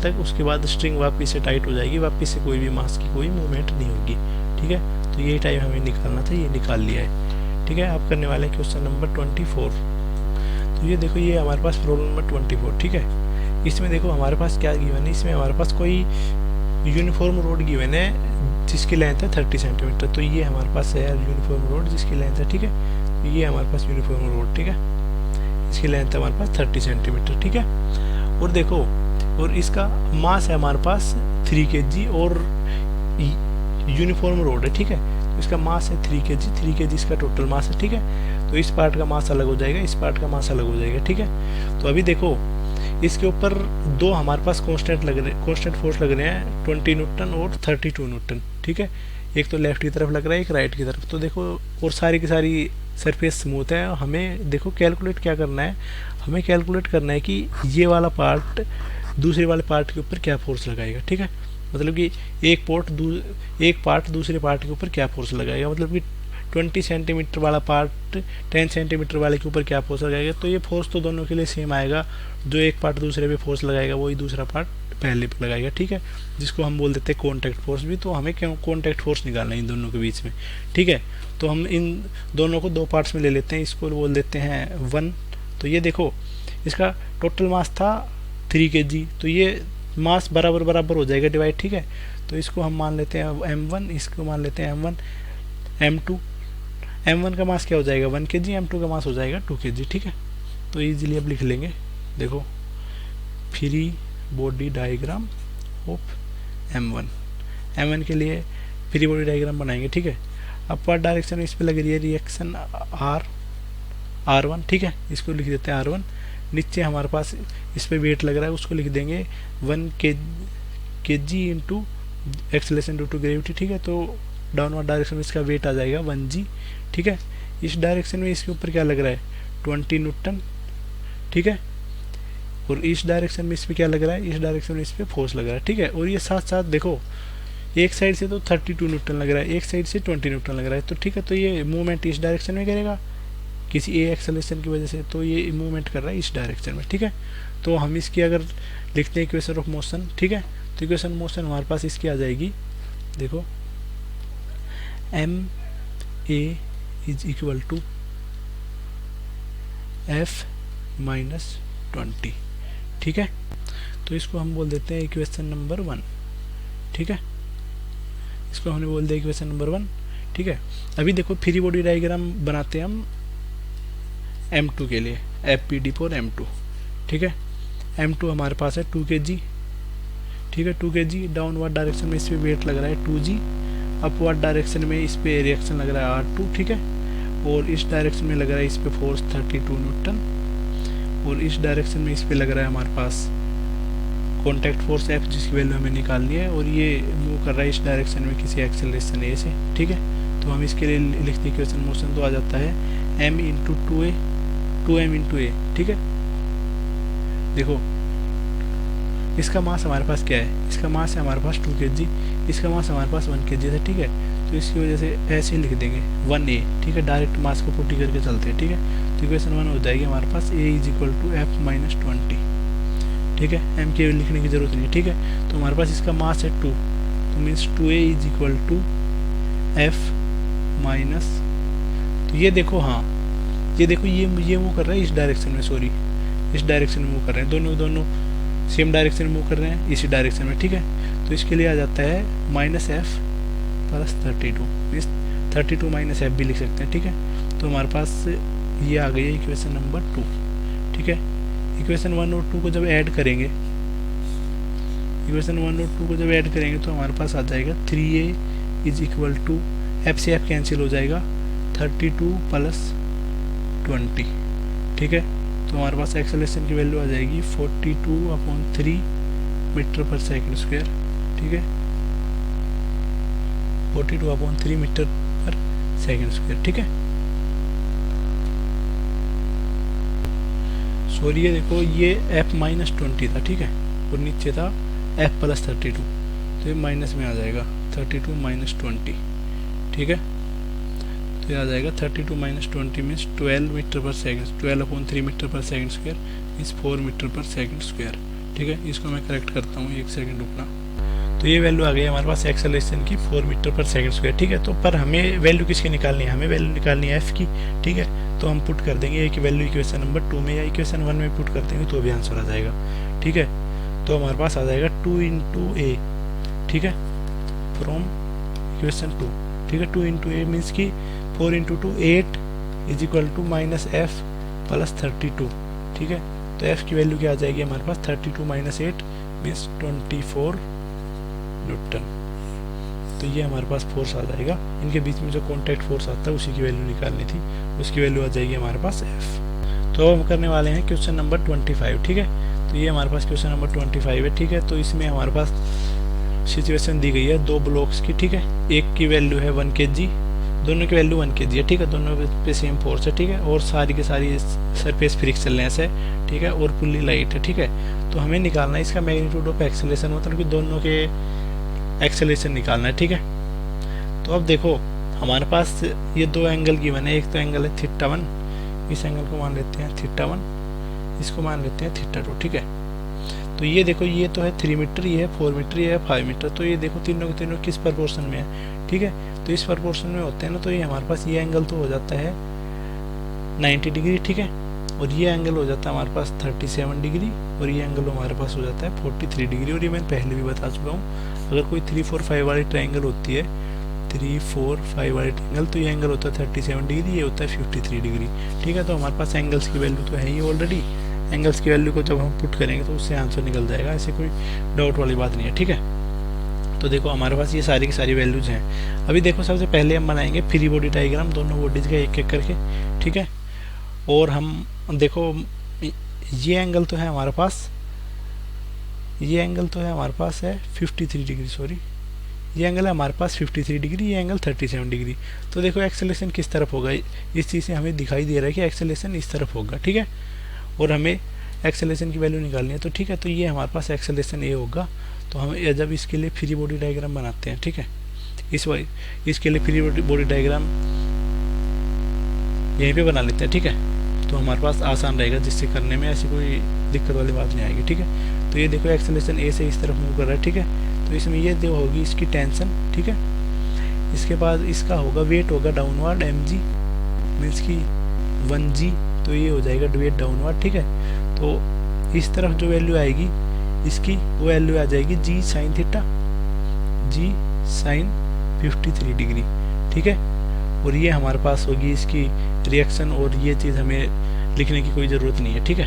तक, उसके बाद स्ट्रिंग वापस से टाइट हो जाएगी, वापस से कोई भी मास की कोई मूवमेंट नहीं होगी, ठीक है। तो यही टाइम हमें निकालना था, ये निकाल लिया है, ठीक है। आप करने वाले क्वेश्चन नंबर 24। तो ये देखो ये हमारे पास प्रॉब्लम नंबर 24, ठीक है। इसमें देखो हमारे पास क्या गिवन है, इसमें हमारे पास कोई यूनिफॉर्म रोड गिवन है जिसकी लेंथ है 30 सेंटीमीटर। तो ये हमारे पास है यूनिफॉर्म रोड जिसकी लेंथ है, ठीक है। तो ये हमारे पास यूनिफॉर्म रोड, ठीक है, इसकी लेंथ है हमारे पास 30 सेंटीमीटर, ठीक है। और देखो और इसका मास है हमारे पास 3 kg और यूनिफॉर्म रोड है, ठीक है। तो इसका मास है 3 kg इसका टोटल मास है, ठीक है। तो इस पार्ट का मास अलग हो जाएगा, इस पार्ट का मास अलग हो जाएगा, ठीक है। तो अभी देखो इसके ऊपर दो हमारे पास कांस्टेंट फोर्स लग रहे हैं 20 न्यूटन और 32 न्यूटन, ठीक है। एक तो लेफ्ट की तरफ लग रहा है, एक राइट की तरफ। तो देखो और सारी की सारी सरफेस स्मूथ है। हमें देखो कैलकुलेट क्या करना है, हमें कैलकुलेट करना है कि ये वाला पार्ट दूसरे वाले पार्ट के ऊपर क्या फोर्स लगाएगा, ठीक है। मतलब कि एक पार्ट दूसरे पार्ट के ऊपर क्या फोर्स लगाएगा, मतलब कि 20 सेंटीमीटर वाला पार्ट 10 सेंटीमीटर वाले के ऊपर क्या फोर्स लगाएगा। तो ये फोर्स तो दोनों के लिए सेम आएगा, जो एक पार्ट दूसरे पे फोर्स लगाएगा वही दूसरा पार्ट पहले पे लगाएगा, ठीक है, जिसको हम बोल देते हैं कॉन्टैक्ट फोर्स भी। तो हमें क्यों कॉन्टैक्ट फोर्स निकालना है इन दोनों के बीच में, ठीक है। तो हम इन दोनों को दो पार्ट्स में ले लेते हैं, इसको बोल देते हैं 1। तो ये देखो इसका टोटल मास था 3 kg, तो ये मास बराबर हो जाएगा डिवाइड, ठीक है। तो इसको हम मान लेते हैं m1, इसको मान लेते हैं m1, m2। m1 का मास क्या हो जाएगा 1 kg, m2 का मास हो जाएगा 2 kg, ठीक है। तो इजीली अब लिख लेंगे, देखो free body diagram of m1 के लिए फ्री बॉडी डायग्राम बनाएंगे, ठीक है। अपवर्ड डायरेक्शन इस पे लग रही है रिएक्शन R1, ठीक है, इसको लिख देते हैं R1। नीचे हमारे पास इस पे वेट लग रहा है, उसको लिख देंगे 1 kg into acceleration due to gravity, ठीक है। तो डाउनवर्ड डायरेक्शन में इसका वेट आ जाएगा 1g, ठीक है। इस डायरेक्शन में इसके ऊपर क्या लग रहा है 20 न्यूटन, ठीक है। और इस डायरेक्शन में इस पर क्या लग रहा है, इस डायरेक्शन में इस पर फोर्स लग रहा है, ठीक है। और ये साथ साथ देखो एक साइड से तो 32 न्यूटन लग रहा है, एक साइड से 20 न्यूटन लग रहा है, तो ठीक है। तो ये मूवमेंट इस डायरेक्शन में करेगा किसी ए एक्सेलरेशन की वजह से, तो ये मूवमेंट कर रहा है इस डायरेक्शन में, ठीक है। तो हम इसकी अगर लिखते हैं इक्वेशन ऑफ मोशन, ठीक है, तो इक्वेशन मोशन हमारे पास इसकी आ जाएगी, देखो ma is equal to f - 20, ठीक है। तो इसको हम बोल देते हैं इक्वेशन नंबर 1, ठीक है, इसको हमने बोल दिया इक्वेशन नंबर 1। ठीक है, अभी देखो फ्री बॉडी डायग्राम बनाते हैं हम M2 के लिए, FPD फॉर M2। ठीक है, M2 हमारे पास है 2 kg। ठीक है, 2 kg डाउनवर्ड डायरेक्शन में इस पे वेट लग रहा है 2g, अपवर्ड डायरेक्शन में इस पे रिएक्शन लग रहा है R2। ठीक है, और इस डायरेक्शन में लग रहा है इस पे फोर्स 32 न्यूटन, और इस डायरेक्शन में इस पे लग रहा है हमारे पास कॉन्टैक्ट फोर्स F जिसकी वैल्यू हमें निकालनी है, और ये मूव कर रहा है इस डायरेक्शन में किसी एक्सेलरेशन A से। ठीक है, तो हम इसके लिए लिखते इक्वेशन मोशन तो आ जाता है m into 2m into a। ठीक है, देखो इसका मास हमारे पास क्या है, इसका मास है हमारे पास 2 kg, इसका मास हमारे पास 1 kg है। ठीक है, तो इसकी वजह से ऐसे ही लिख देंगे 1a। ठीक है, डायरेक्ट मास को पुटी करके चलते हैं। ठीक है, तो इक्वेशन 1 हो जाएगी हमारे पास a is equal to F minus 20। ठीक है, m के लिखने की जरूरत नहीं। ठीक है, तो हमारे पास इसका मास है 2, तो means 2a is equal to F minus, तो ये देखो, हाँ ये देखो ये मूव कर रहा है इस डायरेक्शन में, सॉरी इस डायरेक्शन में मूव कर रहे हैं, दोनों सेम डायरेक्शन में मूव कर रहे हैं इसी डायरेक्शन में। ठीक है, तो इसके लिए आ जाता है minus F plus 32, means 32 minus F भी लिख सकते हैं। ठीक है, तो हमारे पास ये आ गई है इक्वेशन नंबर 2। ठीक है, इक्वेशन 1 और 2 को जब ऐड करेंगे, इक्वेशन 1 और 2 को जब ऐड करेंगे तो हमारे पास आ जाएगा 3a is equal to F से F कैंसिल हो जाएगा 32 प्लस 20। ठीक है, तो हमारे पास एक्सेलरेशन की वैल्यू आ जाएगी 42/3 मीटर पर सेकंड स्क्वायर। ठीक है, 42/3 मीटर पर सेकंड स्क्वायर। ठीक है, सॉरी ये देखो ये F माइनस 20 था। ठीक है, और नीचे था F प्लस 32, तो ये माइनस में आ जाएगा 32 माइनस 20। ठीक है, तो ये आ जाएगा 32 minus 20 means 12 metre per second, 12/3 metre per second square means 4 metre per second square. ठीक है, इसको मैं करेक्ट करता हूँ, 1 सेकंड रुकना। तो ये वैल्यू आ गई हमारे पास एक्सेलरेशन की 4 मीटर पर सेकंड स्क्वायर। ठीक है, तो पर हमें वैल्यू किसकी निकालनी है, हमें वैल्यू निकालनी है F की। ठीक है, तो हम पुट कर देंगे एक वैल्यू इक्वेशन नंबर 2 में या इक्वेशन 1 में पुट कर देंगे तो भी आंसर आ जाएगा। ठीक है, तो हमारे पास आ जाएगा 2 इंटू ए। ठीक है, फ्रॉम इक्वेशन 2। ठीक है, 2 इंटू ए मीन्स की 4 into 2 8 is equal to minus F plus 32। ठीक है, तो F की वैल्यू क्या आ जाएगी हमारे पास 32 माइनस 8 मीन्स 24 न्यूटन। तो ये हमारे पास फोर्स आ जाएगा, इनके बीच में जो कॉन्टैक्ट फोर्स आता है उसी की वैल्यू निकालनी थी, उसकी वैल्यू आ जाएगी हमारे पास F। तो हम करने वाले हैं क्वेश्चन नंबर 25। ठीक है, तो ये हमारे पास क्वेश्चन नंबर 25 है। ठीक है, तो इसमें हमारे पास सिचुएशन दी गई है 2 ब्लॉक्स की। ठीक है, एक की वैल्यू है 1 kg, दोनों की वैल्यू 1 kg है। ठीक है, दोनों पे सेम फोर्स है। ठीक है, और सारी की सारी सरफेस फ्रिक्शनलेस है। ठीक है, और फुल्ली लाइट है। ठीक है, तो हमें निकालना है इसका मैग्नीट्यूड ऑफ एक्सेलरेशन, मतलब कि दोनों के एक्सेलरेशन निकालना है। ठीक है, तो अब देखो हमारे पास ये 2 एंगल गिवन है, एक तो एंगल है θ1, इस एंगल को मान लेते हैं θ1, इसको मान लेते हैं θ2। ठीक है, तो ये देखो ये तो है 3 मीटर, ये है 4 मीटर, ये है 5 मीटर, तो ये देखो तीनों के तीनों किस प्रोपोर्शन में है। ठीक है, तो इस प्रोपोर्शन में होते हैं ना, तो ये हमारे पास ये एंगल तो हो जाता है 90 डिग्री। ठीक है, और ये एंगल हो जाता है हमारे पास 37 डिग्री, और ये एंगल हमारे पास हो जाता है 43 डिग्री। और ये मैं पहले भी बता चुका हूँ, अगर कोई 3, 4, 5 वाली ट्रायंगल होती है, 3, 4, 5 वाली ट्रायंगल, तो ये एंगल होता है 37 डिग्री, ये होता है 53 डिग्री। ठीक है, तो हमारे पास एंगल्स की वैल्यू तो है ही ऑलरेडी, एंगल्स की वैल्यू को जब हम पुट करेंगे तो उससे आंसर निकल जाएगा, ऐसे कोई डाउट वाली बात नहीं है। ठीक है, तो देखो हमारे पास ये सारी की सारी वैल्यूज हैं। अभी देखो सबसे पहले हम बनाएंगे फ्री बॉडी डायग्राम, दोनों बॉडीज का एक एक करके। ठीक है, और हम देखो ये एंगल तो है हमारे पास, ये एंगल तो है हमारे पास है 53 डिग्री, सॉरी ये एंगल है हमारे पास 53 डिग्री, ये एंगल 37 डिग्री। तो देखो एक्सेलरेशन किस तरफ होगा, इस चीज़ से हमें दिखाई दे रहा है कि एक्सेलरेशन इस तरफ होगा। ठीक है, और हमें एक्सेलरेशन की वैल्यू निकालनी है। तो ठीक है, तो ये हमारे पास एक्सेलरेशन ए होगा। तो हम जब इसके लिए फ्री बॉडी डायग्राम बनाते हैं, ठीक है, इसके लिए फ्री बॉडी डायग्राम यहीं पे बना लेते हैं। ठीक है, तो हमारे पास आसान रहेगा, जिससे करने में ऐसी कोई दिक्कत वाली बात नहीं आएगी। ठीक है, तो ये देखो एक्सेलरेशन ए से इस तरफ मूव कर रहा है। ठीक है, तो इसमें ये जो होगी इसकी टेंशन। ठीक है, इसके बाद इसका होगा वेट होगा डाउनवर्ड mg मीन्स की 1g, तो ये हो जाएगा वेट डाउनवर्ड। ठीक है, तो इस तरफ जो वैल्यू आएगी इसकी वो वैल्यू आ जाएगी g sin थीटा। जी साइन 53 डिग्री, ठीक है। और ये हमारे पास होगी इसकी रिएक्शन, और ये चीज़ हमें लिखने की कोई ज़रूरत नहीं है, ठीक है।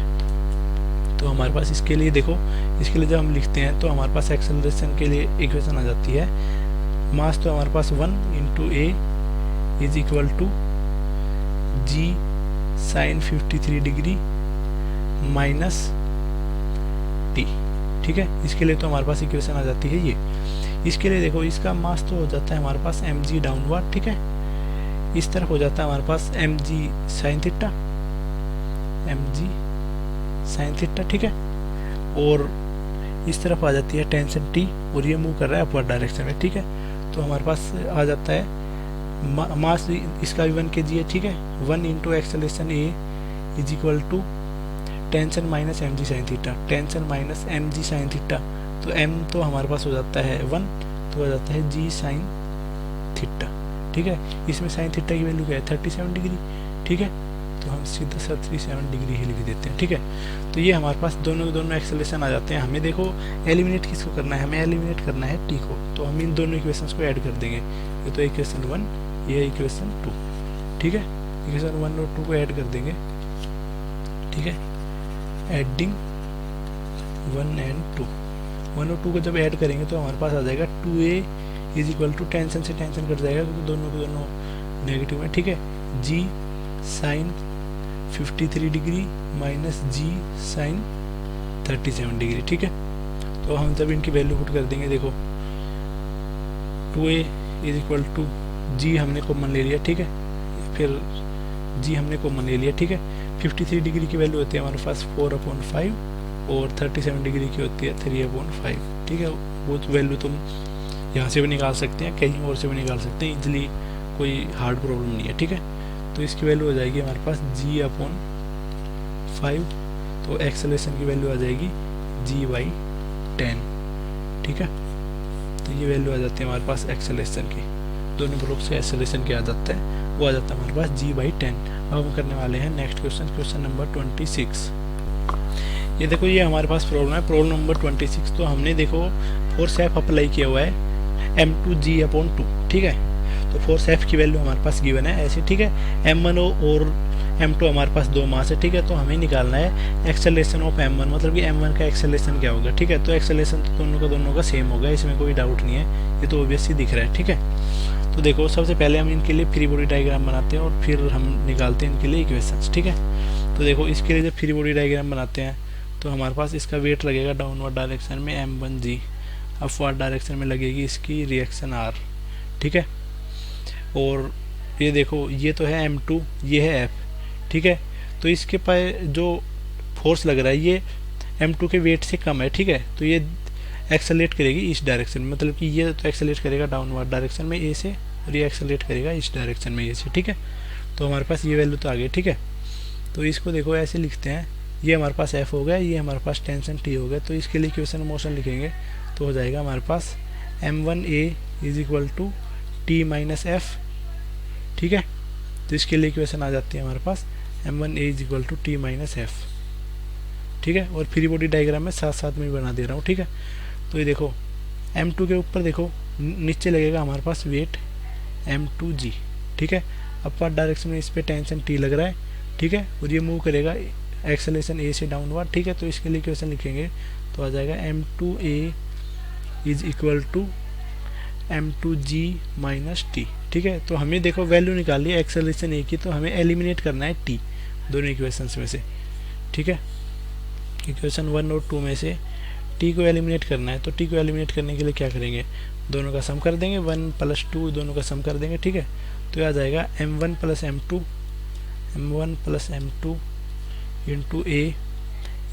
तो हमारे पास इसके लिए देखो, इसके लिए जब हम लिखते हैं तो हमारे पास एक्सेलरेशन के लिए इक्वेशन आ जाती है, मास तो हमारे पास 1 × a is equal to G sine 53 degree minus T, ठीक है। इसके लिए तो हमारे पास इक्वेशन आ जाती है ये। इसके लिए देखो, इसका मास तो हो जाता है हमारे पास mg डाउनवर्ड, ठीक है। इस तरफ हो जाता है हमारे पास mg sine theta, mg sine theta, ठीक है। और इस तरफ आ जाती है टेंशन टी, और ये मूव कर रहा है अपवर्ड डायरेक्शन में, ठीक है। तो हमारे पास आ जाता है मास इसका भी 1 kg है, ठीक है। 1 × acceleration A is equal to tension minus mg sine theta, tension minus mg sine theta. तो m तो हमारे पास हो जाता है 1, तो हो जाता है g साइन थीटा, ठीक है। इसमें साइन थीटा की वैल्यू क्या है 37 डिग्री, ठीक है। तो हम सीधा 37 डिग्री ही लिख देते हैं, ठीक है। तो ये हमारे पास दोनों एक्सेलरेशन आ जाते हैं। हमें देखो एलिमिनेट किसको करना है, हमें एलिमिनेट करना है टी को। तो हम इन दोनों इक्वेशंस को ऐड कर देंगे। ये तो इक्वेशन 1, ये इक्वेशन 2, ठीक है। इक्वेशन 1 और 2 को ऐड कर देंगे, ठीक है। एडिंग 1 and 2, 1 और 2 को जब ऐड करेंगे तो हमारे पास आ जाएगा 2a is equal to, tension से टेंशन कट जाएगा क्योंकि दोनों के दोनों नेगेटिव है, ठीक है। G sine 53 degree minus G sine 37 degree, ठीक है। तो हम जब इनकी वैल्यू पुट कर देंगे, देखो 2a इज इक्वल टू जी हमने कॉमन ले लिया, ठीक है। फिर जी हमने कॉमन ले लिया, ठीक है। 53 डिग्री की वैल्यू होती है हमारे पास 4/5, और 37 डिग्री की होती है 3/5, ठीक है। वो वैल्यू तुम यहाँ से भी निकाल सकते हैं, कहीं और से भी निकाल सकते हैं इजीली, कोई हार्ड प्रॉब्लम नहीं है, ठीक है। तो इसकी वैल्यू हो जाएगी हमारे पास g/5, तो एक्सेलरेशन की वैल्यू आ जाएगी g/10, ठीक है। तो ये वैल्यू आ जाती है हमारे पास एक्सेलरेशन की, दोनों ब्लॉक से एक्सेलरेशन क्या आ जाता है, वो आ जाता है हमारे पास g/10। अब हम करने वाले हैं नेक्स्ट क्वेश्चन, क्वेश्चन नंबर 26। ये देखो, ये हमारे पास प्रॉब्लम है, प्रॉब्लम नंबर 26। तो हमने देखो फोर्स F अप्लाई किया हुआ है m2g/2, ठीक है। तो फोर्स F की वैल्यू हमारे पास गिवन है ऐसे, ठीक है। m1 और m2 हमारे पास दो मास है, ठीक है। तो हमें निकालना है एक्सेलरेशन ऑफ m1, मतलब कि m1 का एक्सेलरेशन क्या होगा, ठीक है। तो एक्सेलरेशन तो दोनों का सेम होगा, इसमें कोई डाउट नहीं है, ये तो ऑब्वियसली दिख रहा है, ठीक है। तो देखो, सबसे पहले हम इनके लिए फ्री बॉडी डायग्राम बनाते हैं और फिर हम निकालते हैं इनके लिए इक्वेशंस, ठीक है। तो देखो, इसके लिए जब फ्री बॉडी डायग्राम बनाते हैं तो हमारे पास इसका वेट लगेगा डाउनवर्ड डायरेक्शन में m1g, अपवर्ड डायरेक्शन में लगेगी इसकी रिएक्शन r, ठीक है। और ये देखो, ये तो है m2, ये है f, ठीक है। तो इसके पास जो फोर्स लग रहा है ये m2 के वेट से कम है, ठीक है। तो ये एक्सेलरेट करेगी इस डायरेक्शन में, मतलब कि ये तो एक्सेलरेट करेगा डाउनवर्ड डायरेक्शन में a से, और ये एक्सेलरेट करेगा इस डायरेक्शन में a से, ठीक है। तो हमारे पास ये वैल्यू तो आ गई, ठीक है। तो इसको देखो ऐसे लिखते हैं, ये हमारे पास f हो गया, ये हमारे पास टेंशन t हो गया। तो इसके लिए इक्वेशन मोशन लिखेंगे तो हो जाएगा हमारे पास m1a is equal to t minus f, ठीक है। तो इसके लिए इक्वेशन आ जाती है हमारे पास m1a is equal to t minus f, ठीक है। और फ्री बॉडी डायग्राम में साथ साथ में बना दे रहा हूँ, ठीक है। तो ये देखो, m2 के ऊपर देखो नीचे लगेगा हमारे पास वेट m2g, ठीक है। अपवर्ड डायरेक्शन में इस पे टेंशन t लग रहा है, ठीक है। और ये मूव करेगा एक्सेलरेशन a से डाउनवर्ड, ठीक है। तो इसके लिए इक्वेशन लिखेंगे तो आ जाएगा m2a is equal to m2g minus t, ठीक है। तो हमें देखो वैल्यू निकाली है एक्सेलरेशन a की, तो हमें एलिमिनेट करना है t दोनों इक्वेशंस में से, ठीक है। इक्वेशन 1 और 2 में से t को एलिमिनेट करना है। तो t को एलिमिनेट करने के लिए क्या करेंगे, दोनों का सम कर देंगे, 1 + 2 दोनों का सम कर देंगे, ठीक है। तो आ जाएगा m1 + m2 into a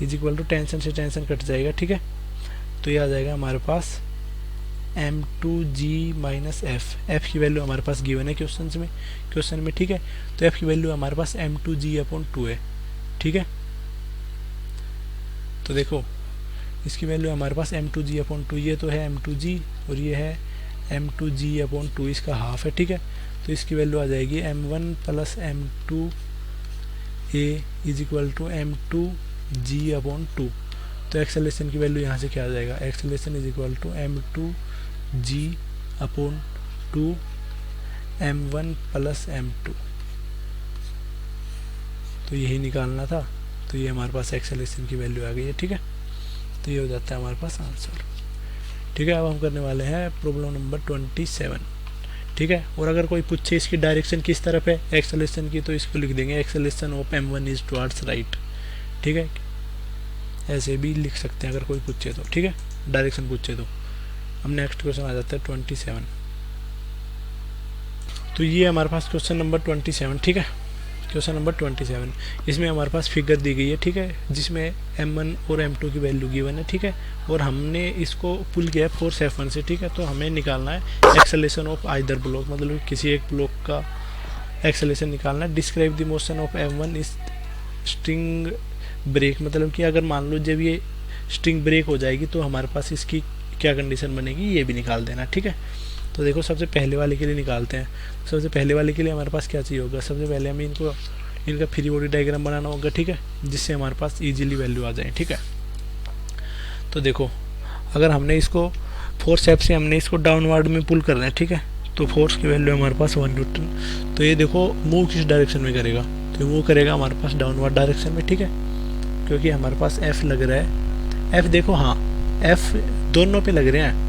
is equal to, tension से टेंशन कट जाएगा, ठीक है। तो ये आ जाएगा हमारे पास m2g माइनस f की वैल्यू हमारे पास गिवन है क्वेश्चन में, ठीक है। तो f की वैल्यू हमारे पास m2g/2 है, ठीक है। तो देखो, इसकी वैल्यू हमारे पास m2g/2, ये तो है m2g और ये है m2g/2, इसका हाफ है, ठीक है। तो इसकी वैल्यू आ जाएगी m1 + m2a is equal to m2g/2। तो एक्सेलरेशन की वैल्यू यहाँ से क्या आ जाएगा, acceleration is equal to m2 G/2 M1 plus M2, तो यही निकालना था। तो ये हमारे पास एक्सेलरेशन की वैल्यू आ गई है, ठीक है। तो ये हो जाता है हमारे पास आंसर, ठीक है। अब हम करने वाले हैं प्रॉब्लम नंबर 27, ठीक है। और अगर कोई पूछे इसकी डायरेक्शन किस तरफ है एक्सेलरेशन की, तो इसको लिख देंगे acceleration of M1 is towards right, ठीक है। ऐसे भी लिख सकते हैं अगर कोई पूछे तो, ठीक है, डायरेक्शन पूछे तो। अब नेक्स्ट क्वेश्चन आ जाता है 27। तो ये हमारे पास क्वेश्चन नंबर 27, ठीक है। क्वेश्चन नंबर 27, इसमें हमारे पास फिगर दी गई है, ठीक है, जिसमें M1 और M2 की वैल्यू गिवन है, ठीक है। और हमने इसको पुल किया है फोर्स F1 से, ठीक है। तो हमें निकालना है एक्सेलरेशन ऑफ आइदर ब्लॉक, मतलब किसी एक ब्लॉक का एक्सेलरेशन निकालना है। Describe the motion of M1 इस स्ट्रिंग ब्रेक, मतलब कि अगर मान लो जब ये स्ट्रिंग ब्रेक हो जाएगी तो हमारे पास इसकी क्या कंडीशन बनेगी, ये भी निकाल देना, ठीक है। तो देखो सबसे पहले वाले के लिए निकालते हैं। सबसे पहले वाले के लिए हमारे पास क्या चाहिए होगा, सबसे पहले हमें इनका फ्री बॉडी डायग्राम बनाना होगा, ठीक है, जिससे हमारे पास इजीली वैल्यू आ जाए, ठीक है। तो देखो अगर हमने इसको फोर्स F से हमने इसको डाउनवर्ड में पुल करना है, ठीक है, तो फोर्स की वैल्यू हमारे पास 1 न्यूटन। तो ये देखो मूव किस डायरेक्शन में करेगा, तो मूव करेगा हमारे पास डाउनवर्ड डायरेक्शन में, ठीक है, क्योंकि हमारे पास F लग रहा है। F देखो, हाँ F दोनों पे लग रहे हैं,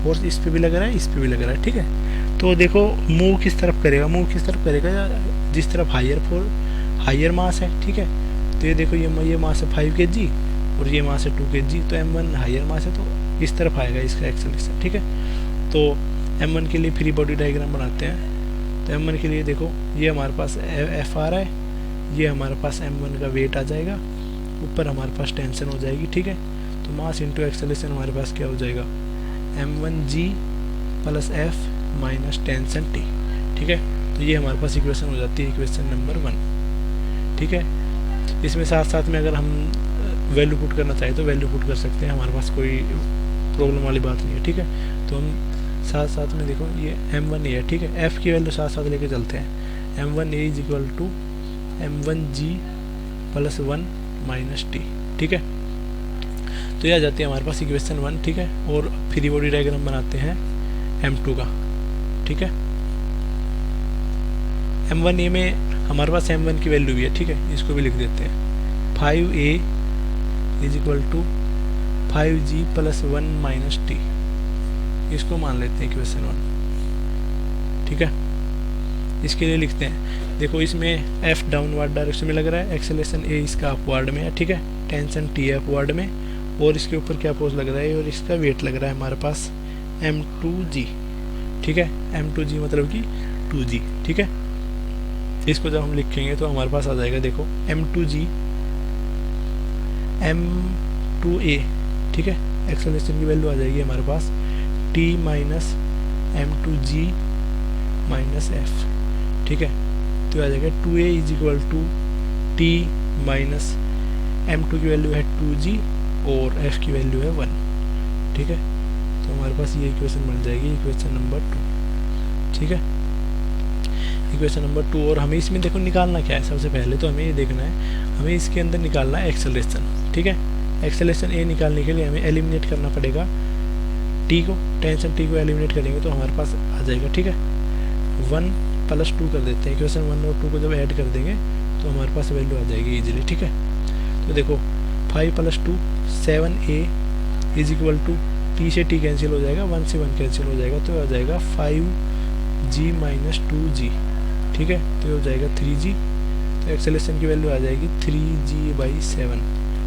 फोर्स इस पे भी लग रहा है, इस पे भी लग रहा है, ठीक है। तो देखो मूव किस तरफ करेगा, मूव किस तरफ करेगा, जिस तरफ हायर मास है, ठीक है। तो ये देखो ये मास है 5 kg और ये मास है 2 kg, तो M1 हायर मास है तो इस तरफ आएगा इसका एक्सेलरेशन, ठीक है। तो M1 के लिए फ्री बॉडी डायग्राम बनाते हैं। तो M1 के लिए देखो ये हमारे पास F आ रहा है, ये हमारे पास M1 का वेट आ जाएगा, ऊपर हमारे पास टेंशन हो जाएगी, ठीक है। तो मास इंटू एक्सेलरेशन हमारे पास क्या हो जाएगा, M1G plus F minus tension T, ठीक है। तो ये हमारे पास इक्वेशन हो जाती है, इक्वेशन नंबर 1, ठीक है। इसमें साथ साथ में अगर हम वैल्यू पुट करना चाहें तो वैल्यू पुट कर सकते हैं, हमारे पास कोई प्रॉब्लम वाली बात नहीं है, ठीक है। तो हम साथ साथ में देखो ये M1A है, ठीक है, F की वैल्यू साथ साथ लेके चलते हैं। M1A is equal to M1G plus 1 minus T, ठीक है। तो ये आ जाती है हमारे पास इक्वेशन 1, ठीक है। और फ्री बॉडी डायग्राम बनाते हैं M2 का, ठीक है। M1A में हमारे पास M1 की वैल्यू भी है, ठीक है, इसको भी लिख देते हैं। 5A is equal to 5G plus 1 minus T, इसको मान लेते हैं इक्वेशन 1, ठीक है। इसके लिए लिखते हैं, देखो इसमें F डाउनवर्ड डायरेक्शन में लग रहा है, एक्सेलरेशन A इसका अपवर्ड में है, ठीक है, टेंशन T है अपवर्ड में, और इसके ऊपर क्या फोर्स लग रहा है और इसका वेट लग रहा है हमारे पास M2G, ठीक है। M2G मतलब कि 2G, ठीक है। इसको जब हम लिखेंगे तो हमारे पास आ जाएगा, देखो M2G M2A, ठीक है, एक्सेलरेशन की वैल्यू आ जाएगी हमारे पास T minus M2G minus F, ठीक है। तो आ जाएगा 2A is equal to T minus M2 की वैल्यू है 2G और F की वैल्यू है 1, ठीक है। तो हमारे पास ये इक्वेशन बन जाएगी, इक्वेशन नंबर 2, ठीक है, इक्वेशन नंबर 2। और हमें इसमें देखो निकालना क्या है, सबसे पहले तो हमें ये देखना है, हमें इसके अंदर निकालना है एक्सेलरेशन, ठीक है। एक्सेलरेशन A निकालने के लिए हमें एलिमिनेट करना पड़ेगा T को, टेंशन T को एलिमिनेट करेंगे तो हमारे पास आ जाएगा, ठीक है। 1 प्लस 2 कर देते हैं, इक्वेशन 1 और 2 को जब ऐड कर देंगे तो हमारे पास वैल्यू आ जाएगी इजीली, ठीक है। तो देखो 5 plus 2 7A is equal to T से T कैंसिल हो जाएगा, 1 से 1 कैंसिल हो जाएगा, तो आ जाएगा 5G माइनस 2G, ठीक है। तो हो जाएगा 3G, तो एक्सेलरेशन की वैल्यू आ जाएगी 3G/7,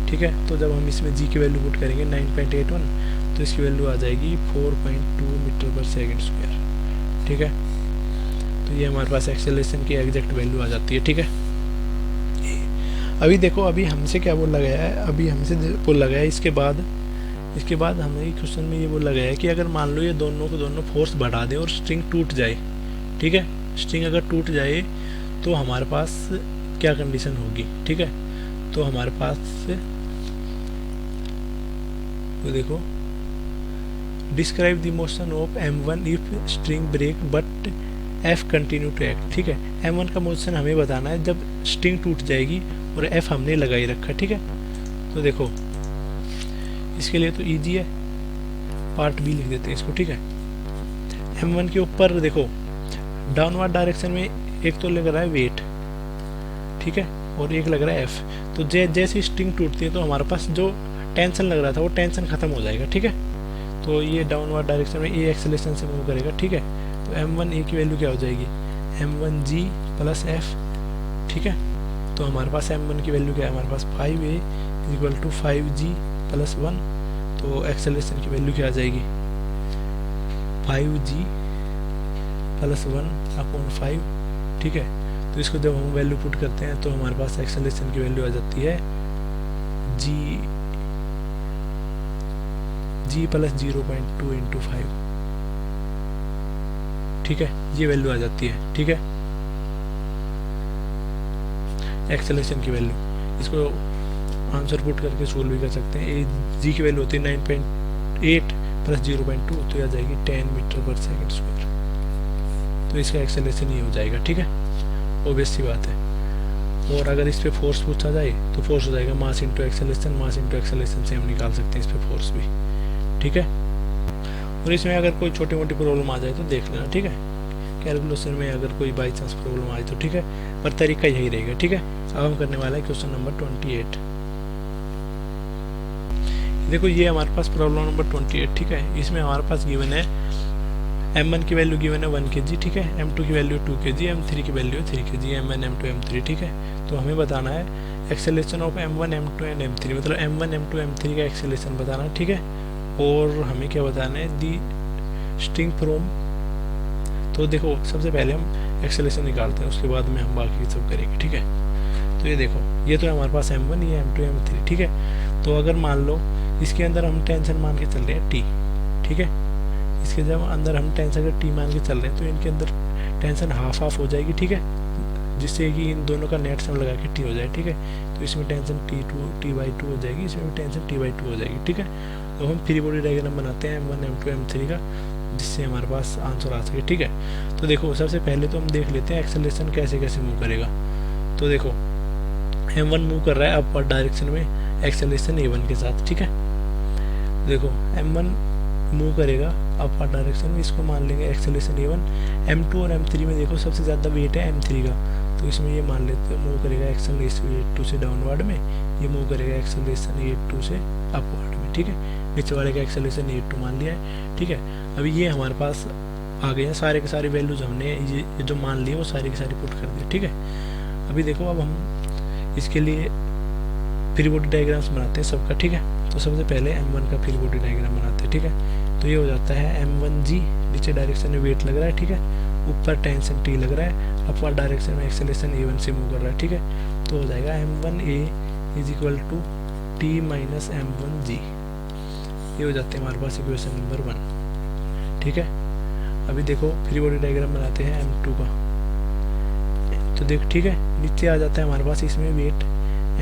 ठीक है। तो जब हम इसमें G की वैल्यू पुट करेंगे 9.81, तो इसकी वैल्यू आ जाएगी 4.2 मीटर पर सेकेंड स्क्वायर, ठीक है। तो ये हमारे पास एक्सेलरेशन की एग्जैक्ट वैल्यू आ जाती है, ठीक है। अभी देखो अभी हमसे क्या बोला गया है, अभी हमसे बोला गया है इसके बाद हमें क्वेश्चन में ये बोला गया है कि अगर मान लो ये दोनों को दोनों फोर्स बढ़ा दें और स्ट्रिंग टूट जाए, ठीक है, स्ट्रिंग अगर टूट जाए तो हमारे पास क्या कंडीशन होगी, ठीक है। तो हमारे पास तो देखो describe the motion of M1 if string break but F continue to act, ठीक है। M1 का मोशन हमें बताना है जब स्ट्रिंग टूट जाएगी और F हमने लगा ही रखा, ठीक है। तो देखो इसके लिए तो ईजी है, पार्ट बी लिख देते हैं इसको, ठीक है। M1 के ऊपर देखो डाउनवर्ड डायरेक्शन में एक तो लग रहा है वेट, ठीक है, और एक लग रहा है F। तो जैसी स्ट्रिंग टूटती है तो हमारे पास जो टेंशन लग रहा था वो टेंशन खत्म हो जाएगा, ठीक है। तो ये डाउनवर्ड डायरेक्शन में ए एक्सेलेरेशन से मूव करेगा, ठीक है। तो M1A की वैल्यू क्या हो जाएगी, M1G प्लस F, ठीक है। तो हमारे पास M1 की वैल्यू क्या है, हमारे पास 5A equal to 5G plus 1। तो एक्सेलेरेशन की वैल्यू क्या आ जाएगी, 5G प्लस 1/5, ठीक है। तो इसको जब हम वैल्यू पुट करते हैं तो हमारे पास एक्सेलेरेशन की वैल्यू आ जाती है G प्लस 0.2 इंटू 5, ठीक है, ये वैल्यू आ जाती है, ठीक है, एक्सेलेरेशन की वैल्यू। इसको आंसर पुट करके सोल्व भी कर सकते हैं। जी की वैल्यू होती है 9.8 प्लस 0.2, तो आ जाएगी 10 मीटर पर सेकेंड स्क्वायर। तो इसका एक्सेलेरेशन ये हो जाएगा, ठीक है, ऑब्वियस सी बात है। और अगर इस पे फोर्स पूछा जाए तो फोर्स हो जाएगा mass into acceleration, mass into acceleration से हम निकाल सकते हैं इस पे फोर्स भी, ठीक है। और इसमें अगर कोई छोटी मोटी प्रॉब्लम आ जाए तो देख लेना, ठीक है, कैलकुलेशन में अगर कोई बाई चांस प्रॉब्लम आए तो, ठीक है, पर तरीका यही रहेगा, ठीक है। अब हम करने वाला है क्वेश्चन नंबर 28। देखो ये हमारे पास प्रॉब्लम नंबर 28, ठीक है। इसमें हमारे पास गिवन है M1 की वैल्यू गिवन है 1 kg, ठीक है, M2 की वैल्यू 2 kg, M3 की value 3 kg, M1 M2 M3, ठीक है। तो हमें बताना है acceleration of M1 M2 and M3, मतलब M1 M2 M3 का एक्सेलेरेशन बताना है, ठीक है। और हमें क्या बताना है, दी स्ट्रिंग फ्रॉम। तो देखो सबसे पहले हम एक्सेलेरेशन निकालते हैं, उसके बाद में हम बाकी सब करेंगे, ठीक है। तो ये देखो ये तो है हमारे पास M1, ये M2 M3, ठीक है। तो अगर मान लो इसके अंदर हम टेंशन मान के चल रहे हैं T, ठीक है, इसके जब अंदर हम टेंशन अगर T मान के चल रहे हैं तो इनके अंदर टेंशन हाफ हाफ हो जाएगी, ठीक है, जिससे कि इन दोनों का नेट सम लगा के T हो जाए, ठीक है। तो इसमें टेंशन T/2 हो जाएगी, इसमें भी टेंशन T/2 हो जाएगी, ठीक है। तो हम फ्री बॉडी डायग्राम बनाते हैं M1 M2 M3 का, जिससे हमारे पास आंसर आ सके, ठीक है। तो देखो सबसे पहले तो हम देख लेते हैं एक्सेलेरेशन कैसे कैसे मूव करेगा। तो देखो M1 मूव कर रहा है अपवर्ड डायरेक्शन में एक्सेलेरेशन A1 के साथ, ठीक है। देखो M1 मूव करेगा अपवर्ड डायरेक्शन में, इसको मान लेंगे एक्सेलेरेशन A1। M2 और M3 में देखो सबसे ज़्यादा वेट है M3 का, तो इसमें ये मान लेते हैं मूव करेगा एक्सेलेरेशन A2 से डाउनवर्ड में, ये मूव करेगा एक्सेलेरेशन A2 से अपवर्ड में, ठीक है। नीचे वाले का एक्सेलेरेशन A2 मान लिया है, ठीक है। अभी ये हमारे पास आ गए हैं सारे के सारे वैल्यूज, हमने ये जो मान लिए वो सारी की सारी पुट कर दी, ठीक है। अभी देखो अब हम इसके लिए फ्री बॉडी डायग्राम्स बनाते हैं सबका, ठीक है। तो सबसे पहले M1 का फ्री बॉडी डायग्राम बनाते हैं, ठीक है। तो ये हो जाता है M1G, नीचे डायरेक्शन में वेट लग रहा है, ठीक है, ऊपर टेंशन T लग रहा है, अपवर्ड डायरेक्शन में एक्सेलेरेशन A1 से मूव कर रहा है, ठीक है। तो हो जाएगा M1A is equal to T minus M1G, ये हो जाते हैं हमारे पास इक्वेशन नंबर 1, ठीक है। अभी देखो फ्री बॉडी डायग्राम बनाते हैं M2 का, तो देख, ठीक है, नीचे आ जाता है हमारे पास इसमें वेट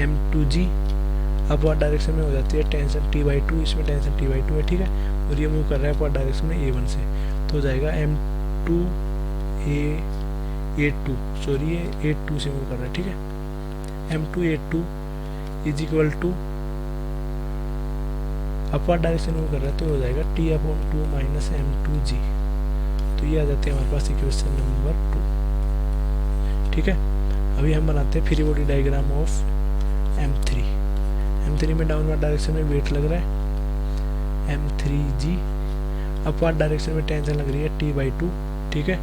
M2G, अपवर्ड डायरेक्शन में हो जाती है टेंशन T/2, इसमें टेंशन T/2 है, ठीक है। और ये मूव कर रहा है अपवर्ड डायरेक्शन में A1 से, तो हो जाएगा M2A2, सॉरी ये A2 से मूव कर रहा है, ठीक है। M2A2 is equal to upward direction में मूव कर रहा है, तो हो जाएगा T/2 माइनस M2G। तो ये आ जाते हैं हमारे पास इक्वेशन नंबर 2, ठीक है। अभी हम बनाते हैं free body diagram of M3 में डाउनवर्ड डायरेक्शन में वेट लग रहा है M3G, अपवर्ड डायरेक्शन में टेंशन लग रही है T/2, ठीक है।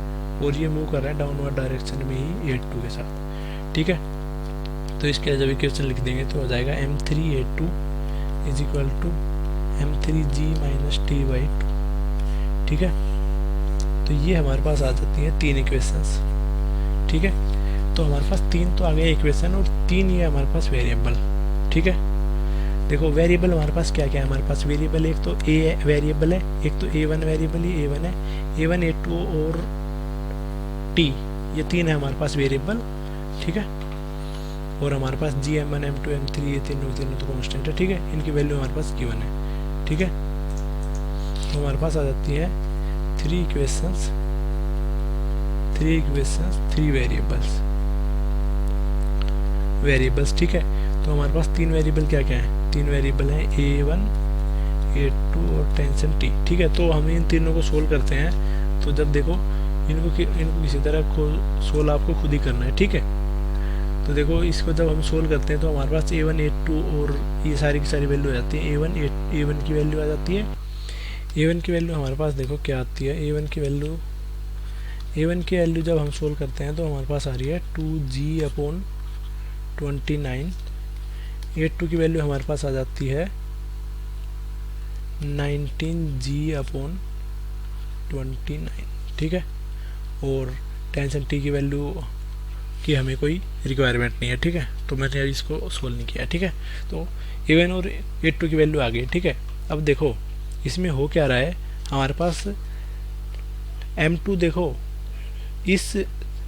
और ये मूव कर रहा है डाउनवर्ड डायरेक्शन में ही A2 के साथ, ठीक है। तो इसके जब इक्वेशन लिख देंगे तो हो जाएगा M3A2 is equal to M3G minus T/2, ठीक है। तो ये हमारे पास आ जाती है 3 इक्वेशंस, ठीक है। तो हमारे पास 3 तो आ गए इक्वेशन और 3 ये हमारे पास वेरिएबल, ठीक है। देखो वेरिएबल हमारे पास क्या क्या है, हमारे पास वेरिएबल एक तो A वेरिएबल है, एक तो A1 वेरिएबल, ये A1 है, A1 A2 और T, ये 3 है हमारे पास वेरिएबल, ठीक है। और हमारे पास G M1 M2 M3 ये तीनों तो कांस्टेंट है, ठीक है। इनकी वैल्यू हमारे पास गिवन है, ठीक है। तो हमारे पास आ जाती है 3 इक्वेशंस 3 वेरिएबल्स, ठीक है। तो हमारे पास 3 वेरिएबल क्या क्या है, 3 वेरिएबल हैं A1 A2 और टेंशन T, ठीक है। तो हम इन तीनों को सोल्व करते हैं, तो जब देखो इनको किसी तरह को सोल्व आपको खुद ही करना है, ठीक है। तो देखो इसको जब हम सोल्व करते हैं तो हमारे पास A1 A2 और ये सारी की सारी वैल्यू आ जाती है। A1 की वैल्यू आ जाती है। A1 की वैल्यू हमारे पास देखो क्या आती है। A1 की वैल्यू जब हम सोल्व करते हैं तो हमारे पास आ रही है 2G/29। A2 की वैल्यू हमारे पास आ जाती है 19G/29, ठीक है। और टेंशन T की वैल्यू की हमें कोई रिक्वायरमेंट नहीं है, ठीक है। तो मैंने इसको सोल्व नहीं किया, ठीक है। तो A1 और A2 की वैल्यू आ गई, ठीक है। अब देखो इसमें हो क्या रहा है, हमारे पास M2 देखो इस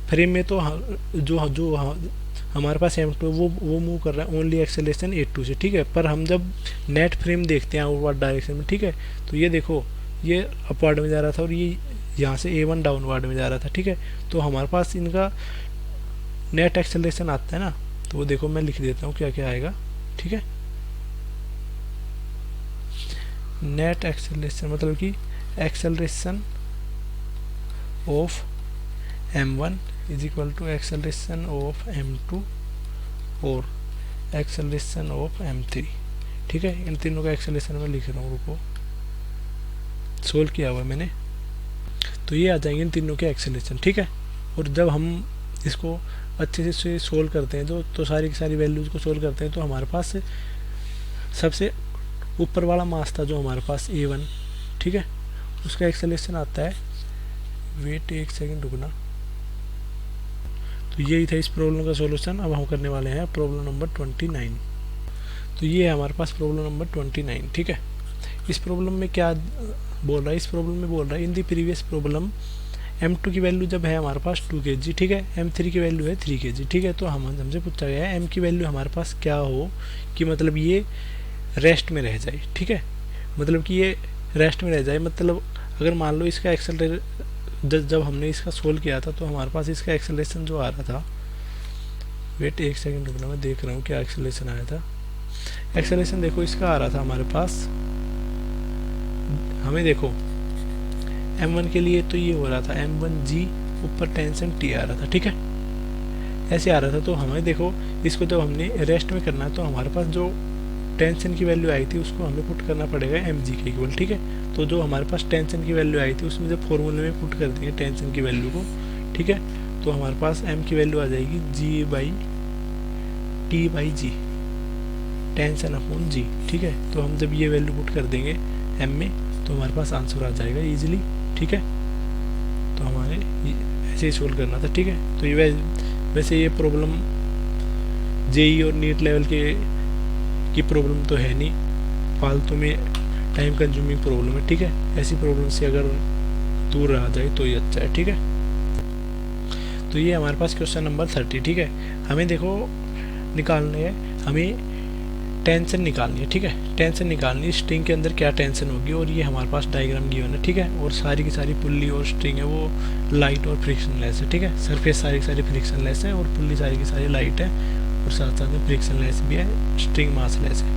फ्रेम में तो जो हमारे पास M2 वो मूव कर रहा है ओनली एक्सेलरेशन A2 से, ठीक है। पर हम जब नेट फ्रेम देखते हैं आउटवर्ड डायरेक्शन में, ठीक है, तो ये देखो ये अपवर्ड में जा रहा था और ये यहाँ से A1 डाउनवर्ड में जा रहा था, ठीक है। तो हमारे पास इनका नेट एक्सेलरेशन आता है ना, तो वो देखो मैं लिख देता हूँ क्या क्या आएगा, ठीक है। नेट एक्सेलरेशन मतलब कि acceleration of M1 is equal to acceleration of M2 और एक्सेलरेशन ऑफ M3, ठीक है। इन तीनों का एक्सेलरेशन मैं लिख रहा हूँ, रुको, सोल्व किया हुआ मैंने। तो ये आ जाएंगे इन तीनों के एक्सेलरेशन, ठीक है। और जब हम इसको अच्छे से सोल्व करते हैं तो सारी की सारी वैल्यूज को सोल्व करते हैं, तो हमारे पास सबसे ऊपर वाला मास था जो हमारे पास A1, ठीक है, उसका एक्सेलरेशन आता है, वेट एक सेकंड रुकना। तो यही था इस प्रॉब्लम का सॉल्यूशन। अब हम करने वाले हैं प्रॉब्लम नंबर 29। तो ये है हमारे पास प्रॉब्लम नंबर 29, ठीक है। इस प्रॉब्लम में क्या बोल रहा है, इस प्रॉब्लम में बोल रहा है इन दी प्रीवियस प्रॉब्लम M2 की वैल्यू जब है हमारे पास 2 kg, ठीक है, M3 की वैल्यू है 3 kg, ठीक है। तो हमसे पूछा गया है M की वैल्यू हमारे पास क्या हो कि मतलब ये रेस्ट में रह जाए, ठीक है। मतलब कि ये रेस्ट में रह जाए, मतलब अगर मान लो इसका एक्सेलरेशन जब हमने इसका सोल्व किया था तो हमारे पास इसका एक्सेलरेशन जो आ रहा था, वेट एक सेकंड रुकना, मैं देख रहा हूँ क्या एक्सेलरेशन आया था। एक्सेलरेशन देखो इसका आ रहा था हमारे पास, हमें देखो M1 के लिए तो ये हो रहा था M1G ऊपर टेंशन T आ रहा था, ठीक है, ऐसे आ रहा था। तो हमें देखो इसको जब हमने रेस्ट में करना है तो हमारे पास जो टेंशन की वैल्यू आई थी उसको हमें पुट करना पड़ेगा mg के इक्वल, ठीक है। तो जो हमारे पास टेंशन की वैल्यू आई थी उसमें जब फॉर्मूले में पुट कर देंगे टेंशन की वैल्यू को, ठीक है, तो हमारे पास m की वैल्यू आ जाएगी G/T/G, टेंशन अपॉन G, ठीक है। तो हम जब ये वैल्यू पुट कर देंगे m में तो हमारे पास आंसर आ जाएगा ईजिली, ठीक है। तो हमारे ऐसे ही सोल्व करना था, ठीक है। तो ये वैसे ये प्रॉब्लम जेई और नीट लेवल की प्रॉब्लम तो है नहीं, फालतू में टाइम कंज्यूमिंग प्रॉब्लम है, ठीक है। ऐसी प्रॉब्लम से अगर दूर रहा जाए तो ये अच्छा है, ठीक है। तो ये हमारे पास क्वेश्चन नंबर 30, ठीक है। हमें देखो निकालने है, हमें टेंशन निकालनी है, ठीक है। टेंशन निकालनी है, स्ट्रिंग के अंदर क्या टेंशन होगी, और ये हमारे पास डायग्राम गिवन है, ठीक है। और सारी की सारी पुल्ली और स्ट्रिंग है वो लाइट और फ्रिक्शनलेस है, ठीक है। सरफेस सारी की सारी फ्रिक्शनलेस है और पुल्ली सारी की सारी लाइट है और साथ साथ में फ्रिक्शनलेस भी है, स्ट्रिंग मासलेस है,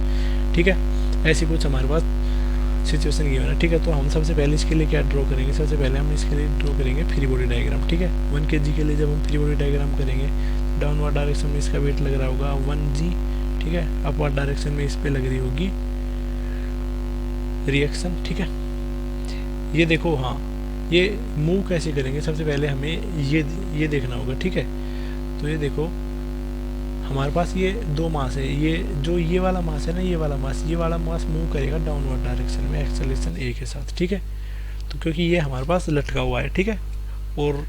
ठीक है। ऐसी कुछ हमारे पास सिचुएशन गिवन है, ठीक है। तो हम सबसे पहले इसके लिए क्या ड्रॉ करेंगे, सबसे पहले हम इसके लिए ड्रॉ करेंगे फ्री बॉडी डायग्राम, ठीक है। 1 kg के लिए जब हम फ्री बॉडी डायग्राम करेंगे, डाउनवर्ड डायरेक्शन में इसका वेट लग रहा होगा 1g, ठीक है। अपवर्ड डायरेक्शन में इस पे लग रही होगी रिएक्शन, ठीक है। ये देखो, हाँ, ये मूव कैसे करेंगे, सबसे पहले हमें ये देखना होगा, ठीक है। तो ये देखो हमारे पास ये दो मास है, ये जो ये वाला मास है ना, ये वाला मास मूव करेगा डाउनवर्ड डायरेक्शन में एक्सेलरेशन a के साथ, ठीक है। तो क्योंकि ये हमारे पास लटका हुआ है, ठीक है, और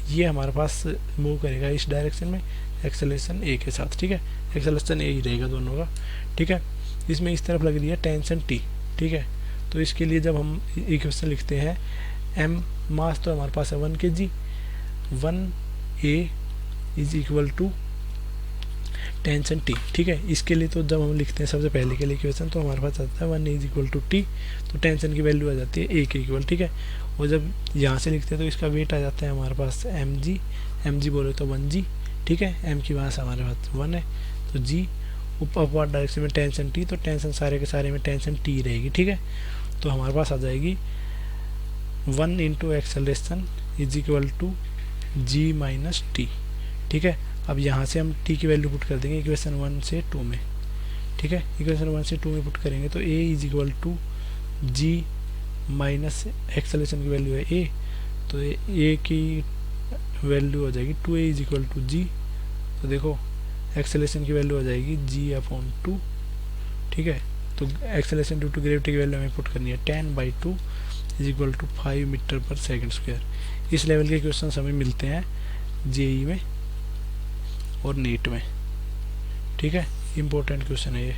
ये हमारे पास मूव करेगा इस डायरेक्शन में एक्सेलरेशन a के साथ, ठीक है। एक्सेलरेशन a ही रहेगा दोनों का, ठीक है। इसमें इस तरफ लग रही है टेंशन t, ठीक है। तो इसके लिए जब हम इक्वेशन लिखते हैं, m मास तो हमारे पास है 1 kg, 1a is equal to tension t, ठीक है। इसके लिए तो जब हम लिखते हैं सबसे पहले के लिए इक्वेशन, तो हमारे पास आता है 1 इज इक्वल टू t, तो टेंशन की वैल्यू आ जाती है a के इक्वल, ठीक है। और जब यहाँ से लिखते हैं तो इसका वेट आ जाता है हमारे पास mg बोले तो 1g, ठीक है। m की मास हमारे पास 1 है तो g, अपवर्ड डायरेक्शन में टेंशन टी, तो टेंशन सारे के सारे में टेंशन टी रहेगी, ठीक है। तो हमारे पास आ जाएगी 1 into acceleration is equal to g minus T, ठीक है। अब यहाँ से हम टी की वैल्यू पुट कर देंगे इक्वेशन 1 से 2 में, ठीक है। इक्वेशन 1 से 2 में पुट करेंगे तो a is equal to g minus acceleration की वैल्यू है ए, तो ए की वैल्यू हो जाएगी 2a इज इक्वल टू जी। तो देखो एक्सेलरेशन की वैल्यू हो जाएगी जी अपॉन 2, ठीक है। तो एक्सेलरेशन ड्यू टू ग्रेविटी की वैल्यू हमें पुट करनी है 10/2 is equal to 5 metre per second square. इस लेवल के क्वेश्चन हमें मिलते हैं जेई में और नीट में, ठीक है। इम्पोर्टेंट क्वेश्चन है ये।